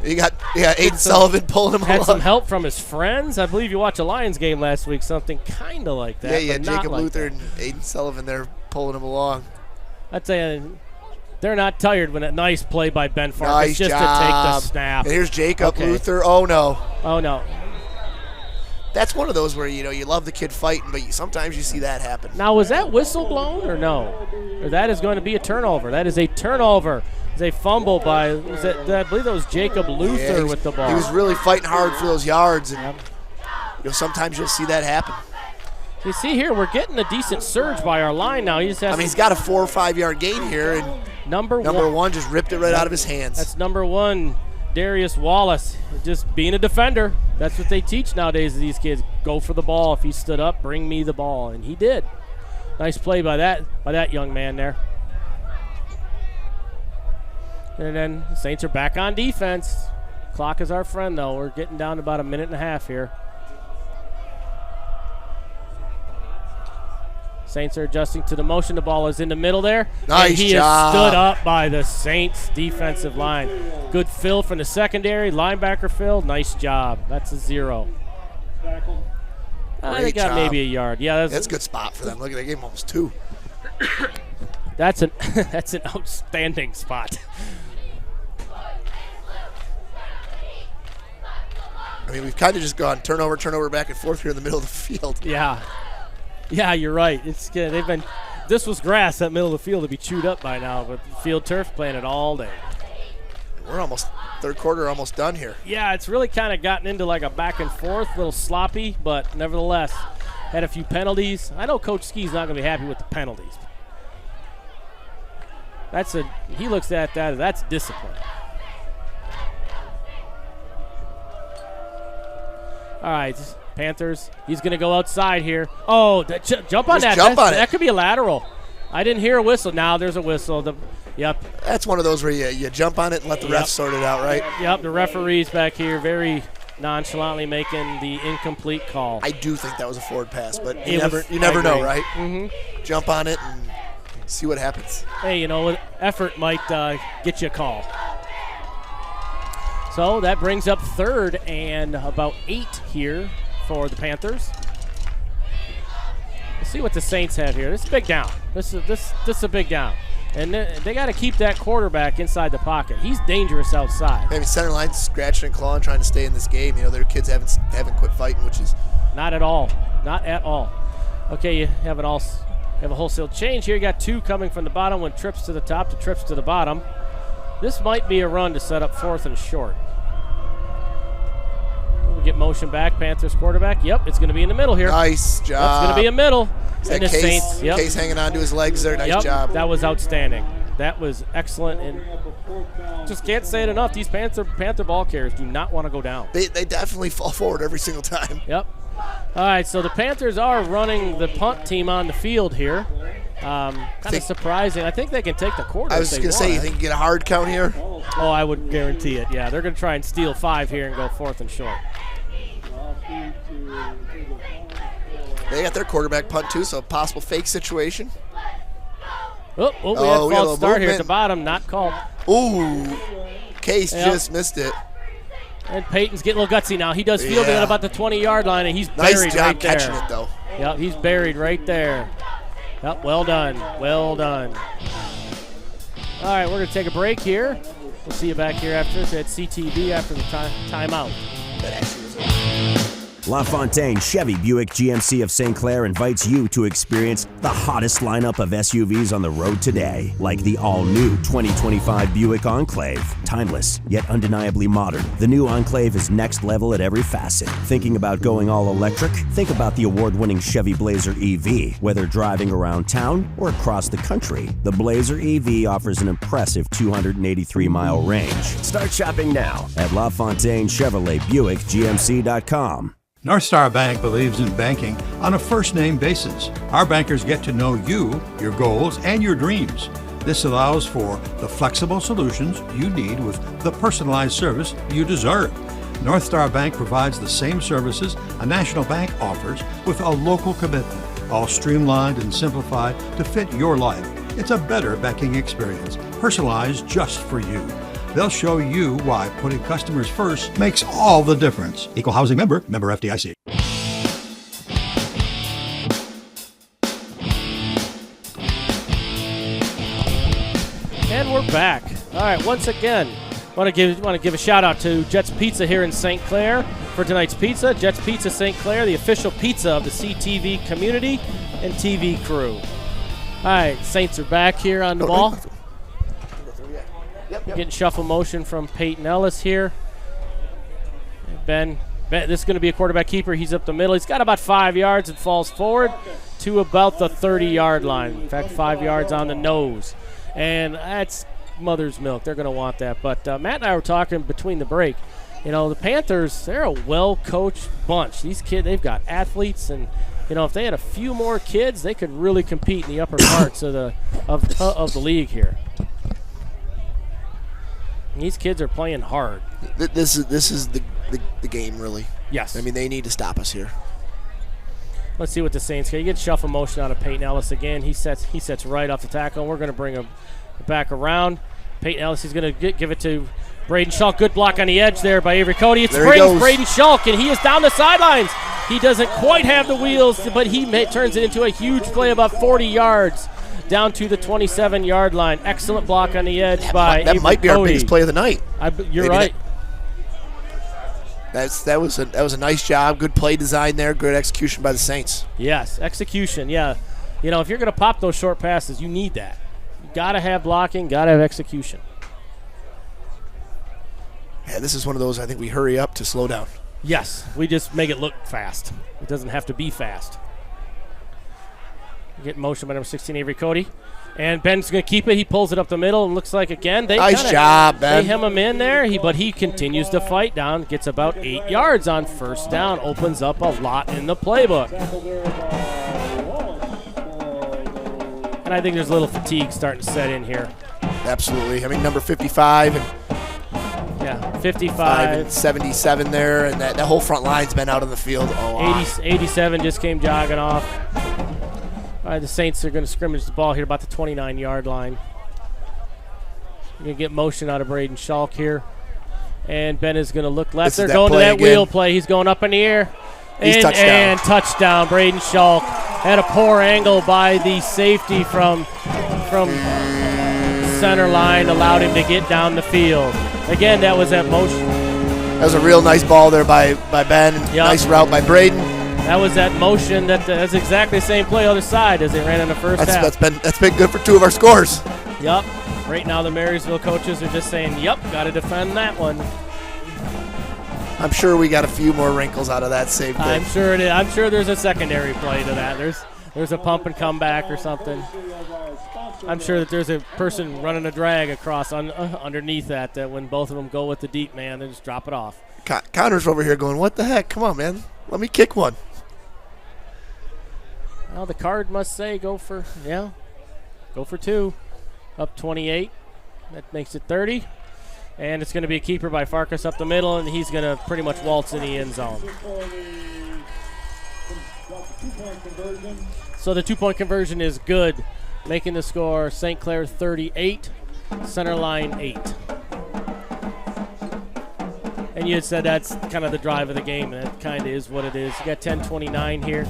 You got Aiden Sullivan pulling him along. Had some help from his friends. I believe you watched a Lions game last week, something kind of like that. Yeah, but Jacob like Luther that. and Aiden Sullivan there pulling him along. I'd say they're not tired when a nice play by Ben Farkas Nice just job. to take the snap. And here's Jacob Luther. Oh, no. Oh, no. That's one of those where, you love the kid fighting, but sometimes you see that happen. Now, was that whistle blown or no? Or that is going to be a turnover. That is a turnover. It's a fumble by, I believe that was Jacob Luther with the ball. He was really fighting hard for those yards. And, sometimes you'll see that happen. You see here, we're getting a decent surge by our line now. He's got a 4 or 5 yard gain here, and number one just ripped it right out of his hands. That's number 1, Darius Wallace, just being a defender. That's what they teach nowadays to these kids. Go for the ball. If he stood up, bring me the ball, and he did. Nice play by that young man there. And then the Saints are back on defense. Clock is our friend, though. We're getting down to about a minute and a half here. Saints are adjusting to the motion. The ball is in the middle there. Nice and he job. is stood up by the Saints defensive line. Good fill from the secondary. Linebacker fill. Nice job. That's a 0. They got maybe a yard. Yeah, that's a good spot for them. Look at that game, almost 2. That's an outstanding spot. I mean, we've kind of just gone turnover back and forth here in the middle of the field. Yeah, you're right. This was grass, that middle of the field, to be chewed up by now, but field turf playing it all day. We're almost third quarter, almost done here. Yeah, it's really kind of gotten into like a back and forth, a little sloppy, but nevertheless, had a few penalties. I know Coach Ski's not going to be happy with the penalties. He looks at that, that's discipline. All right, Panthers, he's going to go outside here. Oh, jump on that. That could be a lateral. I didn't hear a whistle. Now there's a whistle. Yep. That's one of those where you jump on it and let the ref sort it out, right? Yep, the referee's back here very nonchalantly making the incomplete call. I do think that was a forward pass, but you never know, right? Mm-hmm. Jump on it and see what happens. Hey, effort might get you a call. So that brings up third and about 8 here for the Panthers. Let's see what the Saints have here. This is a big down. This is a big down. And they got to keep that quarterback inside the pocket. He's dangerous outside. Maybe Centerline scratching and clawing, trying to stay in this game. Their kids haven't quit fighting, which is not at all. Not at all. Okay, you have a wholesale change here. You got 2 coming from the bottom, 1 trips to the top, 2 trips to the bottom. This might be a run to set up 4th and short. We get motion back, Panthers quarterback. Yep, it's going to be in the middle here. Nice job. That's going to be a middle. And the Saints. Case hanging on to his legs there. Nice job. That was outstanding. That was excellent. And just can't say it enough. These Panther ball carriers do not want to go down. They definitely fall forward every single time. Yep. All right, so the Panthers are running the punt team on the field here. Kind of surprising. I think they can take the quarter. I was going to say, you think you get a hard count here? Oh, I would guarantee it. Yeah, they're going to try and steal 5 here and go 4th and short. They got their quarterback punt too, so a possible fake situation. We had a false start here at the bottom, not called. Ooh, Case just missed it. And Peyton's getting a little gutsy now. He does field it at about the 20-yard line, and he's buried right there. Nice job catching it, though. Yep, he's buried right there. Yep, well done. Well done. All right, we're going to take a break here. We'll see you back here after this at CTV after the timeout. That actually was LaFontaine Chevy Buick GMC of St. Clair invites you to experience the hottest lineup of SUVs on the road today, like the all-new 2025 Buick Enclave. Timeless, yet undeniably modern, the new Enclave is next level at every facet. Thinking about going all electric? Think about the award-winning Chevy Blazer EV. Whether driving around town or across the country, the Blazer EV offers an impressive 283-mile range. Start shopping now at LaFontaine Chevrolet Buick GMC.com. North Star Bank believes in banking on a first-name basis. Our bankers get to know you, your goals, and your dreams. This allows for the flexible solutions you need with the personalized service you deserve. North Star Bank provides the same services a national bank offers with a local commitment, all streamlined and simplified to fit your life. It's a better banking experience, personalized just for you. They'll show you why putting customers first makes all the difference. Equal housing member FDIC. And we're back. All right, once again, want to give a shout out to Jets Pizza here in St. Clair for tonight's pizza. Jets Pizza St. Clair, the official pizza of the CTV community and TV crew. All right, Saints are back here on the ball. Getting shuffle motion from Peyton Ellis here. Ben, this is going to be a quarterback keeper. He's up the middle. He's got about 5 yards and falls forward to about the 30-yard line. In fact, 5 yards on the nose. And that's mother's milk. They're going to want that. But Matt and I were talking between the break. The Panthers, they're a well-coached bunch. These kids, they've got athletes, and if they had a few more kids, they could really compete in the upper parts of the league here. These kids are playing hard. This is the game, really. Yes. I mean, they need to stop us here. Let's see what the Saints get. You get shuffle motion out of Peyton Ellis again. He sets right off the tackle, and we're going to bring him back around. Peyton Ellis, he's going to give it to Braden Schulk. Good block on the edge there by Avery Cody. It springs Braden Schulk, and he is down the sidelines. He doesn't quite have the wheels, but he turns it into a huge play, about 40 yards. Down to the 27-yard line. Excellent block on the edge by Avery Cody. That might be our biggest play of the night. You're right. That was a nice job. Good play design there. Good execution by the Saints. Yes, execution. Yeah, if you're going to pop those short passes, you need that. You got to have blocking. Got to have execution. Yeah, this is one of those I think we hurry up to slow down. Yes, we just make it look fast. It doesn't have to be fast. Get motion by number 16, Avery Cody. And Ben's going to keep it. He pulls it up the middle and looks like, again, nice job, Ben. They hem him in there, but he continues to fight down, gets about 8 yards on first down, opens up a lot in the playbook. And I think there's a little fatigue starting to set in here. Absolutely. I mean, number 55 and 55 and 77 there, and that whole front line's been out on the field a lot. 87 just came jogging off. All right, the Saints are going to scrimmage the ball here about the 29-yard line. You're going to get motion out of Braden Schalk here. And Ben is going to look left. They're going to that wheel play. He's going up in the air. And touchdown. Braden Schalk had a poor angle by the safety from Centerline, allowed him to get down the field. Again, that was that motion. That was a real nice ball there by Ben. Yep. Nice route by Braden. That was that motion. That's exactly the same play other side as they ran in the first half. That's been good for 2 of our scores. Yep. Right now the Marysville coaches are just saying, yep, got to defend that one. I'm sure we got a few more wrinkles out of that same thing. I'm sure it is. I'm sure there's a secondary play to that. There's a pump and come back or something. I'm sure that there's a person running a drag across underneath that when both of them go with the deep man, they just drop it off. Connor's over here going, what the heck? Come on, man. Let me kick one. Well, the card must say go for 2. Up 28. That makes it 30. And it's going to be a keeper by Farkas up the middle, and he's going to pretty much waltz in the end zone. So the 2-point conversion is good, making the score St. Clair 38, Centerline 8. And you had said that's kind of the drive of the game, and that kind of is what it is. You got 10-29 here.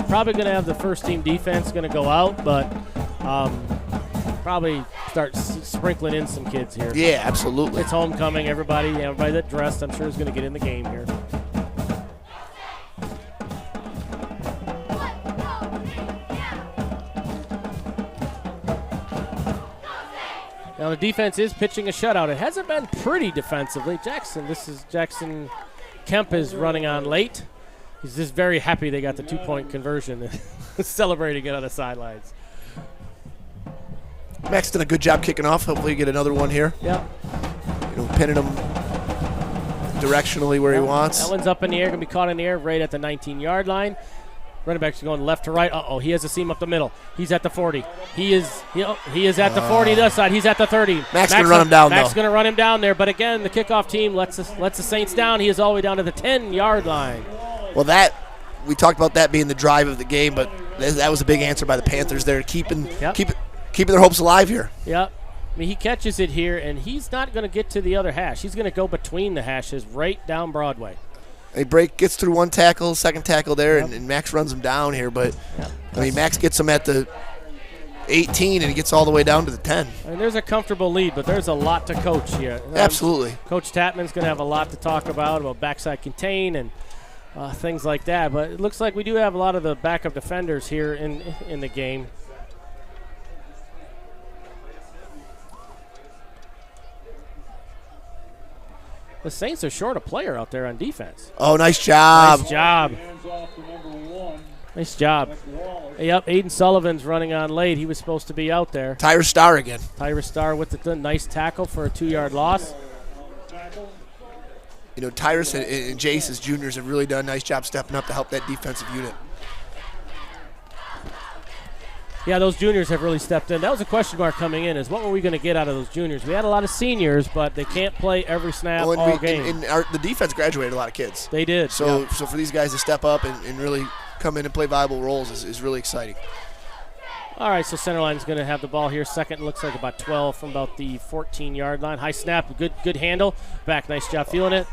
Probably going to have the first team defense going to go out, but probably start sprinkling in some kids here. Yeah, absolutely. It's homecoming. Everybody that dressed, I'm sure, is going to get in the game here. Now the defense is pitching a shutout. It hasn't been pretty defensively. Jackson Kemp is running on late. He's just very happy they got the 2-point conversion, celebrating it on the sidelines. Max done a good job kicking off. Hopefully you get another one here. Yeah. Pinning him directionally where he wants. That one's up in the air, going to be caught in the air right at the 19-yard line. Running back's going left to right. He has a seam up the middle. He's at the 40. He is at the 40 this side. He's at the 30. Max going to run him down, Max going to run him down there. But again, the kickoff team lets the Saints down. He is all the way down to the 10-yard line. Well, we talked about that being the drive of the game, but that was a big answer by the Panthers there, keeping their hopes alive here. Yep. I mean, he catches it here, and he's not going to get to the other hash. He's going to go between the hashes right down Broadway. A break gets through one tackle, second tackle there, and Max runs him down here. But, I mean, Max gets him at the 18, and he gets all the way down to the 10. I mean, there's a comfortable lead, but there's a lot to coach here. Absolutely. Coach Tapman's going to have a lot to talk about backside contain and things like that. But it looks like we do have a lot of the backup defenders here in the game. The Saints are short a player out there on defense. Oh, nice job. Nice job. Nice job. Yep, Aiden Sullivan's running on late. He was supposed to be out there. Tyrus Starr again. Tyrus Starr with the nice tackle for a 2-yard loss. Tyrus and Jace as juniors have really done a nice job stepping up to help that defensive unit. Yeah, those juniors have really stepped in. That was a question mark coming in, is what were we going to get out of those juniors? We had a lot of seniors, but they can't play every snap all game. The defense graduated a lot of kids. They did. So for these guys to step up and really come in and play viable roles is really exciting. All right, so Centerline's going to have the ball here. Second, looks like about 12 from about the 14-yard line. High snap, good handle. Back, nice job feeling it.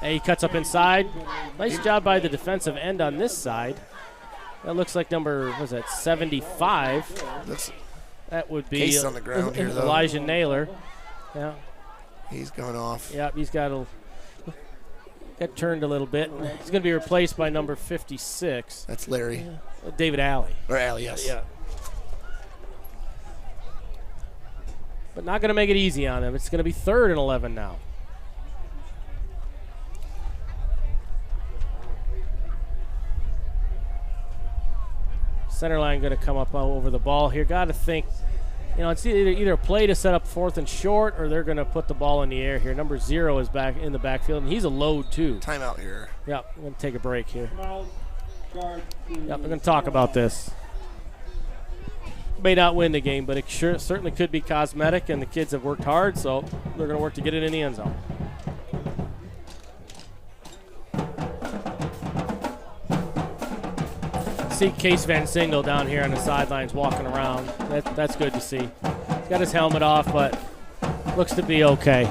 And he cuts up inside. Nice job by the defensive end on this side. That looks like number, 75. That would be Case on the ground here, though. Elijah Naylor. Yeah. He's going off. Yep, he's got turned a little bit. He's going to be replaced by number 56. That's Larry. David Alley. Or Alley, yes. Yeah. But not going to make it easy on him. It's going to be 3rd and 11 now. Centerline going to come up over the ball here. Got to think, it's either a play to set up 4th and short, or they're going to put the ball in the air here. Number 0 is back in the backfield, and he's a load too. Timeout here. Yep, I'm going to take a break here. Yep, we're going to talk about this. May not win the game, but it certainly could be cosmetic, and the kids have worked hard, so they're going to work to get it in the end zone. See Case Van Single down here on the sidelines walking around. That's good to see. He's got his helmet off, but looks to be okay.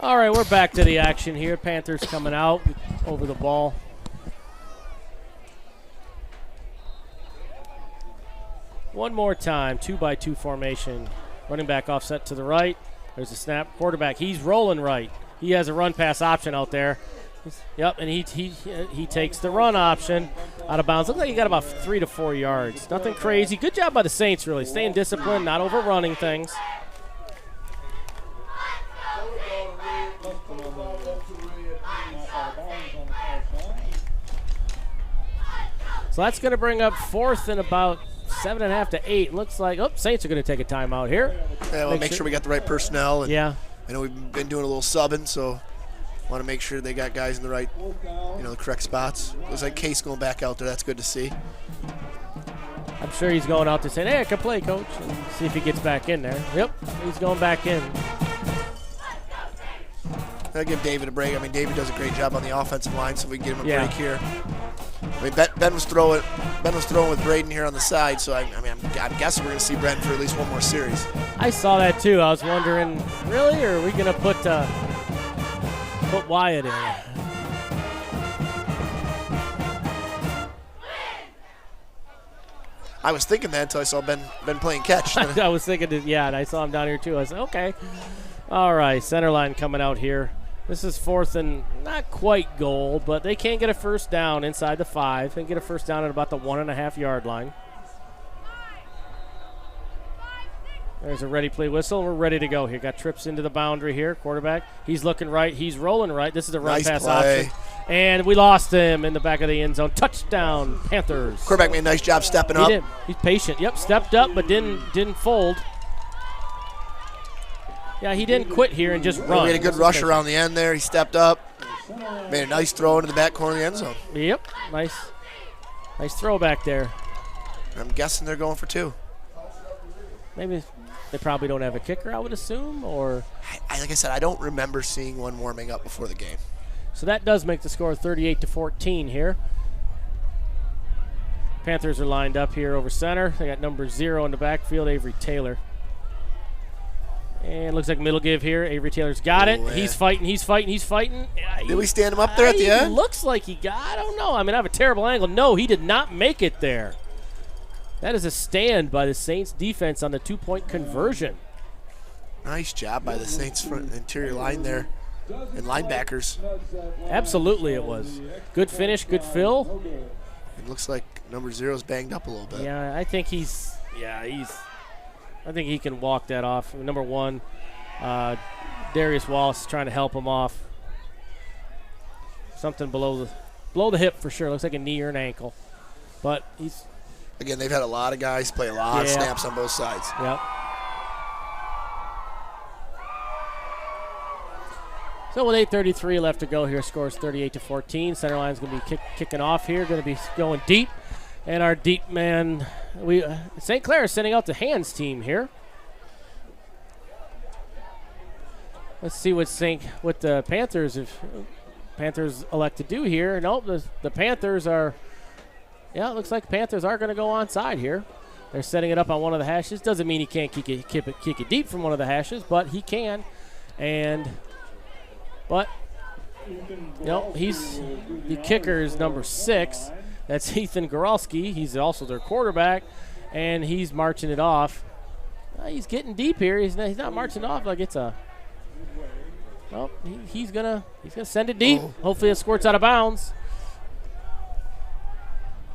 All right, we're back to the action here. Panthers coming out over the ball. One more time, 2-by-2 formation. Running back offset to the right. There's a snap. Quarterback, he's rolling right. He has a run-pass option out there. Yep, and he takes the run option out of bounds. Looks like he got about 3 to 4 yards. Nothing crazy. Good job by the Saints, really. Staying disciplined, not overrunning things. So that's going to bring up 4th and about 7.5 to 8. Looks like, Saints are going to take a timeout here. Yeah, we'll make sure we got the right personnel. And yeah. I know we've been doing a little subbing, so want to make sure they got guys in the right, the correct spots. Looks like Case going back out there. That's good to see. I'm sure he's going out to say, hey, I can play, coach, and see if he gets back in there. Yep, he's going back in. I'll give David a break. I mean, David does a great job on the offensive line, so we can get him a break here. I mean, Ben was throwing with Braden here on the side, so I'm guessing we're going to see Brent for at least one more series. I saw that too. I was wondering, really, or are we going to put Wyatt in? I was thinking that until I saw Ben playing catch. I was thinking, and I saw him down here too. I said, okay. All right, Centerline coming out here. This is 4th and not quite goal, but they can't get a first down inside the 5. They can get a first down at about the 1.5-yard line. There's a ready play whistle. We're ready to go here. Got trips into the boundary here. Quarterback, he's looking right. He's rolling right. This is a run pass option. And we lost him in the back of the end zone. Touchdown, Panthers. Quarterback made a nice job stepping up. He did. He's patient. Yep, stepped up but didn't fold. Yeah, he didn't quit here and just run. He had a good rush around the end there. He stepped up, made a nice throw into the back corner of the end zone. Yep, nice throw back there. I'm guessing they're going for 2. Maybe they probably don't have a kicker, I would assume, or. Like I said, I don't remember seeing one warming up before the game. So that does make the score 38-14 here. Panthers are lined up here over center. They got number 0 in the backfield, Avery Taylor. And looks like middle give here. Avery Taylor's got it. Man. He's fighting. Did we stand him up there at the end? Looks like he got. I don't know. I mean, I have a terrible angle. No, he did not make it there. That is a stand by the Saints defense on the 2-point conversion. Nice job by the Saints front interior line there and linebackers. Absolutely it was. Good finish, good fill. It looks like number 0's banged up a little bit. Yeah, I think I think he can walk that off. Number 1, Darius Wallace is trying to help him off. Something below the hip for sure. Looks like a knee or an ankle. But he's... Again, they've had a lot of guys play a lot of snaps on both sides. Yep. So with 8:33 left to go here, scores 38-14. Centerline's going to be kicking off here, going to be going deep. And our deep man, St. Clair is sending out the hands team here. Let's see what the Panthers elect to do here. Nope, the Panthers are. Yeah, it looks like the Panthers are going to go onside here. They're setting it up on one of the hashes. Doesn't mean he can't kick it deep from one of the hashes, but he can. But he's the kicker is number 6. That's Ethan Goralski. He's also their quarterback, and he's marching it off. He's getting deep here. He's not marching off like it's a. Well, he's gonna send it deep. Hopefully it squirts out of bounds.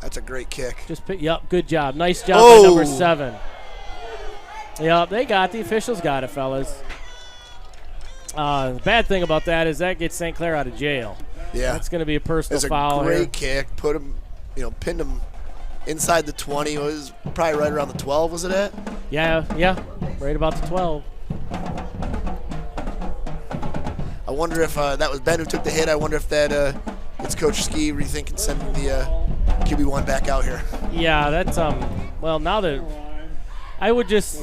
That's a great kick. Yep, good job. Nice job by number 7. Yep, the officials got it, fellas. The bad thing about that is that gets St. Clair out of jail. Yeah. That's going to be a personal It's foul a great here. kick. Put him, pinned him inside the 20. It was probably right around the 12, was it at? Yeah, right about the 12. I wonder if that was Ben who took the hit. I wonder if that gets Coach Ski rethinking sending the QB1 back out here. Yeah, that's well, now that I would just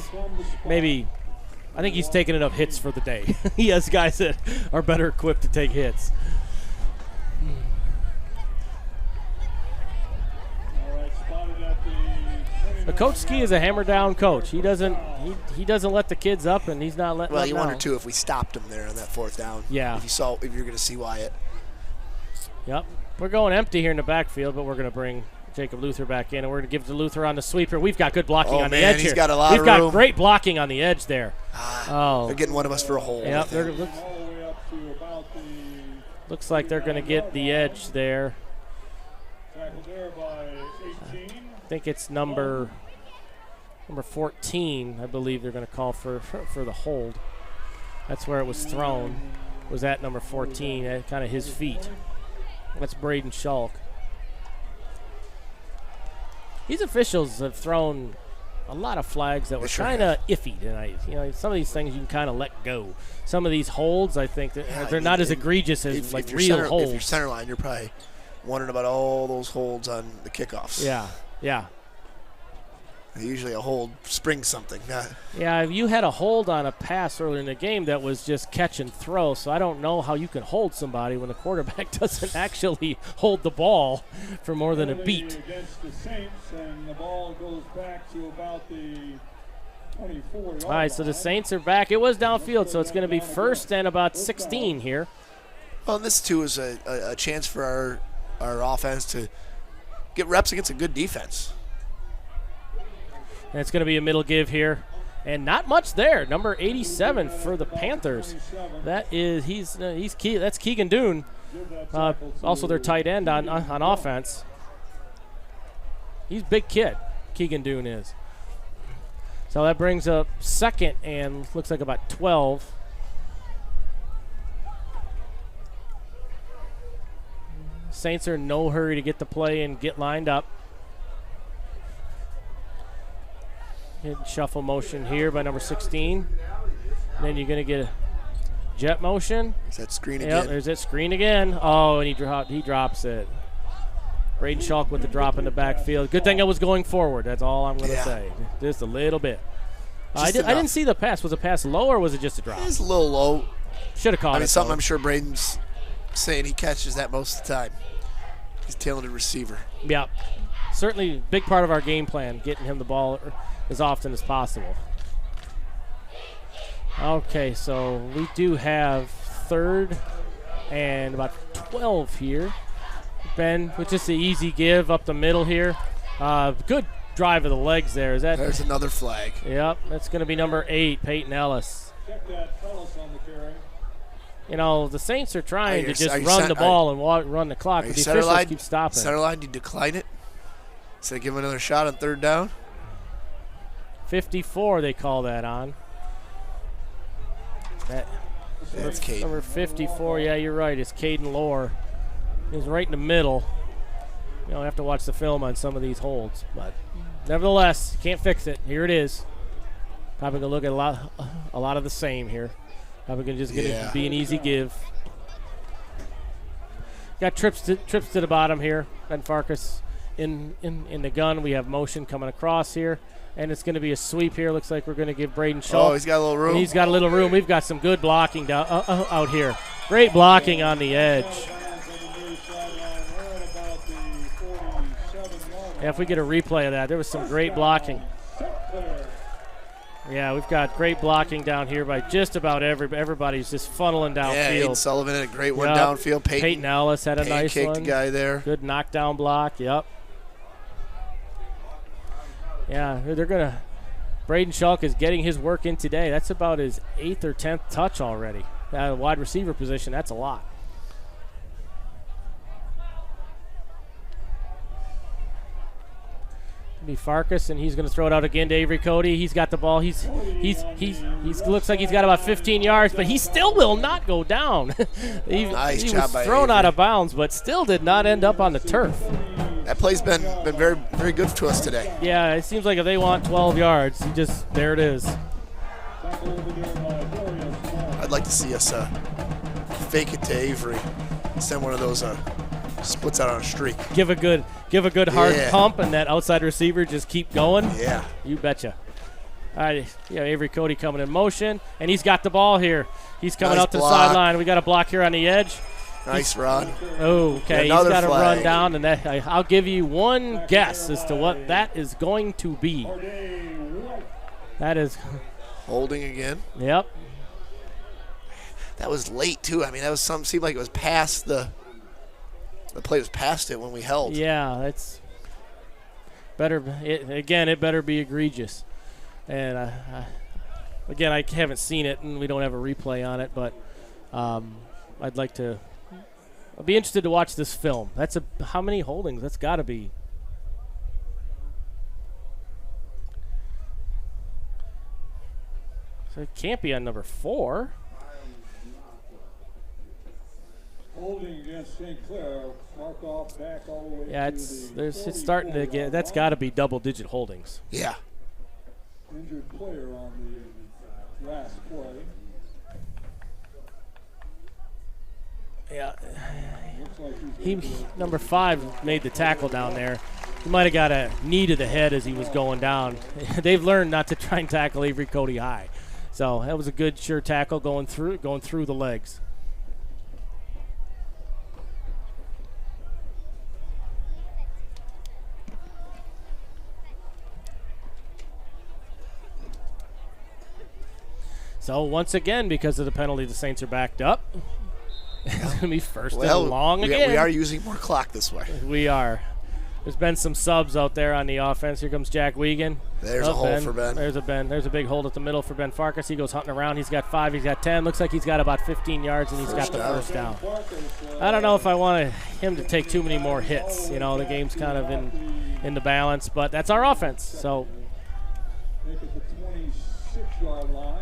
maybe, I think he's taken enough hits for the day. He has guys that are better equipped to take hits. But Coach Ski is a hammer down coach. He doesn't let the kids up, and he's not letting. Well, them you down. wonder too if we stopped him there on that 4th down. Yeah. If you're going to see Wyatt. Yep. We're going empty here in the backfield, but we're going to bring Jacob Luther back in, and we're going to give it to Luther on the sweeper. We've got good blocking on the edge he's here. Got a lot We've of got room. great blocking on the edge there. They're getting one of us for a hold. Yep. Looks like they're going to get the edge there. I think it's number 14, I believe they're going to call for the hold. That's where it was thrown, was at number 14, at kind of his feet. That's Braden Schalk. These officials have thrown a lot of flags that were kind of iffy tonight. Some of these things you can kind of let go. Some of these holds, I think, they're not as egregious as like real holds. If you're center line, you're probably wondering about all those holds on the kickoffs. Yeah. Usually a hold springs something. Yeah, you had a hold on a pass earlier in the game that was just catch and throw, so I don't know how you can hold somebody when the quarterback doesn't actually hold the ball for more than a beat. Against the Saints, and the ball goes back to about the 24-yard All right, so the Saints are back. It was downfield, so it's going to be 1st and about 16 here. Well, and this, too, is a chance for our offense to get reps against a good defense. And it's going to be a middle give here. And not much there. Number 87 for the Panthers. He's key. That's Keegan Doon. Also their tight end on offense. He's a big kid, Keegan Doon is. So that brings up 2nd and looks like about 12. Saints are in no hurry to get the play and get lined up. Shuffle motion here by number 16. And then you're going to get a jet motion. Is that screen again? Yep, there's that screen again. Oh, and he drops it. Braden Schalk with the drop in the backfield. Good thing I was going forward. That's all I'm going to say. Just a little bit. I didn't see the pass. Was the pass low or was it just a drop? It's a little low. Should have caught it. I mean, something I'm sure Braden's saying he catches that most of the time. He's a talented receiver. Yeah. Certainly a big part of our game plan, getting him the ball as often as possible. Okay, so we do have 3rd and about 12 here. Ben with just an easy give up the middle here. Good drive of the legs there. There's another flag. Yep, that's going to be number 8, Peyton Ellis. Check that Ellis on the carry. The Saints are trying to just run the ball and run the clock, but the officials keep stopping. Centerline, you decline it? So give him another shot on 3rd down? 54, they call that on. That's Caden. Number 54, yeah, you're right. It's Caden Lohr. He's right in the middle. You have to watch the film on some of these holds, but nevertheless, can't fix it. Here it is. Probably gonna look at a lot of the same here. Probably gonna just get it to be an easy give. Got trips to the bottom here. Ben Farkas in the gun. We have motion coming across here. And it's going to be a sweep here. Looks like we're going to give Braden Schalk. Oh, he's got a little room. He's got a little room. We've got some good blocking down out here. Great blocking on the edge. Yeah, if we get a replay of that, there was some great blocking. Yeah, we've got great blocking down here by just about everybody's just funneling downfield. Yeah, Aiden Sullivan had a great one downfield. Peyton Ellis had a nice one. Pancaked the guy there. Good knockdown block. Yep. Yeah, they're going to – Braden Schalk is getting his work in today. That's about his 8th or 10th touch already. Wide receiver position, that's a lot. Be Farkas, and he's going to throw it out again to Avery Cody. He's got the ball. He's looks like he's got about 15 yards, but he still will not go down. he was thrown out of bounds, but still did not end up on the turf. That play's been very, very good to us today. Yeah, it seems like if they want 12 yards, there it is. I'd like to see us fake it to Avery, send one of those splits out on a streak. Give a good hard pump, and that outside receiver just keep going. Yeah. You betcha. All right, Avery Cody coming in motion, and he's got the ball here. He's coming out to the sideline. We got a block here on the edge. Nice run. Oh, okay. He's got to run down, and I'll give you one guess as to what that is going to be. That is holding again. Yep. That was late too. I mean, that was seemed like it was past the play was past it when we held. Yeah, that's better. It better be egregious. And again, I haven't seen it, and we don't have a replay on it, but I'll be interested to watch this film. How many holdings? That's got to be. So it can't be on number 4. Holding against St. Clair, mark off back all the way. Yeah, it's starting to get. That's got to be double-digit holdings. Yeah. Injured player on the last play. Yeah. Number 5 made the tackle down there. He might have got a knee to the head as he was going down. They've learned not to try and tackle Avery Cody high. So that was a good, sure tackle going through the legs. So once again, because of the penalty, the Saints are backed up. It's going to be first and long again. We are using more clock this way. We are. There's been some subs out there on the offense. Here comes Jack Wiegand. There's a hole for Ben. There's a Ben. There's a big hole at the middle for Ben Farkas. He goes hunting around. He's got 5. He's got 10. Looks like he's got about 15 yards, and he's got the first down. I don't know if I want him to take too many more hits. You know, the game's kind of in the balance, but that's our offense. So. Make it the 26-yard line.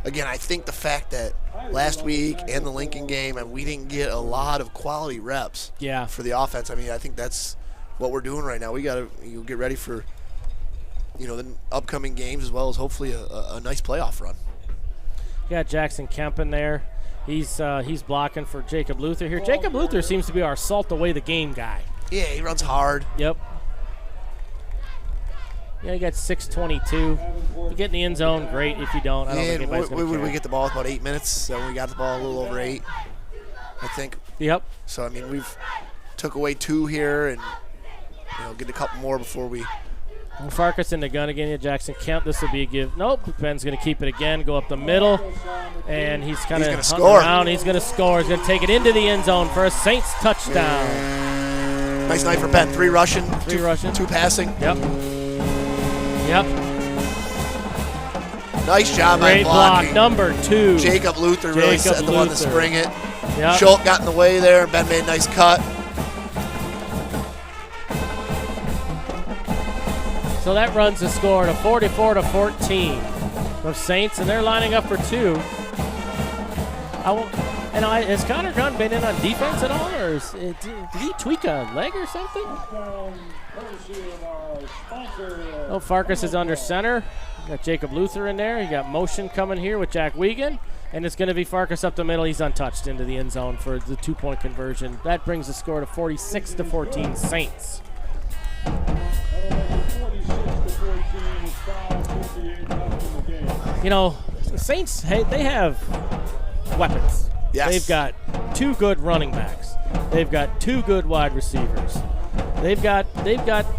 Again, I think the fact that last week and the Lincoln game, and we didn't get a lot of quality reps for the offense. I mean, I think that's what we're doing right now. We got to get ready for the upcoming games, as well as hopefully a nice playoff run. You got Jackson Kemp in there. He's blocking for Jacob Luther here. Jacob Luther seems to be our salt away the game guy. Yeah, he runs hard. Yep. Yeah, you got 6:22. You get in the end zone, great. If you don't, I don't think anybody's going to care. We get the ball with about 8 minutes, so we got the ball a little over 8, I think. Yep. So, I mean, we've took away 2 here and, get a couple more before we. Farkas in the gun again. Jackson Kemp. This will be a give. Nope. Ben's going to keep it again. Go up the middle, and he's kind of hunting around. He's going to score. He's going to take it into the end zone for a Saints touchdown. Nice night for Ben. 3 rushing. 2 passing. Yep. Yep. Nice job by blocking. Block number 2. Jacob Luther really set the one to spring it. Yep. Schultz got in the way there. Ben made a nice cut. So that runs the score to 44-14 of Saints, and they're lining up for 2. Has Connor Gunn been in on defense at all, or did he tweak a leg or something? Oh, Farkas is under center. You got Jacob Luther in there. You got motion coming here with Jack Wiegand, and it's going to be Farkas up the middle. He's untouched into the end zone for the 2-point conversion. That brings the score to 46-14 Saints. The Saints, they have weapons. Yes. They've got 2 good running backs. They've got 2 good wide receivers. They've got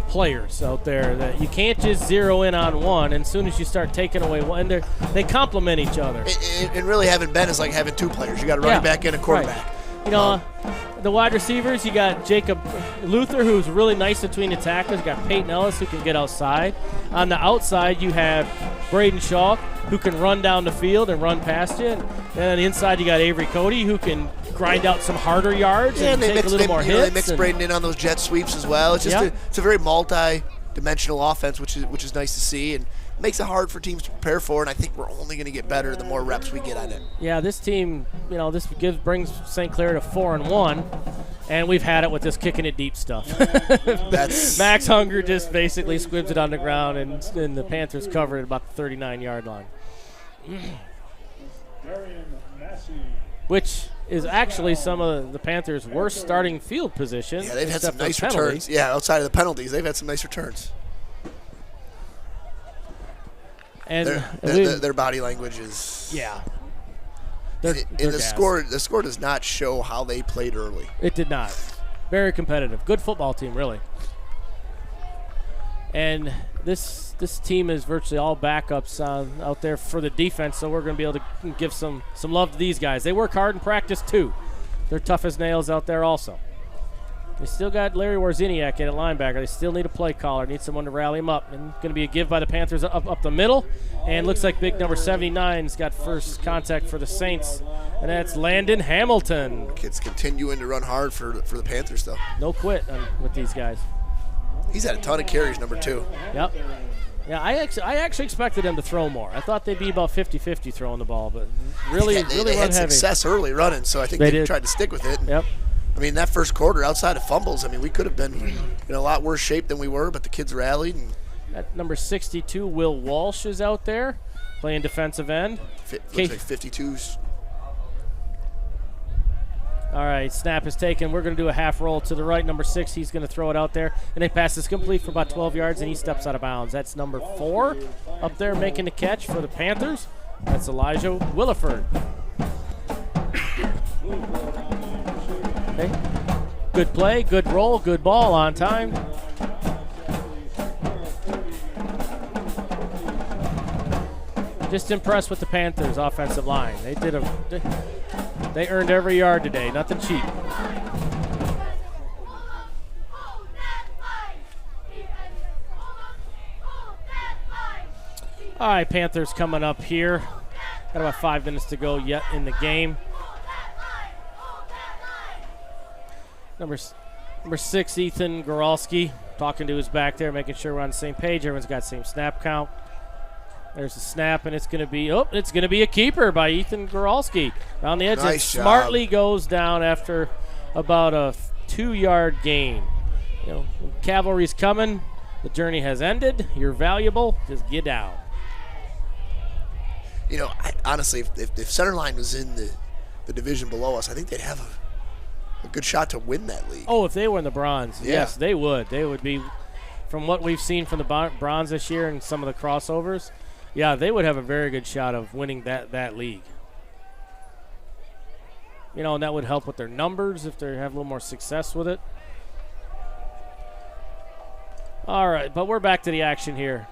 players out there that you can't just zero in on one. And as soon as you start taking away one, they complement each other. And really having Ben is like having 2 players. You got a running back and a quarterback. Right. The wide receivers, you got Jacob Luther, who's really nice between the tackles. You got Peyton Ellis, who can get outside. On the outside, you have Braden Shaw, who can run down the field and run past you. And on the inside, you got Avery Cody, who can grind out some harder yards and take a little more hits. They mix Braden in on those jet sweeps as well. It's just it's a very dimensional offense, which is nice to see, and makes it hard for teams to prepare for. And I think we're only going to get better the more reps we get at it. Yeah, this team, this brings St. Clair to 4-1, and we've had it with this kicking it deep stuff. That's Max Hunger just basically squibs it on the ground, and the Panthers cover it at about the 39-yard line. Which is actually some of the Panthers' worst starting field position. Yeah, they've had some nice penalty. returns. Yeah, outside of the penalties, they've had some nice returns. And their body language is the score does not show how they played early. It did not. Very competitive. Good football team, really. And this team is virtually all backups out there for the defense, so we're going to be able to give some love to these guys. They work hard in practice too. They're tough as nails out there also. They still got Larry Warziniak in at linebacker. They still need a play caller, need someone to rally him up. And going to be a give by the Panthers up the middle. And looks like big number 79's got first contact for the Saints, and that's Landon Hamilton. Kids continuing to run hard for the Panthers, though. No quit with these guys. He's had a ton of carries, number 2. Yep. Yeah, I actually expected them to throw more. I thought they'd be about 50-50 throwing the ball, but really they run had heavy. Success early running, so I think they tried to stick with it. Yep. I mean, that first quarter, outside of fumbles, we could have been in a lot worse shape than we were, but the kids rallied. And at number 62, Will Walsh is out there playing defensive end. Looks like 52s. All right, snap is taken. We're going to do a half roll to the right. Number 6, he's going to throw it out there. And they pass is complete for about 12 yards, and he steps out of bounds. That's number 4 up there making the catch for the Panthers. That's Elijah Williford. Okay. Good play, good roll, good ball on time. Just impressed with the Panthers' offensive line. They earned every yard today, nothing cheap. All right, Panthers coming up here. Got about 5 minutes to go yet in the game. Number 6, Ethan Goralski, talking to his back there, making sure we're on the same page. Everyone's got the same snap count. There's a snap, and it's going to be a keeper by Ethan Goralski. On the edge, nice it smartly goes down after about a 2-yard gain. When cavalry's coming, the journey has ended. You're valuable. Just get down. Honestly, if Centerline was in the division below us, I think they'd have a good shot to win that league. Oh, if they were in the bronze, yeah. Yes, they would. They would be, from what we've seen from the bronze this year and some of the crossovers, yeah, they would have a very good shot of winning that league. And that would help with their numbers if they have a little more success with it. All right, but we're back to the action here.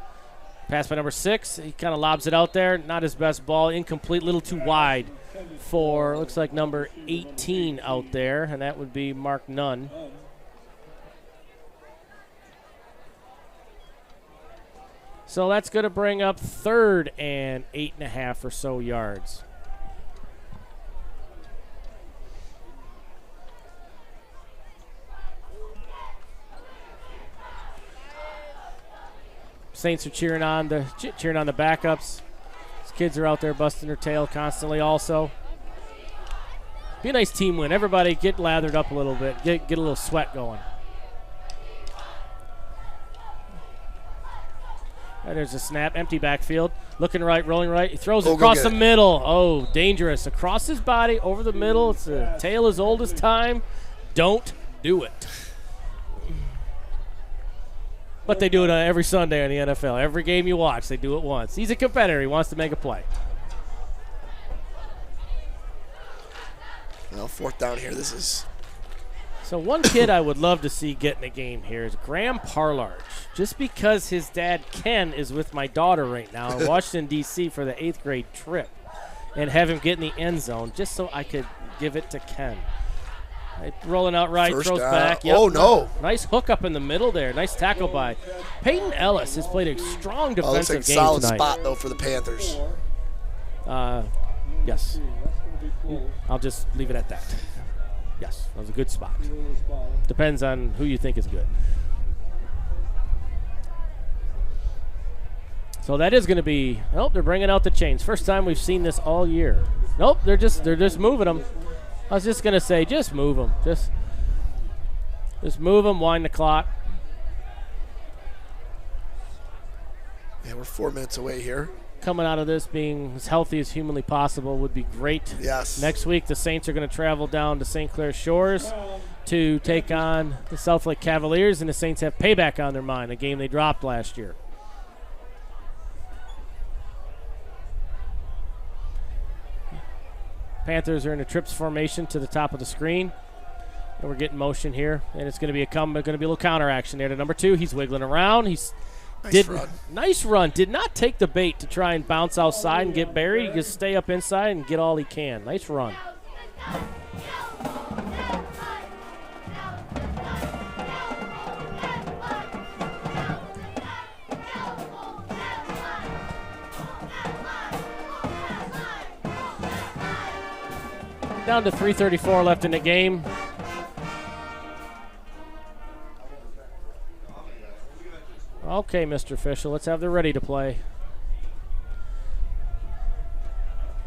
Pass by number 6. He kind of lobs it out there. Not his best ball. Incomplete, a little too wide for, looks like, number 18 out there, and that would be Mark Nunn. So that's going to bring up 3rd and 8.5 or so yards. Saints are cheering on the backups. These kids are out there busting their tail constantly also. Be a nice team win. Everybody get lathered up a little bit. Get a little sweat going. And there's a snap. Empty backfield. Looking right, rolling right. He throws it across the middle. Oh, dangerous. Across his body, over the middle. It's a tale as old as time. Don't do it. But they do it every Sunday in the NFL. Every game you watch, they do it once. He's a competitor. He wants to make a play. Well, 4th down here. This is. So one kid I would love to see get in a game here is Graham Parlarge. Just because his dad, Ken, is with my daughter right now in Washington, D.C. for the 8th grade trip and have him get in the end zone just so I could give it to Ken. Rolling out right, First throws down. back. Yep. Oh, no. Nice hook up in the middle there. Nice tackle by Peyton Ellis. Has played a strong defensive looks like game solid tonight. spot, though, for the Panthers. Yes. I'll just leave it at that. Yes, that was a good spot. Depends on who you think is good. So that is going to be. Nope, they're bringing out the chains. First time we've seen this all year. Nope, they're just moving them. I was just going to say, just move them. Just move them. Wind the clock. Yeah, we're 4 minutes away here. Coming out of this being as healthy as humanly possible would be great. Yes. Next week, the Saints are going to travel down to St. Clair Shores to take on the South Lake Cavaliers, and the Saints have payback on their mind, a game they dropped last year. Panthers are in a trips formation to the top of the screen. And we're getting motion here, and it's going to be going to be a little counter action there to number 2. He's wiggling around. Nice run. Did not take the bait to try and bounce outside and get buried. He just stay up inside and get all he can. Nice run. Down to 3:34 left in the game. Okay, Mr. Official, let's have the ready to play.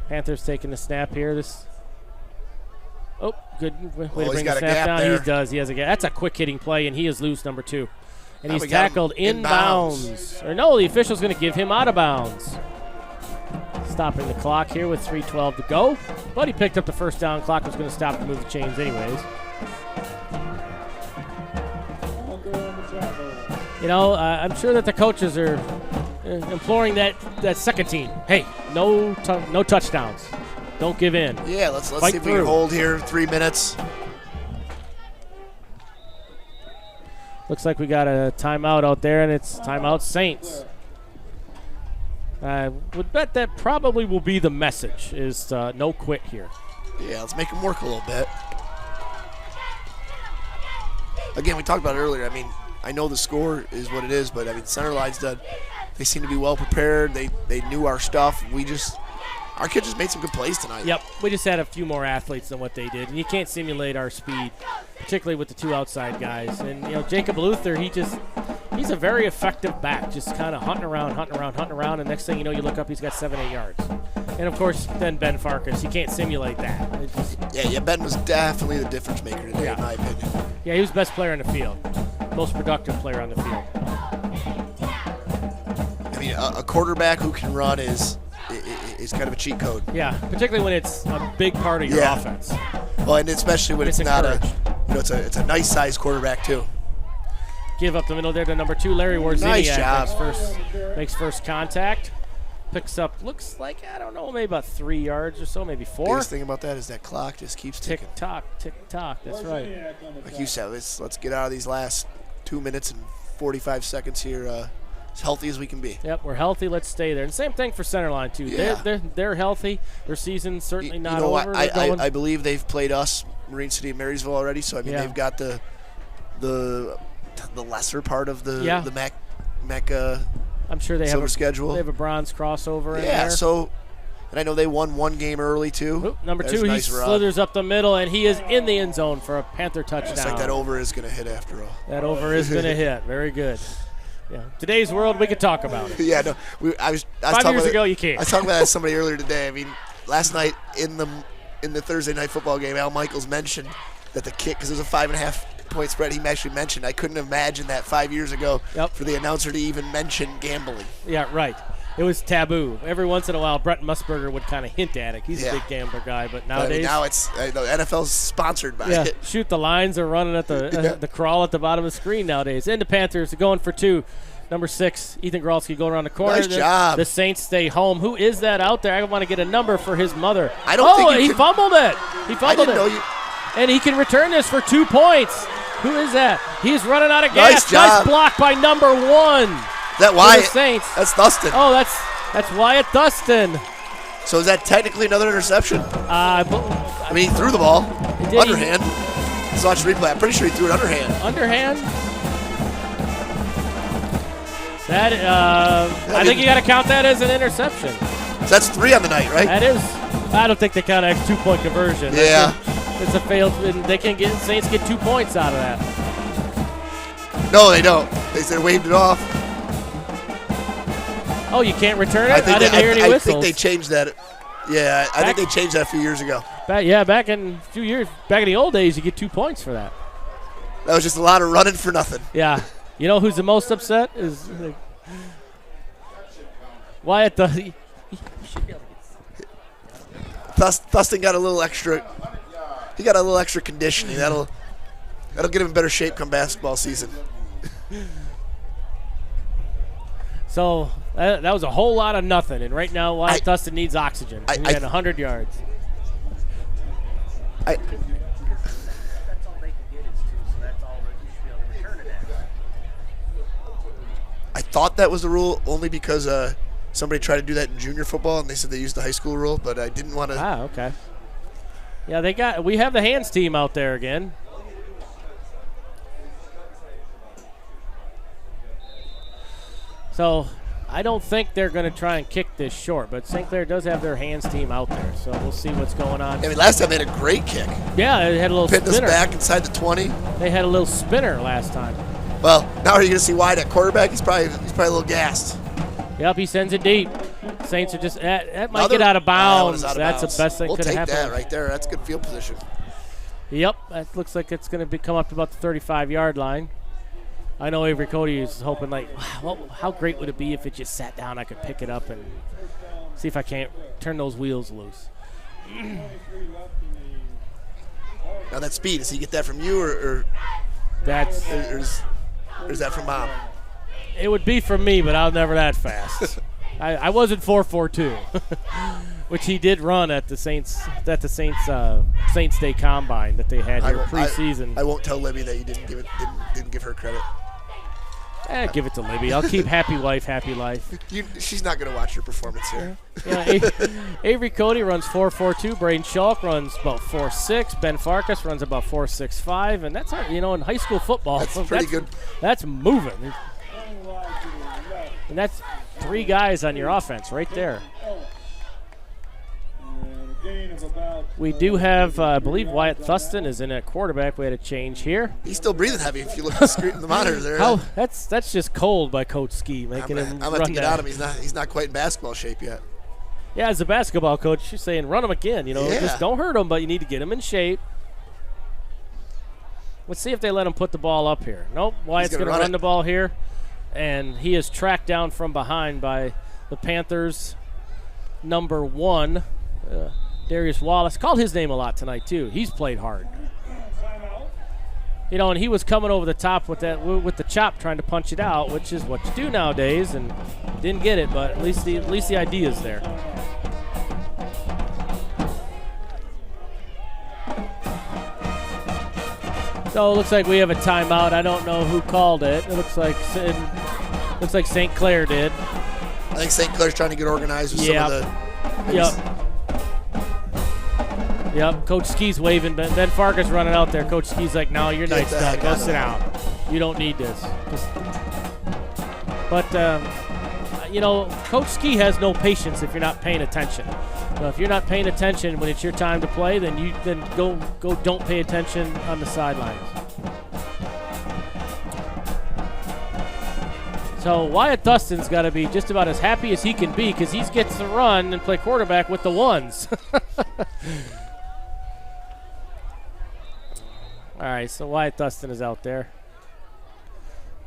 Panthers taking the snap here. Good way to bring the snap down. He does. He has a gap. That's a quick hitting play, and he is loose, number 2. And he's tackled inbounds. Or no, the official's going to give him out of bounds. Stopping the clock here with 3:12 to go. But he picked up the first down. Clock was going to stop to move the chains anyways. You know, I'm sure that the coaches are imploring that second team. Hey, no touchdowns. Don't give in. Yeah, let's see if we can hold here 3 minutes. Looks like we got a timeout out there, and it's timeout Saints. I would bet that probably will be the message, is no quit here. Yeah, let's make them work a little bit. Again, we talked about it earlier. I mean, I know the score is what it is, but I mean, Centerline's done. They seem to be well prepared. They knew our stuff. Our kids just made some good plays tonight. Yep, we just had a few more athletes than what they did, and you can't simulate our speed, particularly with the 2 outside guys. And you know, Jacob Luther, he's a very effective back, just kind of hunting around, and next thing you know, you look up, he's got 7-8 yards. And of course, then Ben Farkas, you can't simulate that. Ben was definitely the difference maker today, in my opinion. Yeah, he was the best player in the field. Most productive player on the field. I mean, a quarterback who can run is kind of a cheat code. Yeah, particularly when it's a big part of your offense. Well, and especially when it's not it's a nice sized quarterback too. Give up the middle there to number 2, Larry Warziniak. Nice job. Makes first contact. Picks up, looks like, I don't know, maybe about 3 yards or so, maybe 4. Biggest thing about that is that clock just keeps ticking. Tick tock. That's right. Like you said, let's get out of these last 2 minutes and 45 seconds here as healthy as we can be. Yep, we're healthy. Let's stay there. And same thing for Centerline too. Yeah. They're healthy. Their season's certainly not over. I believe they've played us, Marine City and Marysville already. So I mean, they've got the lesser part of the MAC. I'm sure they have a schedule. They have a bronze crossover in there. Yeah, so, and I know they won one game early too. Oop, number 2, he slithers up the middle, and he is in the end zone for a Panther touchdown. It's like that over is going to hit after all. That over is going to hit. Very good. Yeah. Today's world, we could talk about it. Yeah, no, I was 5 years ago, you can't. I was talking about that with somebody earlier today. I mean, last night in the Thursday night football game, Al Michaels mentioned that the kick, because it was a 5.5 point spread, he actually mentioned, I couldn't imagine that 5 years ago for the announcer to even mention gambling. Yeah, right. It was taboo. Every once in a while, Brett Musburger would kind of hint at it. He's a big gambler guy, but nowadays... now it's the NFL's sponsored by it. Shoot the lines are running at the crawl at the bottom of the screen nowadays. And the Panthers are going for 2. Number 6, Ethan Gralski going around the corner. Nice job. The Saints stay home. Who is that out there? I want to get a number for his mother. I don't think he fumbled it. He fumbled it. And he can return this for 2 points. Who is that? He's running out of gas. Nice block by number 1. That Wyatt? Saints. That's Dustin. Oh, that's Wyatt Dustin. So is that technically another interception? I mean, he threw the ball. Underhand. Let's watch the replay. I'm pretty sure he threw it underhand. Underhand? I think you got to count that as an interception. So that's 3 on the night, right? That is. I don't think they count it as 2-point conversion. Yeah. It's a failed. They can get Saints get 2 points out of that. No, they don't. They said waved it off. Oh, you can't return it? I didn't they, hear any I whistles. think they changed that. Yeah, I think they changed that a few years ago. Back in a few years, back in the old days, you get 2 points for that. That was just a lot of running for nothing. Yeah. You know who's the most upset is Wyatt. Thuston got a little extra. He got a little extra conditioning. That'll get him in better shape come basketball season. So that was a whole lot of nothing, and right now Wyatt Thuston needs oxygen. He had 100 yards. I thought that was the rule only because somebody tried to do that in junior football, and they said they used the high school rule, but I didn't want to. Ah, okay. Yeah, we have the hands team out there again. So I don't think they're going to try and kick this short, but St. Clair does have their hands team out there, so we'll see what's going on. I mean, last time they had a great kick. Yeah, they had a little Pinned spinner. us back inside the 20. They had a little spinner last time. Well, now are you going to see Wyatt at quarterback? He's probably a little gassed. Yep, he sends it deep. Saints are just that might get out of bounds. That's the best thing could have happened. We'll take that right there. That's good field position. Yep, that looks like it's going to come up to about the 35-yard line. I know Avery Cody is hoping, like, wow, how great would it be if it just sat down, I could pick it up and see if I can't turn those wheels loose. Now that speed, does he get that from you or is that from Mom? It would be from me, but I was never that fast. I wasn't 4.42, which he did run at the Saints Day Combine that they had here preseason. I won't tell Libby that you didn't give her credit. Give it to Libby. I'll keep happy wife, happy life. She's not going to watch your performance here. Yeah, Avery Cody runs 4.42. Braden Schulk runs about 4.6. Ben Farkas runs about 4.65, and that's in high school football. That's pretty good. That's moving, and that's 3 guys on your offense right there. We do have, I believe, Wyatt Thuston is in at quarterback. We had a change here. He's still breathing heavy. If you look at the screen, the monitor there. That's just cold by Coach Ski making him run. I'm going to get out of him. He's not quite in basketball shape yet. Yeah, as a basketball coach, you're saying run him again. Just don't hurt him, but you need to get him in shape. Let's see if they let him put the ball up here. Nope, Wyatt's going to run the ball here, and he is tracked down from behind by the Panthers' number 1. Darius Wallace. Called his name a lot tonight, too. He's played hard. And he was coming over the top with the chop trying to punch it out, which is what you do nowadays, and didn't get it, but at least the idea is there. So it looks like we have a timeout. I don't know who called it. It looks like St. Clair did. I think St. Clair's trying to get organized with some of the... Yep, Coach Ski's waving. Ben Farkas running out there. Coach Ski's like, no, your night's done. Go sit down. You don't need this. But Coach Ski has no patience if you're not paying attention. So if you're not paying attention when it's your time to play, then go don't pay attention on the sidelines. So Wyatt Thuston's got to be just about as happy as he can be because he gets to run and play quarterback with the ones. All right, so Wyatt Thuston is out there.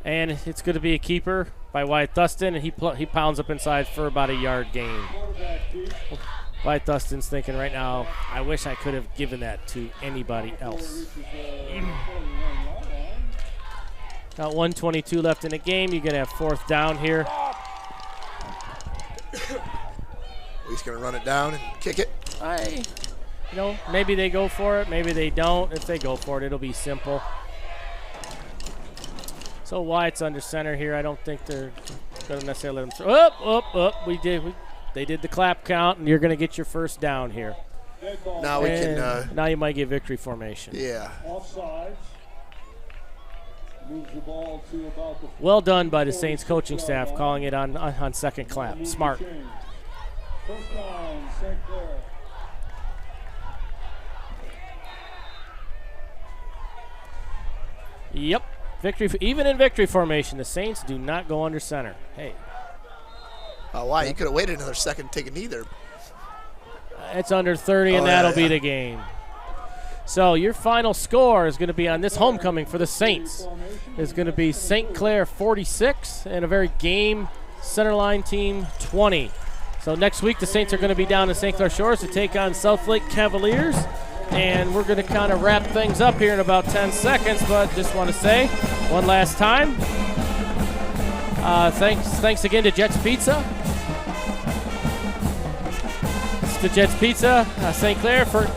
And it's going to be a keeper by Wyatt Thuston, and he pounds up inside for about a yard gain. Wyatt Thuston's thinking right now, I wish I could have given that to anybody else. Got 1:22 left in the game. You're going to have 4th down here. He's going to run it down and kick it. Maybe they go for it. Maybe they don't. If they go for it, it'll be simple. So Wyatt's under center here. I don't think they're going to necessarily let him throw. They did the clap count, and you're going to get your 1st down here. Now we can. Now you might get victory formation. Yeah. Well done by the Saints coaching staff calling it on 2nd clap. Smart. Yep. Even in victory formation, the Saints do not go under center. Hey. Why? You could have waited another second to take a knee there. It's under 30, and that'll be the game. So your final score is going to be on this homecoming for the Saints. Is going to be St. Clair 46 and a very game Centerline team 20. So next week the Saints are going to be down in St. Clair Shores to take on Southlake Cavaliers. And we're going to kind of wrap things up here in about 10 seconds, but just want to say one last time, thanks again to Jets Pizza. It's to Jets Pizza St. Clair for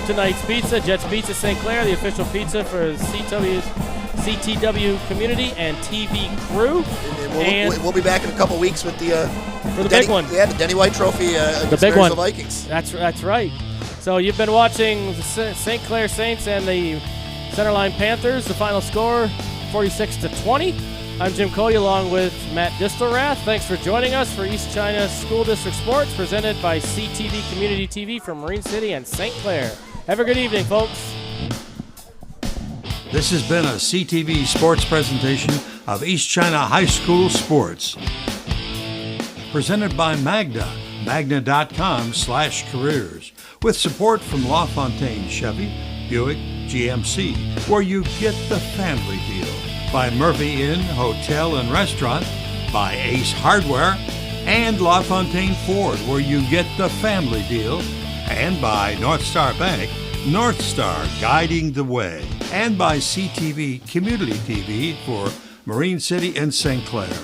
tonight's pizza. Jets Pizza St. Clair, the official pizza for CTW community and TV crew. We'll be back in a couple weeks with the big one. Yeah, the Denny White Trophy the big one. The Vikings. That's right. So you've been watching the St. Clair Saints and the Centerline Panthers. The final score, 46-20. I'm Jim Cody along with Matt Distelrath. Thanks for joining us for East China School District Sports, presented by CTV Community TV from Marine City and St. Clair. Have a good evening, folks. This has been a CTV Sports presentation of East China High School Sports. Presented by Magna, magna.com/careers. With support from LaFontaine Chevy, Buick, GMC, where you get the family deal. By Murphy Inn Hotel and Restaurant, by Ace Hardware, and LaFontaine Ford, where you get the family deal, and by North Star Bank, North Star guiding the way, and by CTV Community TV for Marine City and St. Clair.